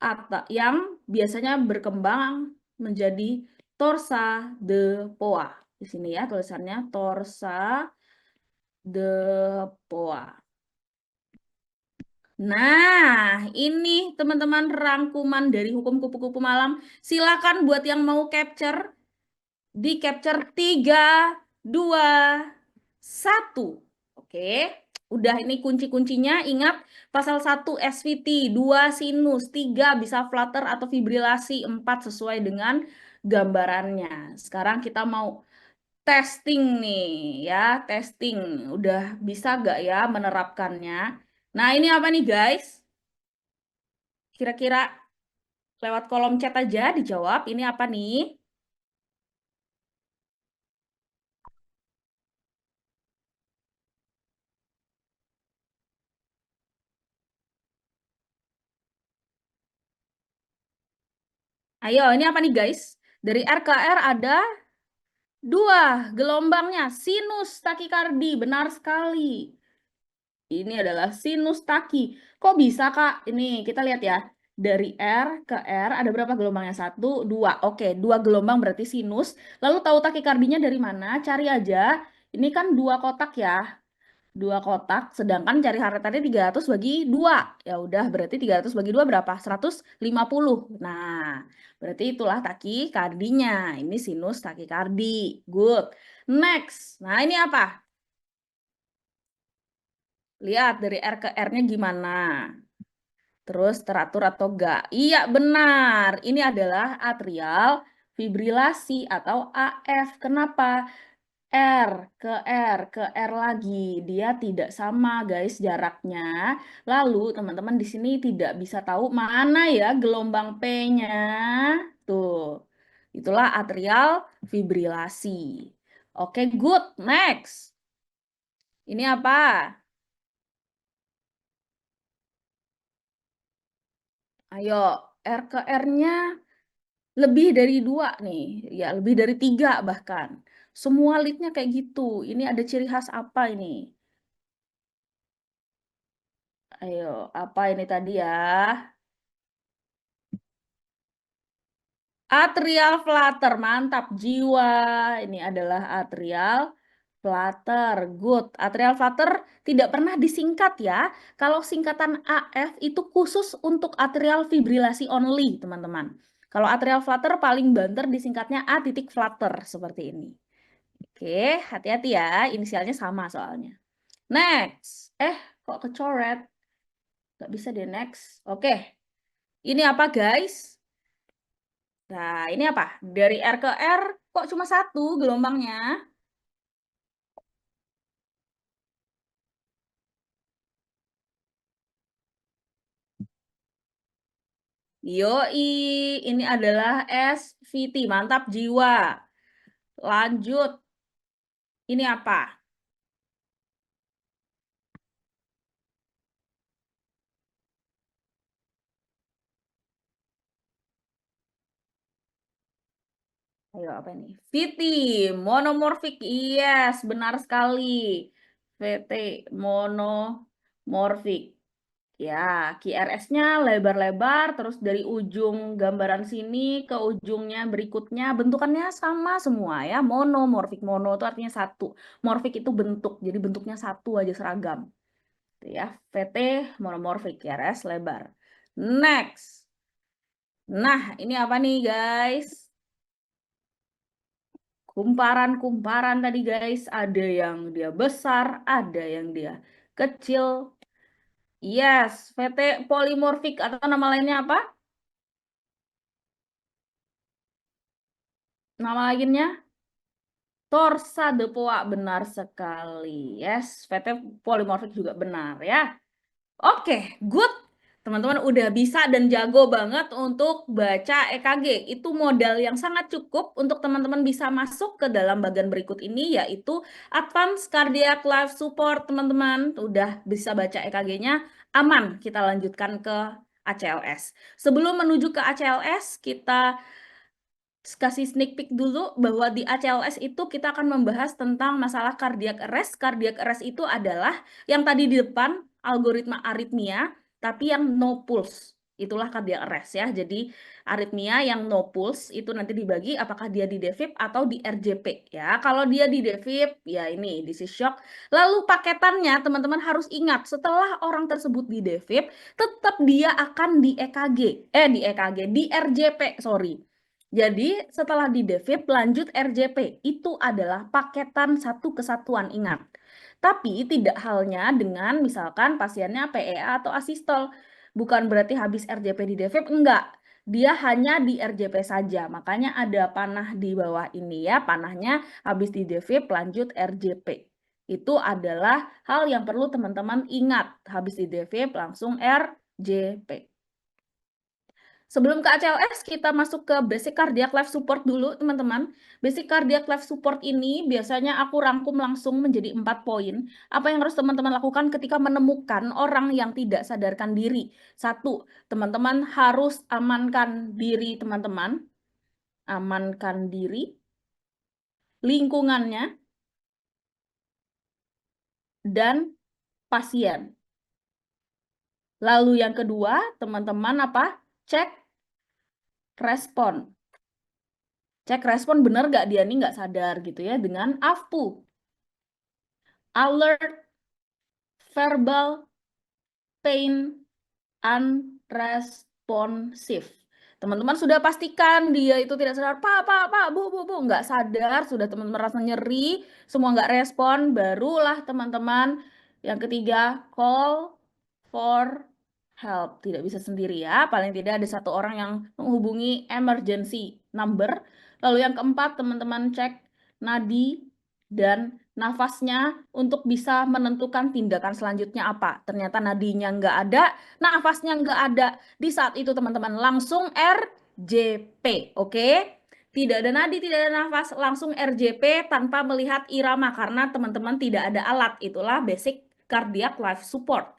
atau yang biasanya berkembang menjadi torsa de Poa. Di sini ya tulisannya torsa de Poa. Nah, ini teman-teman rangkuman dari hukum kupu-kupu malam. Silakan buat yang mau capture, di capture 3, 2, 1. Oke, udah ini kunci-kuncinya. Ingat, pasal 1 SVT, 2 sinus, 3 bisa flutter atau fibrilasi, 4 sesuai dengan gambarannya. Sekarang kita mau testing nih ya, testing. Udah bisa gak ya menerapkannya? Nah, ini apa nih guys? Kira-kira lewat kolom chat aja dijawab. Ini apa nih? Ayo, ini apa nih guys? Dari R ke R ada 2 gelombangnya. Sinus takikardi, benar sekali. Ini adalah sinus taki. Kok bisa Kak? Ini kita lihat ya. Dari R ke R ada berapa gelombangnya? 1, 2. Oke, 2 gelombang berarti sinus. Lalu tahu takikardinya dari mana? Cari aja. Ini kan 2 kotak ya. 2 kotak, sedangkan cari heart rate 300 bagi 2. Ya udah, berarti 300 bagi 2 berapa? 150. Nah, berarti itulah takikardinya. Ini sinus takikardi. Good. Next. Nah, ini apa? Lihat dari R ke R-nya gimana. Terus teratur atau enggak? Iya, benar. Ini adalah atrial fibrilasi atau AF. Kenapa? R ke R ke R lagi. Dia tidak sama, guys, jaraknya. Lalu, teman-teman di sini tidak bisa tahu mana ya gelombang P-nya. Tuh. Itulah atrial fibrilasi. Oke, good. Next. Ini apa? Ayo, R ke R-nya lebih dari 2 nih. Ya, lebih dari 3 bahkan. Semua lead-nya kayak gitu. Ini ada ciri khas apa ini? Ayo, apa ini tadi ya? Atrial flutter, mantap jiwa. Ini adalah atrial flutter, good. Atrial flutter tidak pernah disingkat ya. Kalau singkatan AF itu khusus untuk atrial fibrilasi only, teman-teman. Kalau atrial flutter paling banter disingkatnya A titik flutter seperti ini. Oke, hati-hati ya, inisialnya sama soalnya. Next. Kok kecoret? Gak bisa deh next. Oke. Ini apa guys? Nah, ini apa? Dari R ke R kok cuma 1 gelombangnya? Yoi, ini adalah SVT. Mantap jiwa. Lanjut. Ini apa? Ayo, apa ini? VT, monomorfik. Yes, benar sekali. VT, monomorfik. Ya, QRS-nya lebar-lebar, terus dari ujung gambaran sini ke ujungnya berikutnya, bentukannya sama semua ya. Monomorfik, mono itu artinya 1. Morfik itu bentuk, jadi bentuknya 1 aja seragam. Itu ya, VT, monomorfik, QRS lebar. Next. Nah, ini apa nih guys? kumparan tadi guys, ada yang dia besar, ada yang dia kecil. Yes, VT polimorfik atau nama lainnya apa? Nama lainnya? Torsadepoa, benar sekali. Yes, VT polimorfik juga benar ya. Oke, good. Teman-teman udah bisa dan jago banget untuk baca EKG. Itu modal yang sangat cukup untuk teman-teman bisa masuk ke dalam bagian berikut ini, yaitu Advanced Cardiac Life Support, teman-teman. Udah bisa baca EKG-nya, aman. Kita lanjutkan ke ACLS. Sebelum menuju ke ACLS, kita kasih sneak peek dulu bahwa di ACLS itu kita akan membahas tentang masalah cardiac arrest. Cardiac arrest itu adalah yang tadi di depan, algoritma aritmia, tapi yang no pulse. Itulah cardiac arrest ya. Jadi aritmia yang no pulse itu nanti dibagi apakah dia di defib atau di RJP ya. Kalau dia di defib ya ini disease shock. Lalu paketannya teman-teman harus ingat, setelah orang tersebut di defib tetap dia akan di di RJP, sorry. Jadi setelah di defib lanjut RJP, itu adalah paketan satu kesatuan, ingat. Tapi tidak halnya dengan misalkan pasiennya PEA atau asistol. Bukan berarti habis RJP di defib, enggak. Dia hanya di RJP saja, makanya ada panah di bawah ini ya, panahnya habis di defib lanjut RJP. Itu adalah hal yang perlu teman-teman ingat, habis di defib langsung RJP. Sebelum ke ACLS, kita masuk ke Basic Cardiac Life Support dulu, teman-teman. Basic Cardiac Life Support ini biasanya aku rangkum langsung menjadi 4 poin. Apa yang harus teman-teman lakukan ketika menemukan orang yang tidak sadarkan diri? 1, teman-teman harus amankan diri teman-teman. Amankan diri, lingkungannya, dan pasien. Lalu yang kedua, teman-teman apa? Cek respon. Cek respon benar nggak dia nih nggak sadar gitu ya dengan AVPU. Alert, verbal, pain, unresponsive. Teman-teman sudah pastikan dia itu tidak sadar, Pak, Bu, nggak sadar, sudah teman-teman merasa nyeri, semua nggak respon, barulah teman-teman yang ketiga, call for help. Tidak bisa sendiri ya, paling tidak ada satu orang yang menghubungi emergency number. Lalu yang keempat, teman-teman cek nadi dan nafasnya untuk bisa menentukan tindakan selanjutnya apa. Ternyata nadinya nggak ada, nafasnya nggak ada. Di saat itu teman-teman langsung RJP, oke? Tidak ada nadi, tidak ada nafas, langsung RJP tanpa melihat irama karena teman-teman tidak ada alat. Itulah basic cardiac life support.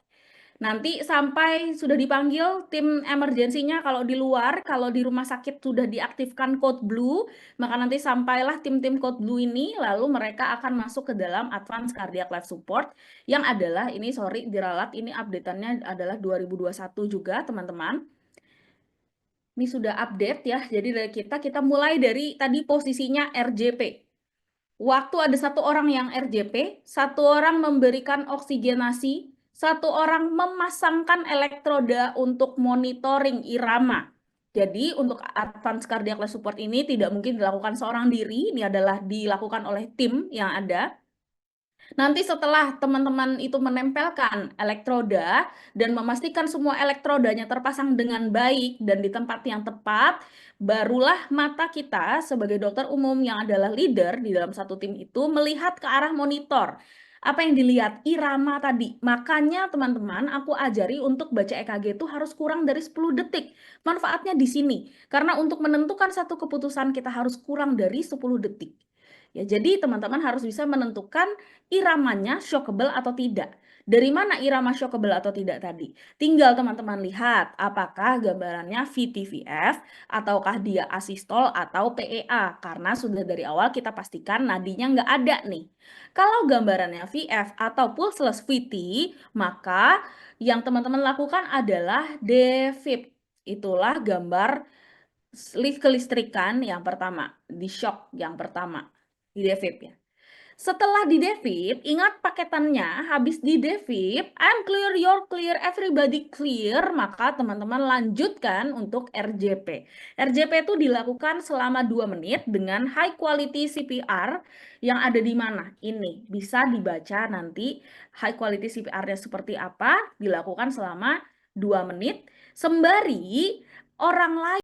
Nanti sampai sudah dipanggil tim emergensinya kalau di luar, kalau di rumah sakit sudah diaktifkan code blue, maka nanti sampailah tim-tim code blue ini, lalu mereka akan masuk ke dalam advance cardiac life support yang adalah, ini sorry diralat, ini update-annya adalah 2021 juga teman-teman. Ini sudah update ya, jadi dari kita mulai dari tadi posisinya RJP. Waktu ada satu orang yang RJP, satu orang memberikan oksigenasi, satu orang memasangkan elektroda untuk monitoring irama. Jadi untuk advance cardiac life support ini tidak mungkin dilakukan seorang diri, ini adalah dilakukan oleh tim yang ada. Nanti setelah teman-teman itu menempelkan elektroda dan memastikan semua elektrodanya terpasang dengan baik dan di tempat yang tepat, barulah mata kita sebagai dokter umum yang adalah leader di dalam satu tim itu melihat ke arah monitor. Apa yang dilihat? Irama tadi. Makanya teman-teman aku ajari untuk baca EKG itu harus kurang dari 10 detik. Manfaatnya di sini. Karena untuk menentukan satu keputusan kita harus kurang dari 10 detik. Ya, jadi teman-teman harus bisa menentukan iramanya shockable atau tidak. Dari mana irama shockable atau tidak tadi? Tinggal teman-teman lihat apakah gambarannya VT-VF ataukah dia asistol atau PEA. Karena sudah dari awal kita pastikan nadinya nggak ada nih. Kalau gambarannya VF atau pulseless VT, maka yang teman-teman lakukan adalah defib. Itulah gambar kelistrikan yang pertama, di shock yang pertama. Di defib ya. Setelah di devip, ingat paketannya, habis di devip, I'm clear, you're clear, everybody clear, maka teman-teman lanjutkan untuk RJP. RJP itu dilakukan selama 2 menit dengan high quality CPR yang ada di mana? Ini, bisa dibaca nanti high quality CPR-nya seperti apa, dilakukan selama 2 menit, sembari orang lain